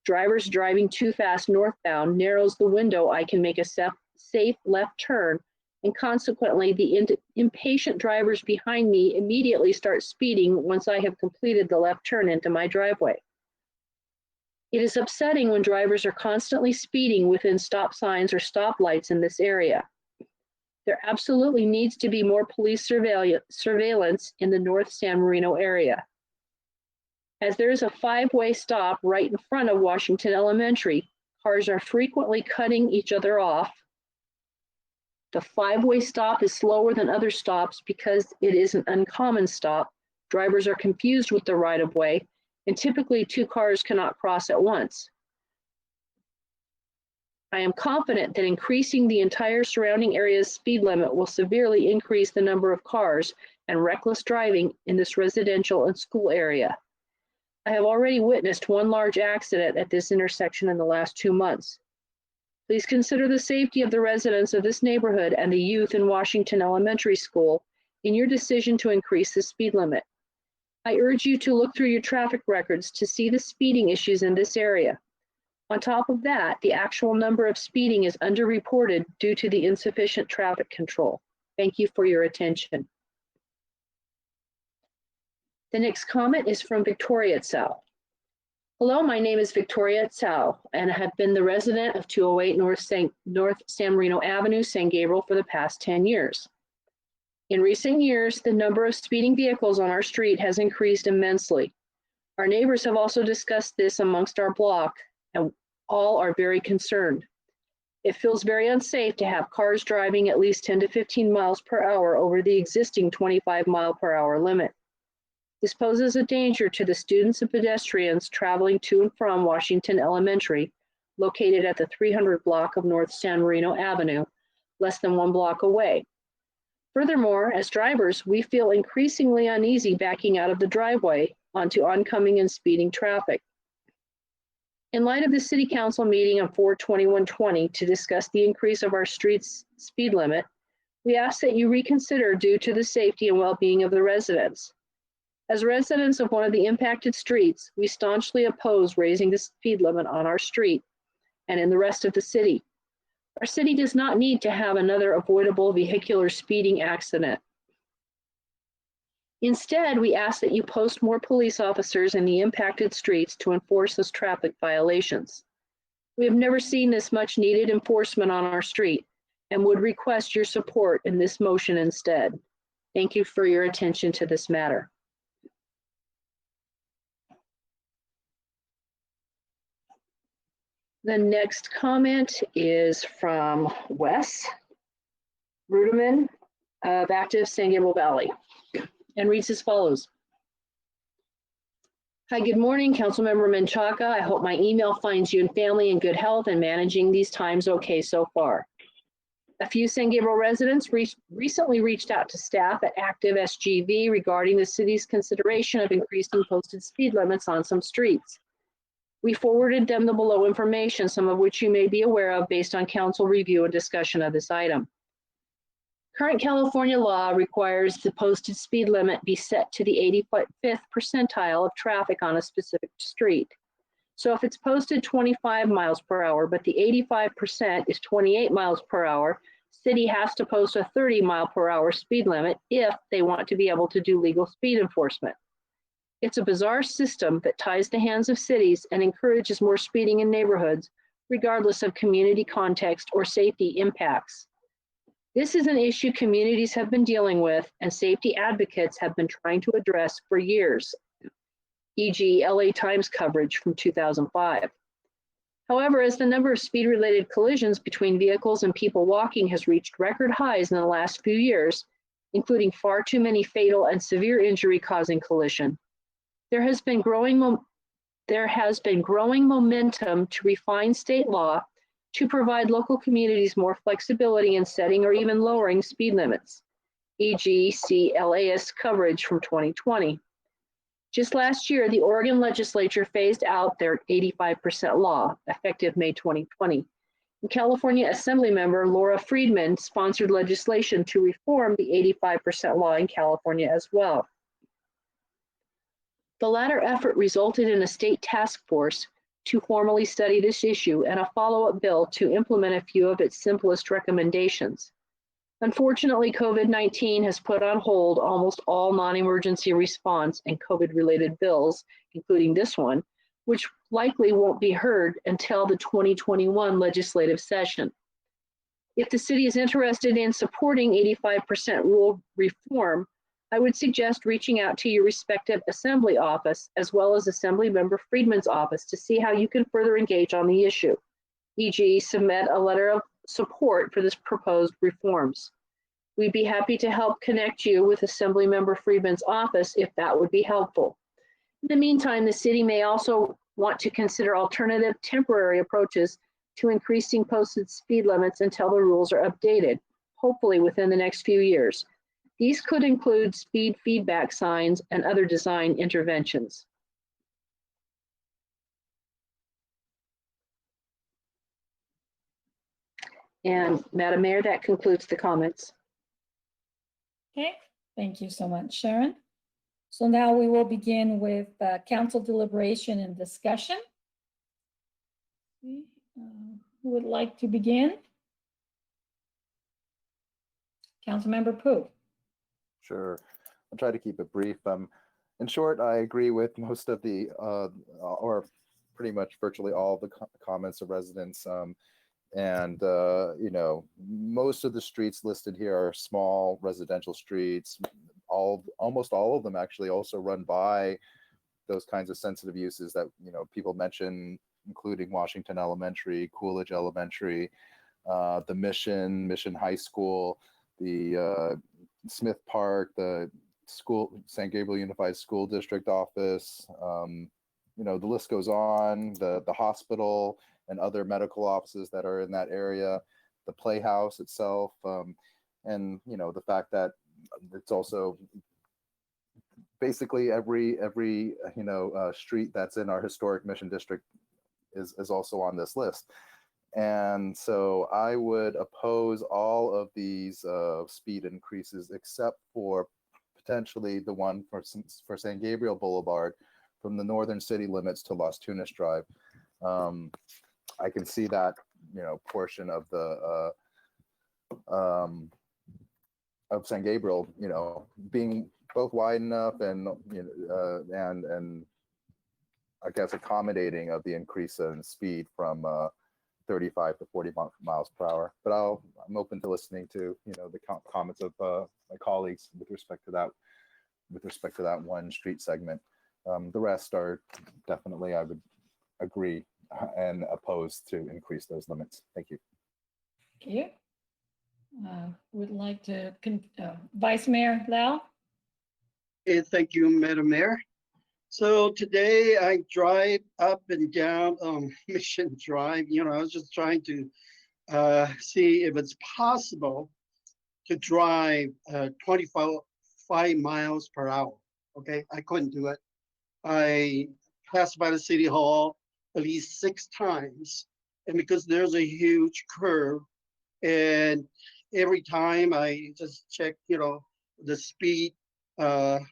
Drivers driving too fast northbound narrows the window I can make a safe left turn, and consequently, the impatient drivers behind me immediately start speeding once I have completed the left turn into my driveway. It is upsetting when drivers are constantly speeding within stop signs or stoplights in this area. There absolutely needs to be more police surveillance in the North San Marino area. As there is a 5-way stop right in front of Washington Elementary, cars are frequently cutting each other off. The 5-way stop is slower than other stops because it is an uncommon stop. Drivers are confused with the right-of-way, and typically 2 cars cannot cross at once. I am confident that increasing the entire surrounding area's speed limit will severely increase the number of cars and reckless driving in this residential and school area. I have already witnessed 1 large accident at this intersection in the last 2 months. Please consider the safety of the residents of this neighborhood and the youth in Washington Elementary School in your decision to increase the speed limit. I urge you to look through your traffic records to see the speeding issues in this area. On top of that, the actual number of speeding is underreported due to the insufficient traffic control. Thank you for your attention. The next comment is from Victoria Tsao. Hello, my name is Victoria Tsao, and I have been the resident of 208 North San Marino Avenue, San Gabriel for the past 10 years. In recent years, the number of speeding vehicles on our street has increased immensely. Our neighbors have also discussed this amongst our block, and all are very concerned. It feels very unsafe to have cars driving at least 10 to 15 miles per hour over the existing 25 mile per hour limit. This poses a danger to the students and pedestrians traveling to and from Washington Elementary, located at the 300 block of North San Marino Avenue, less than 1 block away. Furthermore, as drivers, we feel increasingly uneasy backing out of the driveway onto oncoming and speeding traffic. In light of the City Council meeting on 4/21/20 to discuss the increase of our street's speed limit, we ask that you reconsider due to the safety and well-being of the residents. As residents of one of the impacted streets, we staunchly oppose raising the speed limit on our street and in the rest of the city. Our city does not need to have another avoidable vehicular speeding accident. Instead, we ask that you post more police officers in the impacted streets to enforce those traffic violations. We have never seen this much needed enforcement on our street and would request your support in this motion instead. Thank you for your attention to this matter. The next comment is from Wes Ruderman of Active San Gabriel Valley and reads as follows. Hi, good morning, Councilmember Menchaca. I hope my email finds you and family in good health and managing these times okay so far. A few San Gabriel residents recently reached out to staff at Active SGV regarding the city's consideration of increasing posted speed limits on some streets. We forwarded them the below information, some of which you may be aware of based on council review and discussion of this item. Current California law requires the posted speed limit be set to the 85th percentile of traffic on a specific street. So if it's posted 25 miles per hour, but the 85% is 28 miles per hour, city has to post a 30 mile per hour speed limit if they want to be able to do legal speed enforcement. It's a bizarre system that ties the hands of cities and encourages more speeding in neighborhoods, regardless of community context or safety impacts. This is an issue communities have been dealing with and safety advocates have been trying to address for years, e.g. LA Times coverage from 2005. However, as the number of speed-related collisions between vehicles and people walking has reached record highs in the last few years, including far too many fatal and severe injury-causing collisions, there has been growing momentum to refine state law to provide local communities more flexibility in setting or even lowering speed limits, e.g. CLAS coverage from 2020. Just last year, the Oregon legislature phased out their 85% law, effective May 2020. And California Assemblymember Laura Friedman sponsored legislation to reform the 85% law in California as well. The latter effort resulted in a state task force to formally study this issue and a follow-up bill to implement a few of its simplest recommendations. Unfortunately, COVID-19 has put on hold almost all non-emergency response and COVID-related bills, including this one, which likely won't be heard until the 2021 legislative session. If the city is interested in supporting 85% rule reform, I would suggest reaching out to your respective assembly office as well as Assemblymember Friedman's office to see how you can further engage on the issue, e.g. submit a letter of support for this proposed reforms. We'd be happy to help connect you with Assemblymember Friedman's office if that would be helpful. In the meantime, the city may also want to consider alternative temporary approaches to increasing posted speed limits until the rules are updated, hopefully within the next few years. These could include speed feedback signs and other design interventions. And Madam Mayor, that concludes the comments. Okay, thank you so much, Sharon. So now we will begin with council deliberation and discussion. Who would like to begin? Councilmember Pu. Sure. I'll try to keep it brief. In short, I agree with most of the, or pretty much virtually all of the comments of residents. You know, most of the streets listed here are small residential streets. Almost all of them actually also run by those kinds of sensitive uses that, you know, people mention, including Washington Elementary, Coolidge Elementary, the Mission High School, the Smith Park, the San Gabriel Unified School District office. You know, the list goes on. The hospital and other medical offices that are in that area, the Playhouse itself, and you know, the fact that it's also basically every you know street that's in our historic Mission District is also on this list. And so I would oppose all of these speed increases except for potentially the one for San Gabriel Boulevard from the northern city limits to Las Tunas Drive. I can see that, you know, portion of the of San Gabriel, you know, being both wide enough and you know, and I guess accommodating of the increase in speed from 35 to 40 miles per hour. But I'm open to listening to, you know, the comments of my colleagues with respect to that one street segment. The rest are definitely, I would agree and oppose to increase those limits. Thank you. Thank you. Would like to, Vice Mayor Lau? Thank you, Madam Mayor. So today I drive up and down Mission Drive. You know, I was just trying to see if it's possible to drive 25 miles per hour. Okay, I couldn't do it. I passed by the City Hall at least 6 times, and because there's a huge curve, and every time I just check, you know, the speed, and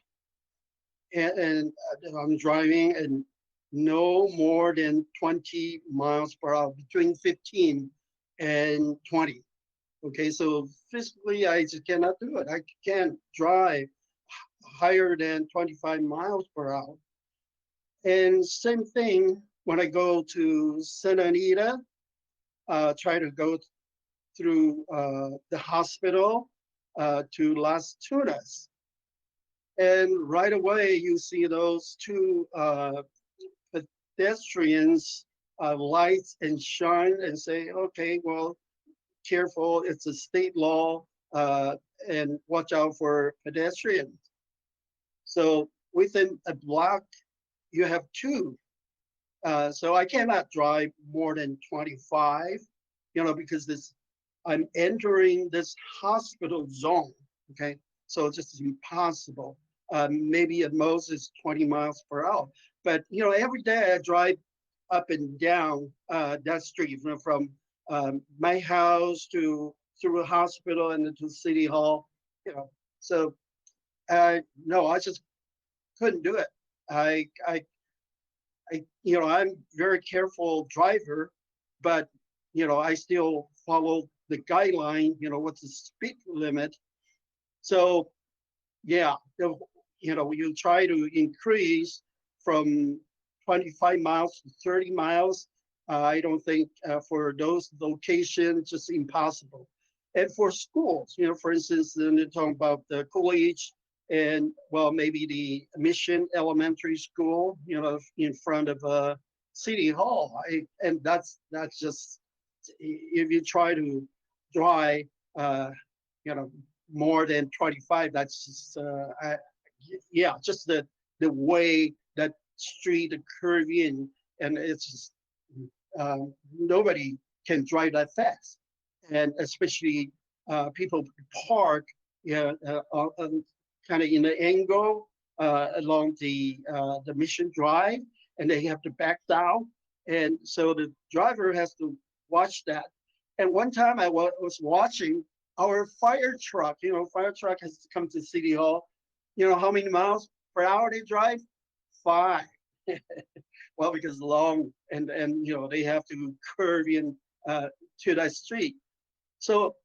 I'm driving, and no more than 20 miles per hour, between 15 and 20. Okay, so physically, I just cannot do it. I can't drive higher than 25 miles per hour. And same thing when I go to Santa Anita, try to go through the hospital to Las Tunas. And right away, you see those 2 pedestrians lights and shine and say, okay, well, careful, it's a state law, and watch out for pedestrians. So within a block, you have 2. So I cannot drive more than 25. because I'm entering this hospital zone, okay? So it's just impossible. Maybe at most it's 20 miles per hour. But, every day I drive up and down that street, from my house through the hospital and to City Hall, So, no, I just couldn't do it. I'm very careful driver, but, I still follow the guideline, what's the speed limit. So, yeah, you try to increase from 25 miles to 30 miles. I don't think for those locations, just impossible. And for schools, for instance, then they're talking about the college and, well, maybe the Mission Elementary School, in front of City Hall. And that's just, if you try to drive, more than 25, that's just, just the way that street curve in, and it's just, nobody can drive that fast. And especially people park, kind of in the angle along the Mission Drive, and they have to back down. And so the driver has to watch that. And one time I was watching our fire truck, fire truck has to come to City Hall. How many miles per hour they drive? 5. Well, because long and they have to curve in to that street. So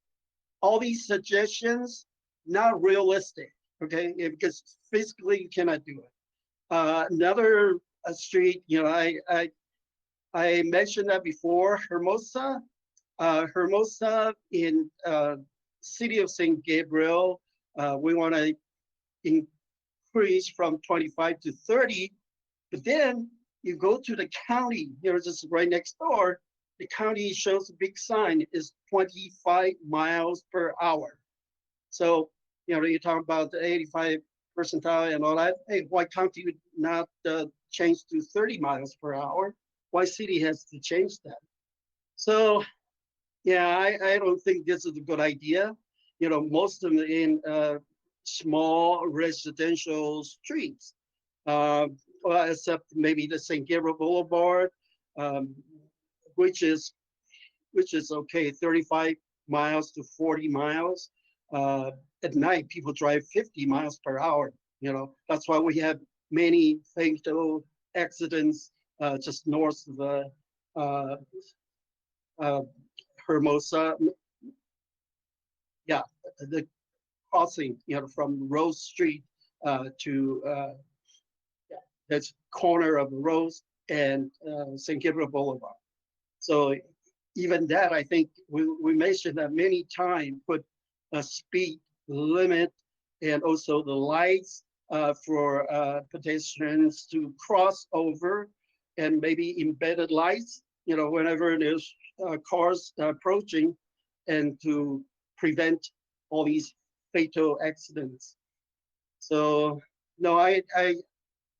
all these suggestions, not realistic, okay? Because physically you cannot do it. Another street, I mentioned that before, Hermosa. Hermosa in city of St. Gabriel, we want to increase from 25 to 30, but then you go to the county, just right next door, the county shows a big sign is 25 miles per hour. So, you're talking about the 85 percentile and all that. Hey, why can't you not change to 30 miles per hour? Why city has to change that? So, yeah, I don't think this is a good idea. Most of them in small residential streets, well, except maybe the St. Gabriel Boulevard, which is okay, 35 miles to 40 miles. At night, people drive 50 miles per hour. That's why we have many fatal accidents just north of Hermosa. Yeah, the crossing, from Rose Street to that's corner of Rose and St. Gabriel Boulevard. So even that, I think we mentioned that many times, put a speed limit and also the lights for pedestrians to cross over, and maybe embedded lights, whenever there's cars approaching, and to prevent all these fatal accidents. So no,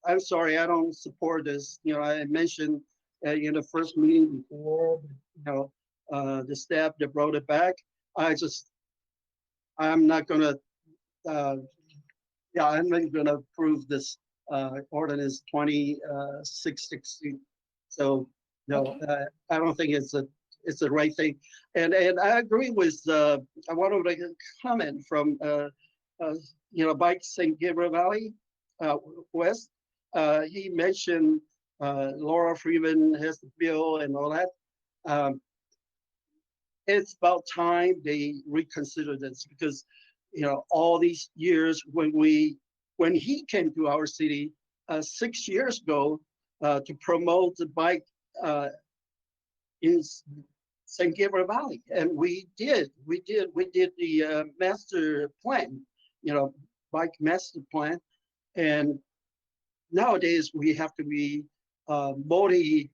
I'm sorry, I don't support this. I mentioned in the first meeting before, the staff that brought it back. I'm not gonna, I'm not gonna approve this ordinance 2660. So no, I don't think it's the right thing. And I agree with, I wanted to comment from, Bike St. Gabriel Valley West. He mentioned Laura Freeman has the bill and all that. It's about time they reconsider this, because all these years when he came to our city 6 years ago to promote the bike in St. Gabriel Valley, and we did the master plan, bike master plan, and nowadays we have to be multi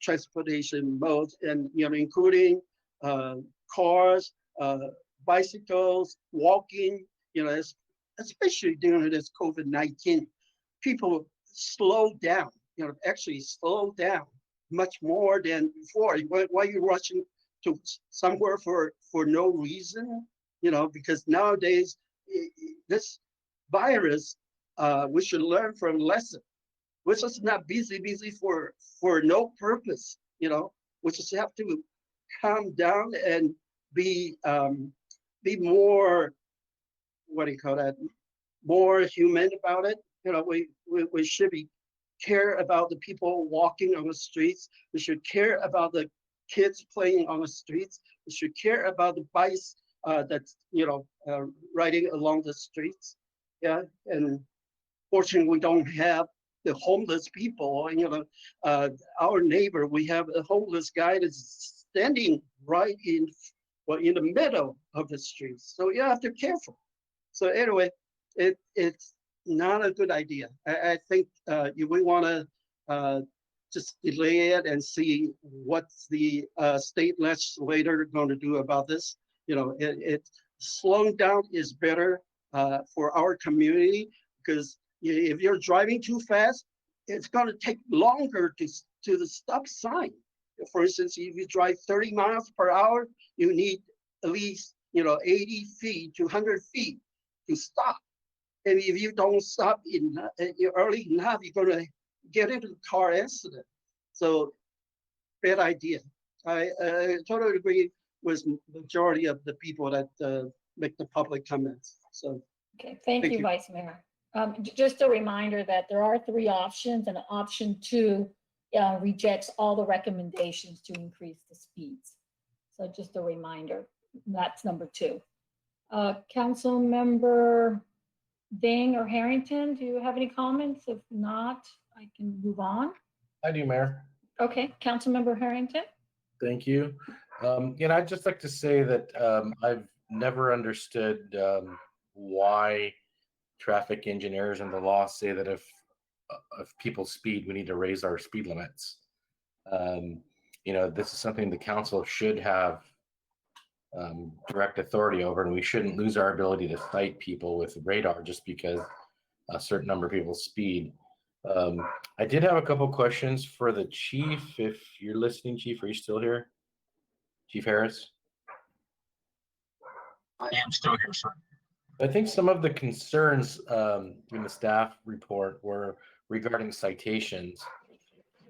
transportation modes, and including cars, bicycles, walking, especially during this COVID-19, people slowed down, actually slowed down much more than before. Why are you rushing to somewhere for no reason, you know, because nowadays this virus, we should learn from lesson. We're just not busy for no purpose, you know. We just have to calm down and be more, what do you call that? More human about it. You know, we should be care about the people walking on the streets. We should care about the kids playing on the streets. We should care about the bikes that's, you know, riding along the streets. Yeah, and fortunately, we don't have the homeless people. You know, our neighbor, we have a homeless guy that's standing right in the middle of the streets. So you have to be careful. So anyway, it's not a good idea. I think we want to just delay it and see what the state legislator going to do about this. You know, slowing down is better for our community, because if you're driving too fast, it's going to take longer to the stop sign. For instance, if you drive 30 miles per hour, you need at least, you know, 80 feet to 100 feet to stop. And if you don't stop early enough, you're going to get into a car accident. So, bad idea. I totally agree with majority of the people that make the public comments. So, Okay, thank you, Vice Mayor. Just a reminder that there are 3 options, and option 2 rejects all the recommendations to increase the speeds. So just a reminder, that's number 2. Council Member Ding or Harrington, do you have any comments? If not, I can move on. I do, Mayor. Okay, Council Member Harrington. Thank you. You know, I'd just like to say that I've never understood why traffic engineers and the law say that if people speed, we need to raise our speed limits. You know, this is something the council should have direct authority over, and we shouldn't lose our ability to cite people with radar just because a certain number of people speed. I did have a couple questions for the chief. If you're listening, Chief, are you still here? Chief Harris? I am still here, sir. I think some of the concerns in the staff report were regarding citations.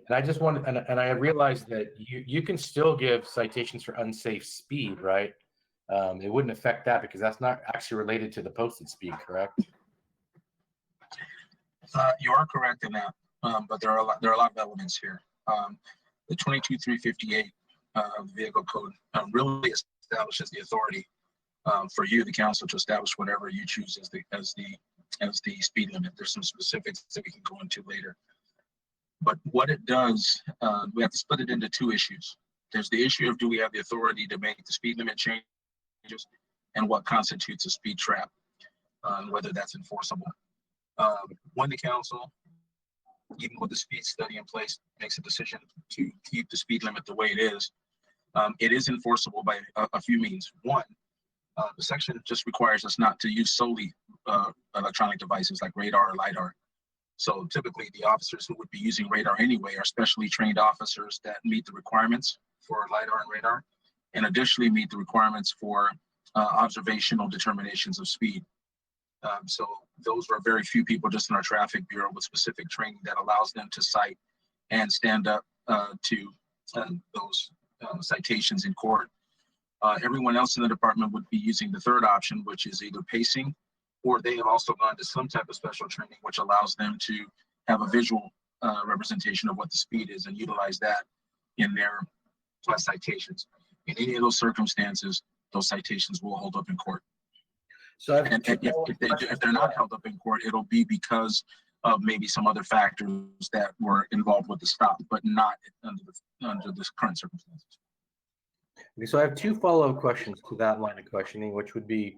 And I just wanted, and I realized that you can still give citations for unsafe speed, right? It wouldn't affect that because that's not actually related to the posted speed, correct? You are correct in that, but there are a lot of elements here. The 22358 of the vehicle code really establishes the authority for you, the council, to establish whatever you choose as the speed limit. There's some specifics that we can go into later. But what it does, we have to split it into 2 issues. There's the issue of, do we have the authority to make the speed limit changes, and what constitutes a speed trap, whether that's enforceable. When the council, even with the speed study in place, makes a decision to keep the speed limit the way it is enforceable by a few means. One, the section just requires us not to use solely electronic devices like radar or LiDAR. So typically the officers who would be using radar anyway are specially trained officers that meet the requirements for LiDAR and radar, and additionally meet the requirements for observational determinations of speed. So those are very few people just in our traffic bureau with specific training that allows them to cite and stand up to those citations in court. Everyone else in the department would be using the third option, which is either pacing, or they have also gone to some type of special training, which allows them to have a visual representation of what the speed is and utilize that in their citations. In any of those circumstances, those citations will hold up in court. So and if they're not held up in court, it'll be because of maybe some other factors that were involved with the stop, but not under the current circumstances. Okay, so I have 2 follow-up questions to that line of questioning, which would be,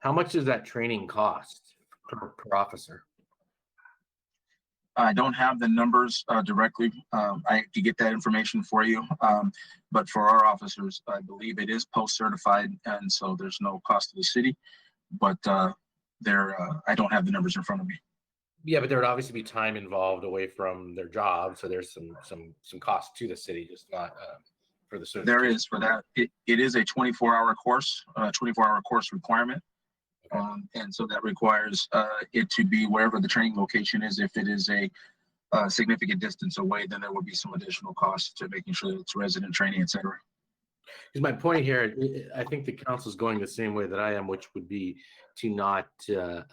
how much does that training cost per officer? I don't have the numbers directly. I could get that information for you. But for our officers, I believe it is post-certified, and so there's no cost to the city. But I don't have the numbers in front of me. Yeah, but there would obviously be time involved away from their job, so there's some cost to the city, just not for the There certification? is for that. It is a 24-hour course, 24-hour course requirement. Okay. And so that requires it to be wherever the training location is. If it is a significant distance away, then there will be some additional costs to making sure that it's resident training, et cetera. Because my point here, I think the council's going the same way that I am, which would be to not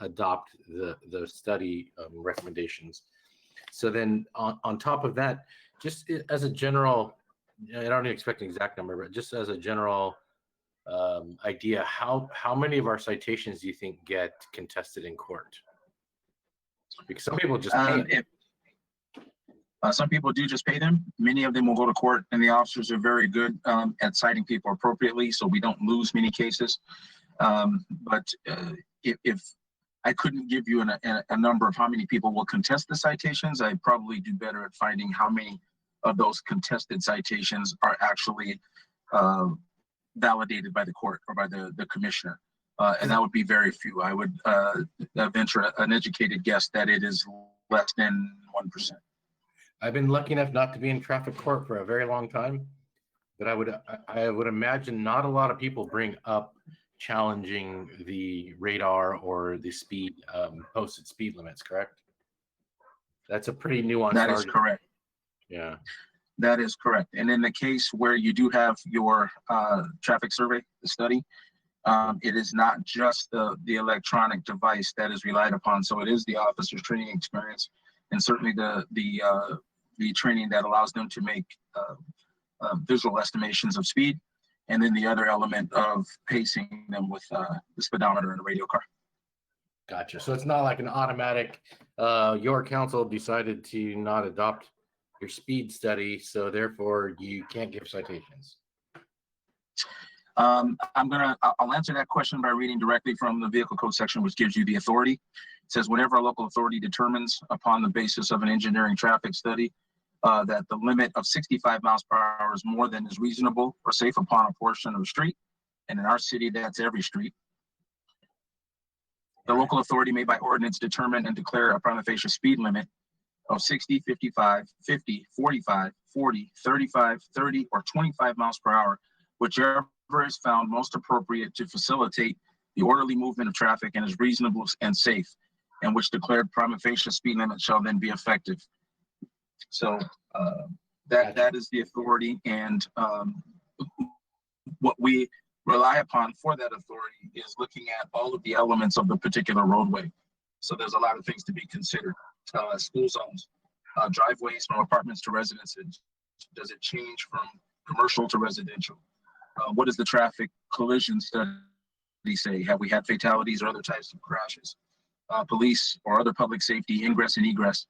adopt the study recommendations. So then on top of that, just as a general, I don't expect an exact number, but just as a general idea, how many of our citations do you think get contested in court? Because some people just pay it. Some people do just pay them. Many of them will go to court, and the officers are very good at citing people appropriately, so we don't lose many cases. But if I couldn't give you a number of how many people will contest the citations, I'd probably do better at finding how many of those contested citations are actually validated by the court or by the commissioner. And that would be very few. I would venture an educated guess that it is less than 1%. I've been lucky enough not to be in traffic court for a very long time, but I would imagine not a lot of people bring up challenging the radar or the speed posted speed limits, correct? That's a pretty nuanced That is argument. correct. Yeah. That is correct. And in the case where you do have your traffic survey, the study, it is not just the electronic device that is relied upon. So it is the officer's training experience, and certainly the training that allows them to make visual estimations of speed, and then the other element of pacing them with the speedometer and the radio car. Gotcha. So it's not like an automatic, your council decided to not adopt your speed study, so therefore you can't give citations. I'll answer that question by reading directly from the vehicle code section, which gives you the authority. It says, whenever a local authority determines upon the basis of an engineering traffic study that the limit of 65 miles per hour is more than is reasonable or safe upon a portion of the street, and in our city, that's every street, the local authority may by ordinance determine and declare a prima facie speed limit of 60, 55, 50, 45, 40, 35, 30, or 25 miles per hour, whichever is found most appropriate to facilitate the orderly movement of traffic and is reasonable and safe, and which declared prima facie speed limit shall then be effective. So that is the authority, and what we rely upon for that authority is looking at all of the elements of the particular roadway. So there's a lot of things to be considered. School zones, driveways from apartments to residences. Does it change from commercial to residential? What does the traffic collision study say? Have we had fatalities or other types of crashes? Police or other public safety ingress and egress.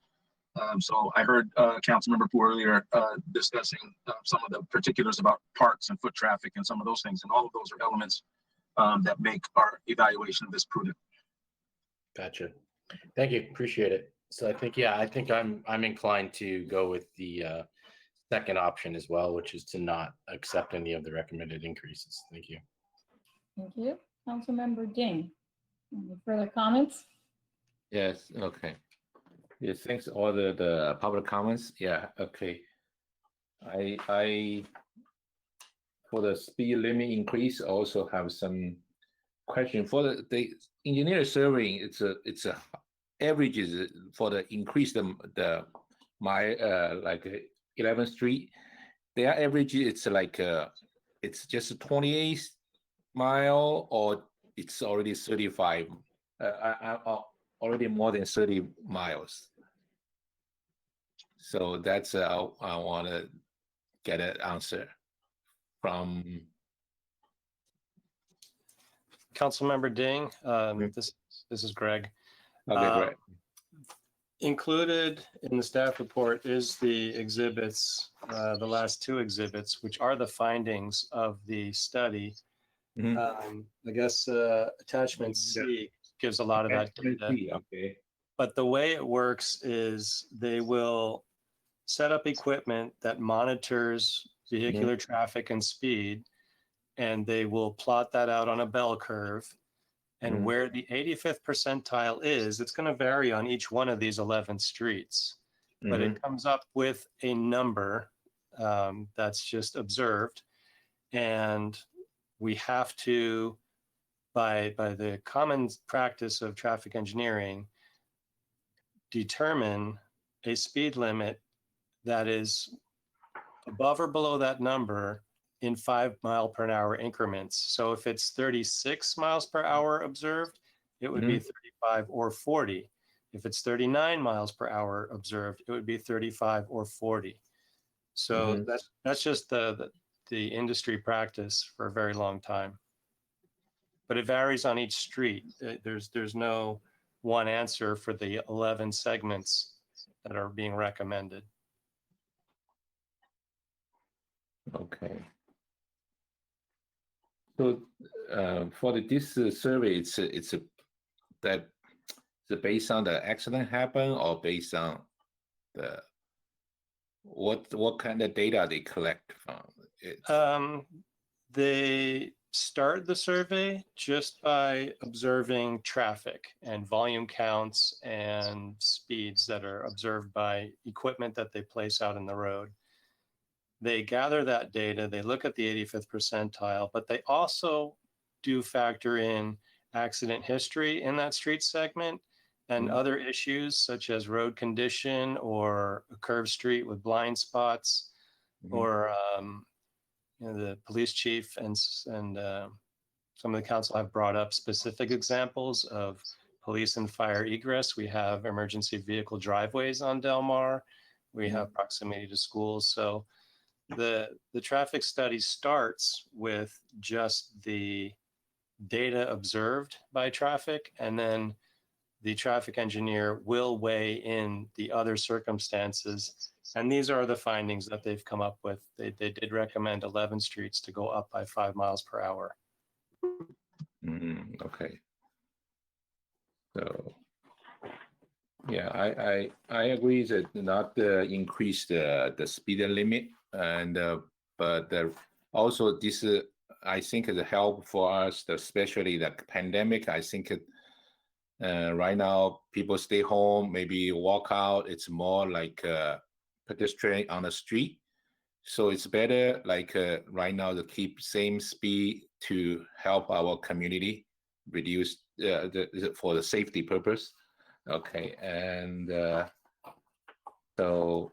So I heard Councilmember Pooh earlier discussing some of the particulars about parks and foot traffic and some of those things, and all of those are elements that make our evaluation of this prudent. Gotcha. Thank you. Appreciate it. So I think I'm inclined to go with the second option as well, which is to not accept any of the recommended increases. Thank you. Thank you. Councilmember Ding. Any further comments? Yes, okay. Yes, thanks all the public comments. Yeah, okay. I for the speed limit increase, also have some question for the engineer surveying. It's a averages for the increase the like 11th Street. Their average it's like it's just 28 mile or it's already 35. Already more than 30 miles. So that's I want to get an answer from Councilmember Ding. This is Greg. Okay, great. Included in the staff report is the exhibits, the last two exhibits, which are the findings of the study. I guess attachment C gives a lot of that data. Okay. But the way it works is they will set up equipment that monitors vehicular traffic and speed, and they will plot that out on a bell curve. And where the 85th percentile is, it's going to vary on each one of these 11 streets. But it comes up with a number that's just observed. And we have to, by the common practice of traffic engineering, determine a speed limit that is above or below that number in 5-mile-per-hour increments. So if it's 36 miles per hour observed, it would be 35 or 40. If it's 39 miles per hour observed, it would be 35 or 40. So that's just the industry practice for a very long time. But it varies on each street. There's no one answer for the 11 segments that are being recommended. Okay. So for this survey, it's based on the accident happen or based on the what kind of data they collect from? They start the survey just by observing traffic and volume counts and speeds that are observed by equipment that they place out in the road. They gather that data, they look at the 85th percentile, but they also do factor in accident history in that street segment and other issues such as road condition or a curved street with blind spots, or the police chief and some of the council have brought up specific examples of police and fire egress. We have emergency vehicle driveways on Del Mar. We have proximity to schools. So the traffic study starts with just the data observed by traffic, and then the traffic engineer will weigh in the other circumstances. And these are the findings that they've come up with. They did recommend 11 streets to go up by 5 miles per hour. Okay. So, yeah, I agree that not increase the speed limit, and but also this I think is a help for us, especially the pandemic. I think right now people stay home, maybe walk out. It's more like pedestrian on the street, so it's better like right now to keep same speed to help our community reduce for the safety purpose. Okay, and so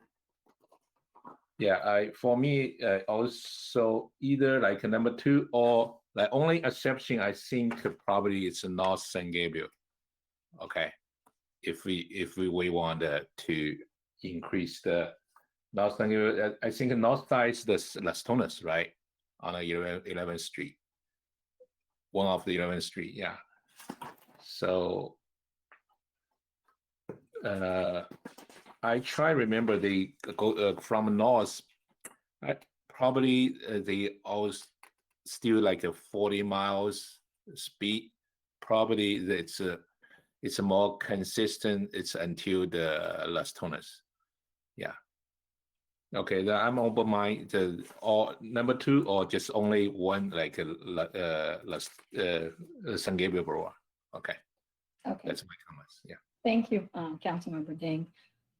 yeah, for me also either like number 2 or like only exception I think probably it's North San Gabriel. Okay, if we want to increase the North San Gabriel, I think north side is the Las Tunas, right, on 11th Street, one of the 11th Street, yeah. So I try remember they go from north. Probably they always still like a 40 miles speed. Probably it's a more consistent. It's until the Las Tunas. Yeah. Okay, I'm open mind or number 2 or just only one like San Gabriel Boulevard. Okay. Okay. That's my comments. Yeah. Thank you, Councilmember Ding.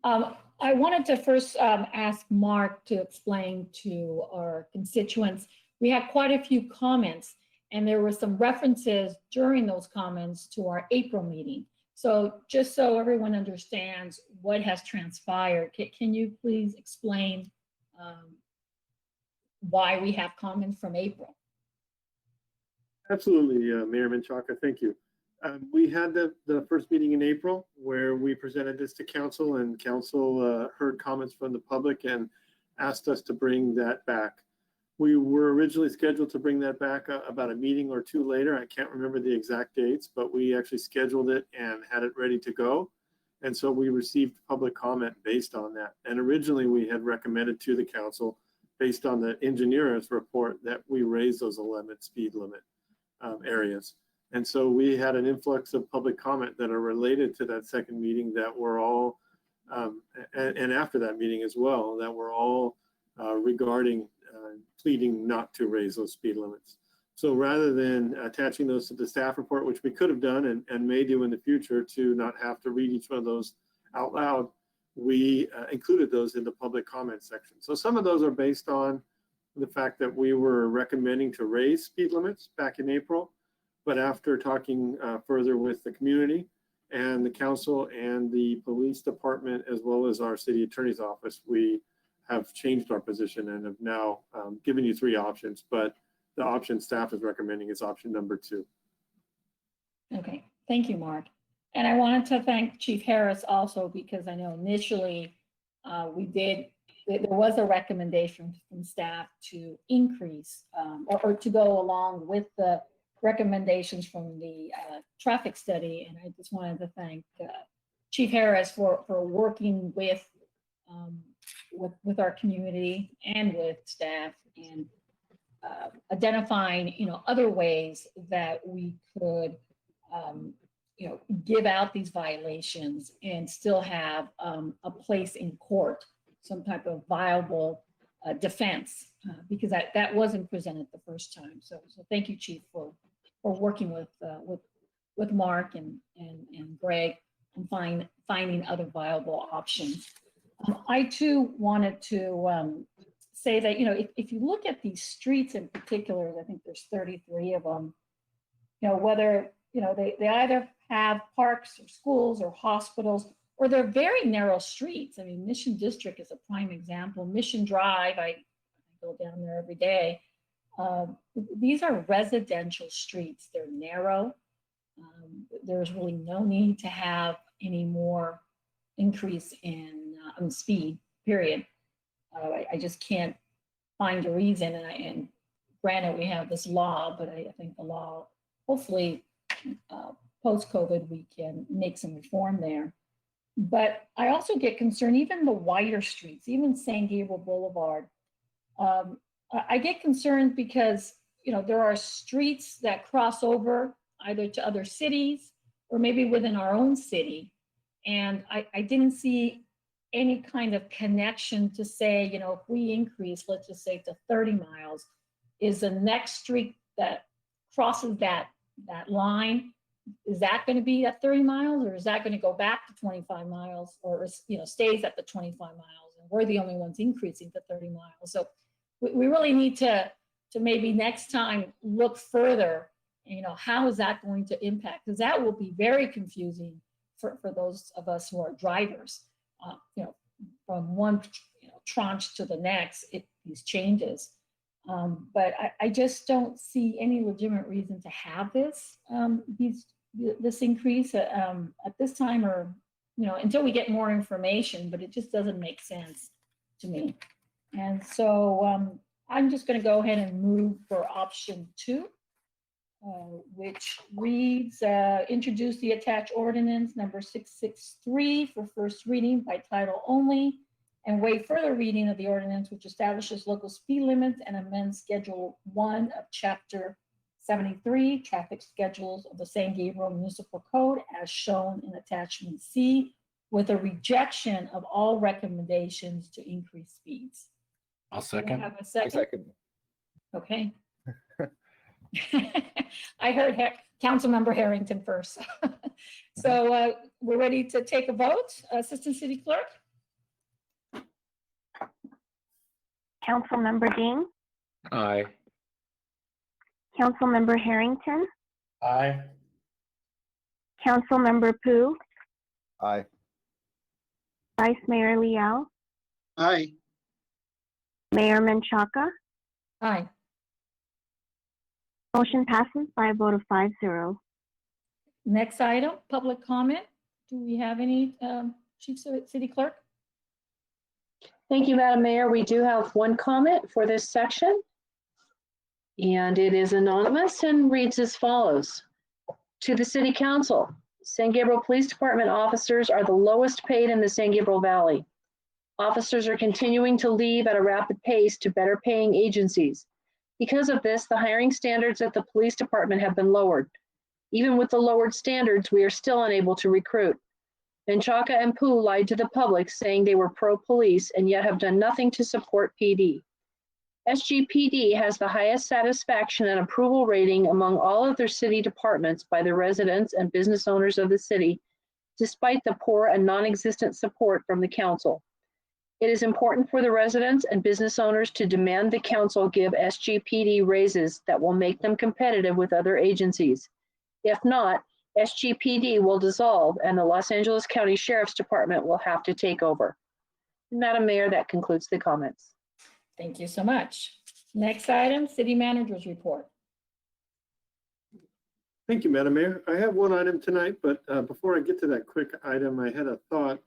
I wanted to first ask Mark to explain to our constituents. We had quite a few comments, and there were some references during those comments to our April meeting. So just so everyone understands what has transpired, can you please explain why we have comments from April? Absolutely, Mayor Menchaca, thank you. We had the first meeting in April where we presented this to council, and council heard comments from the public and asked us to bring that back. We were originally scheduled to bring that back about a meeting or 2 later. I can't remember the exact dates, but we actually scheduled it and had it ready to go. And so we received public comment based on that. And originally we had recommended to the council, based on the engineer's report, that we raise those 11 speed limit areas. And so we had an influx of public comment that are related to that second meeting that were all, and after that meeting as well, that were all regarding pleading not to raise those speed limits. So rather than attaching those to the staff report, which we could have done and may do in the future to not have to read each one of those out loud, we included those in the public comment section. So some of those are based on the fact that we were recommending to raise speed limits back in April, but after talking further with the community and the council and the police department, as well as our city attorney's office, we have changed our position and have now given you 3 options, but the option staff is recommending is option number 2. Okay, thank you, Mark. And I wanted to thank Chief Harris also, because I know initially there was a recommendation from staff to increase or to go along with the recommendations from the traffic study. And I just wanted to thank Chief Harris for working with our community and with staff and identifying, other ways that we could, give out these violations and still have a place in court, some type of viable defense, because that wasn't presented the first time. So thank you, Chief, for working with Mark and Greg and finding other viable options. I too wanted to say that, if you look at these streets in particular, I think there's 33 of them, whether, they either have parks or schools or hospitals, or they're very narrow streets. I mean, Mission District is a prime example. Mission Drive, I go down there every day. These are residential streets. They're narrow. There's really no need to have any more increase in speed, period. I just can't find a reason. And granted, we have this law, but I think the law, hopefully, post-COVID, we can make some reform there. But I also get concerned, even the wider streets, even San Gabriel Boulevard. I get concerned because, there are streets that cross over either to other cities or maybe within our own city. And I didn't see any kind of connection to say, if we increase, let's just say to 30 miles, is the next street that crosses that line, is that going to be at 30 miles, or is that going to go back to 25 miles, or stays at the 25 miles, and we're the only ones increasing to 30 miles? So we really need to maybe next time look further. How is that going to impact? Because that will be very confusing for those of us who are drivers. From one tranche to the next, these changes. But I just don't see any legitimate reason to have this increase at this time, or until we get more information. But it just doesn't make sense to me. And so I'm just going to go ahead and move for option 2, which reads, introduce the attached ordinance number 663 for first reading by title only, and waive further reading of the ordinance, which establishes local speed limits and amends Schedule 1 of Chapter 73, traffic schedules of the San Gabriel Municipal Code, as shown in Attachment C, with a rejection of all recommendations to increase speeds. I'll Do I second. have a second? Second. Okay. I heard Councilmember Harrington first. So we're ready to take a vote. Assistant City Clerk? Councilmember Dean, Aye. Councilmember Harrington, Aye. Councilmember Pu, Aye. Vice Mayor Liao, Aye. Mayor Menchaca. Aye. Motion passes by a vote of 5-0. Next item, public comment. Do we have any, Chief City Clerk? Thank you, Madam Mayor. We do have one comment for this section, and it is anonymous and reads as follows. To the City Council, San Gabriel Police Department officers are the lowest paid in the San Gabriel Valley. Officers are continuing to leave at a rapid pace to better paying agencies. Because of this, the hiring standards at the police department have been lowered. Even with the lowered standards, we are still unable to recruit. Menchaca and Pu lied to the public saying they were pro-police and yet have done nothing to support PD. SGPD has the highest satisfaction and approval rating among all other city departments by the residents and business owners of the city, despite the poor and non-existent support from the council. It is important for the residents and business owners to demand the council give SGPD raises that will make them competitive with other agencies. If not, SGPD will dissolve and the Los Angeles County Sheriff's Department will have to take over. Madam Mayor, that concludes the comments. Thank you so much. Next item, city manager's report. Thank you, Madam Mayor. I have one item tonight, but before I get to that quick item, I had a thought.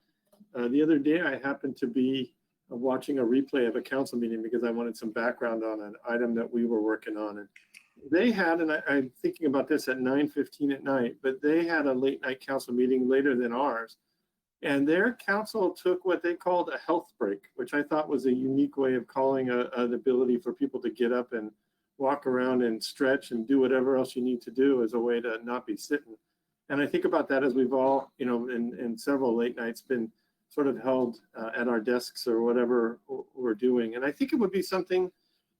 The other day, I happened to be watching a replay of a council meeting because I wanted some background on an item that we were working on. And they had, and I'm thinking about this at 9:15 at night, but they had a late night council meeting later than ours. And their council took what they called a health break, which I thought was a unique way of calling an ability for people to get up and walk around and stretch and do whatever else you need to do as a way to not be sitting. And I think about that as we've all, in several late nights been sort of held at our desks or whatever we're doing. And I think it would be something,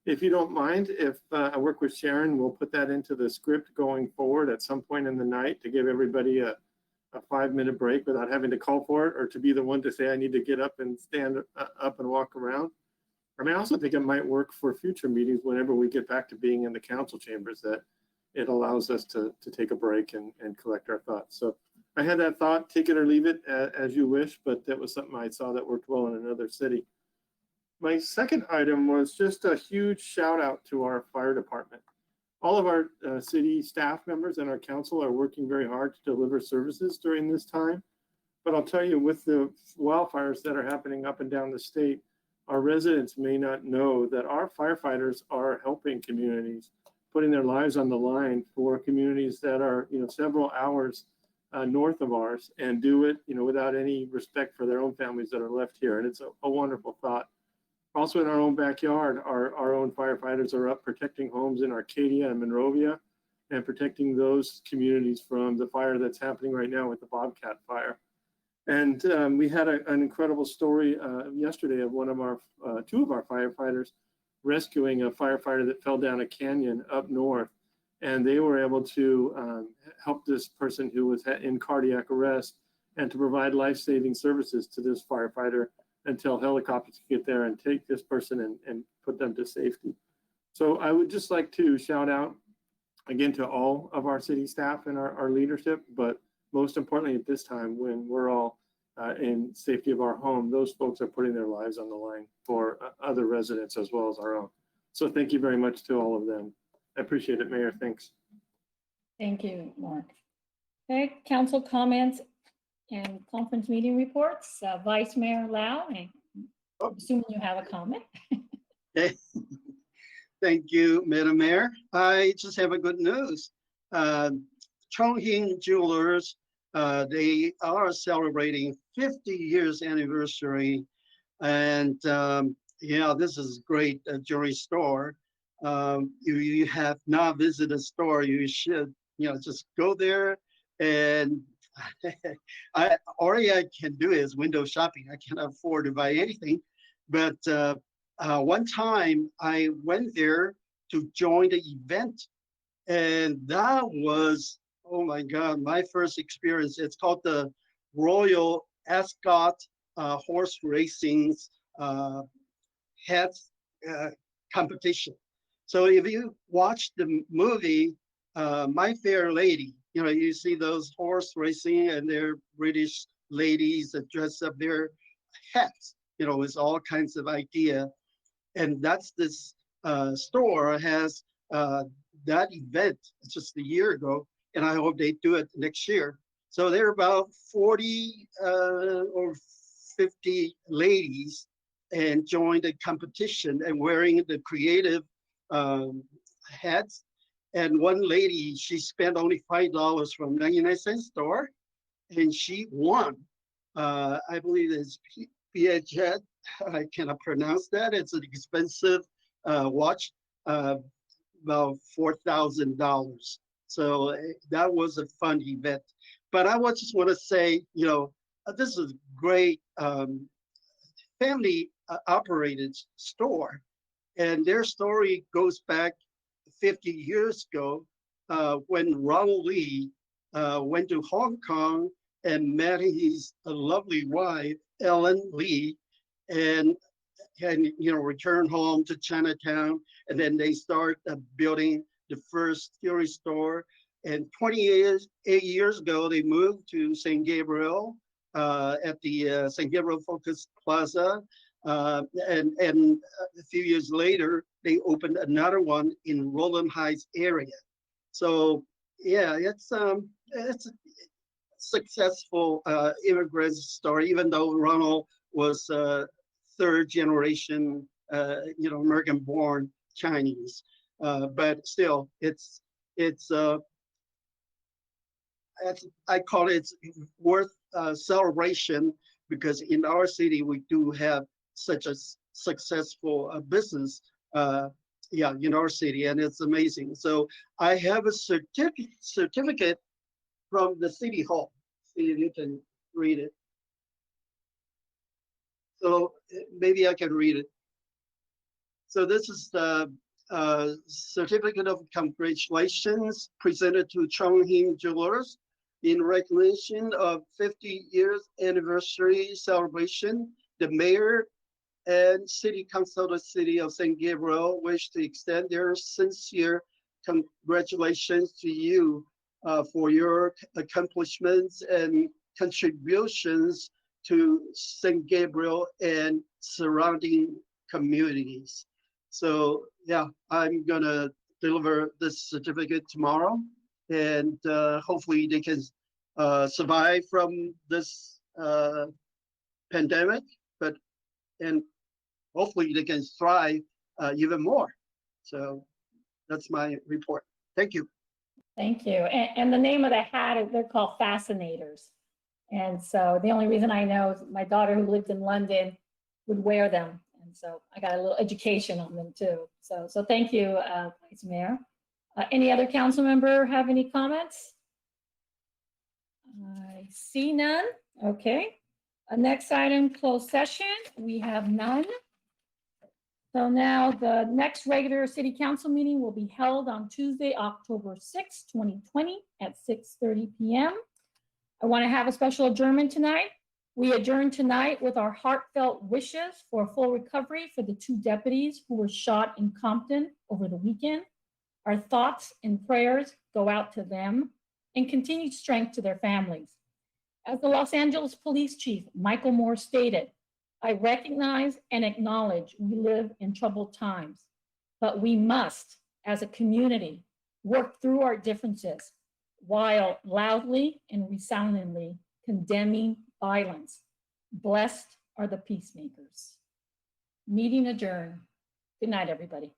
if you don't mind, if I work with Sharon, we'll put that into the script going forward at some point in the night to give everybody a 5-minute break without having to call for it or to be the one to say, I need to get up and stand up and walk around. I mean, I also think it might work for future meetings whenever we get back to being in the council chambers, that it allows us to take a break and collect our thoughts. So I had that thought, take it or leave it as you wish, but that was something I saw that worked well in another city. My second item was just a huge shout out to our fire department. All of our city staff members and our council are working very hard to deliver services during this time. But I'll tell you, with the wildfires that are happening up and down the state, our residents may not know that our firefighters are helping communities, putting their lives on the line for communities that are, several hours north of ours, and do it, without any respect for their own families that are left here. And it's a wonderful thought. Also in our own backyard, our own firefighters are up protecting homes in Arcadia and Monrovia and protecting those communities from the fire that's happening right now with the Bobcat fire. And we had an incredible story yesterday of two of our firefighters rescuing a firefighter that fell down a canyon up north. And they were able to help this person who was in cardiac arrest and to provide life-saving services to this firefighter until helicopters could get there and take this person and put them to safety. So I would just like to shout out again to all of our city staff and our leadership, but most importantly at this time when we're all in safety of our home, those folks are putting their lives on the line for other residents as well as our own. So thank you very much to all of them. I appreciate it, Mayor. Thanks. Thank you, Mark. Okay, council comments and conference meeting reports. Vice Mayor Lau, assuming you have a comment. Thank you, Madam Mayor. I just have a good news. Chongqing Jewelers, they are celebrating 50 years anniversary. And this is great jewelry store. You have not visited a store, you should, just go there. And all I can do is window shopping. I cannot afford to buy anything. But one time I went there to join the event. And that was, oh my God, my first experience. It's called the Royal Ascot Horse Racing Head competition. So if you watch the movie, My Fair Lady, you see those horse racing and they're British ladies that dress up their hats, with all kinds of idea. And that's this store has that event just a year ago, and I hope they do it next year. So there are about 40 or 50 ladies and joined the competition and wearing the creative hats. And one lady, she spent only $5 from 99-cent store, and she won. I believe it's Piaget. I cannot pronounce that. It's an expensive watch, about $4,000. So that was a fun event. But I just want to say, this is a great family operated store. And their story goes back 50 years ago when Ronald Lee went to Hong Kong and met his lovely wife, Ellen Lee, and returned home to Chinatown. And then they start building the first jewelry store. And 8 years ago, they moved to St. Gabriel at the St. Gabriel Focus Plaza. And a few years later, they opened another one in Roland Heights area. So yeah, it's a successful immigrant story, even though Ronald was third generation, American born Chinese. But still, it's I call it worth celebration, because in our city, we do have such a successful business in our city, and it's amazing. So I have a certificate from the city hall. See if you can read it. So maybe I can read it. So this is the certificate of congratulations presented to Chongqing Jewelers in recognition of 50 years anniversary celebration. The mayor and city council of the city of St. Gabriel wish to extend their sincere congratulations to you for your accomplishments and contributions to St. Gabriel and surrounding communities. So yeah, I'm gonna deliver this certificate tomorrow, and hopefully they can survive from this pandemic, and hopefully they can thrive even more. So that's my report. Thank you. Thank you. And the name of the hat, they're called Fascinators. And so the only reason I know is my daughter, who lived in London, would wear them. And so I got a little education on them too. So thank you, Vice Mayor. Any other council member have any comments? I see none. Okay. Next item, closed session. We have none. So now the next regular city council meeting will be held on Tuesday, October 6, 2020 at 6:30 p.m. I want to have a special adjournment tonight. We adjourn tonight with our heartfelt wishes for a full recovery for the 2 deputies who were shot in Compton over the weekend. Our thoughts and prayers go out to them, and continued strength to their families. As the Los Angeles Police Chief, Michael Moore, stated, I recognize and acknowledge we live in troubled times, but we must, as a community, work through our differences while loudly and resoundingly condemning violence. Blessed are the peacemakers. Meeting adjourned. Good night, everybody.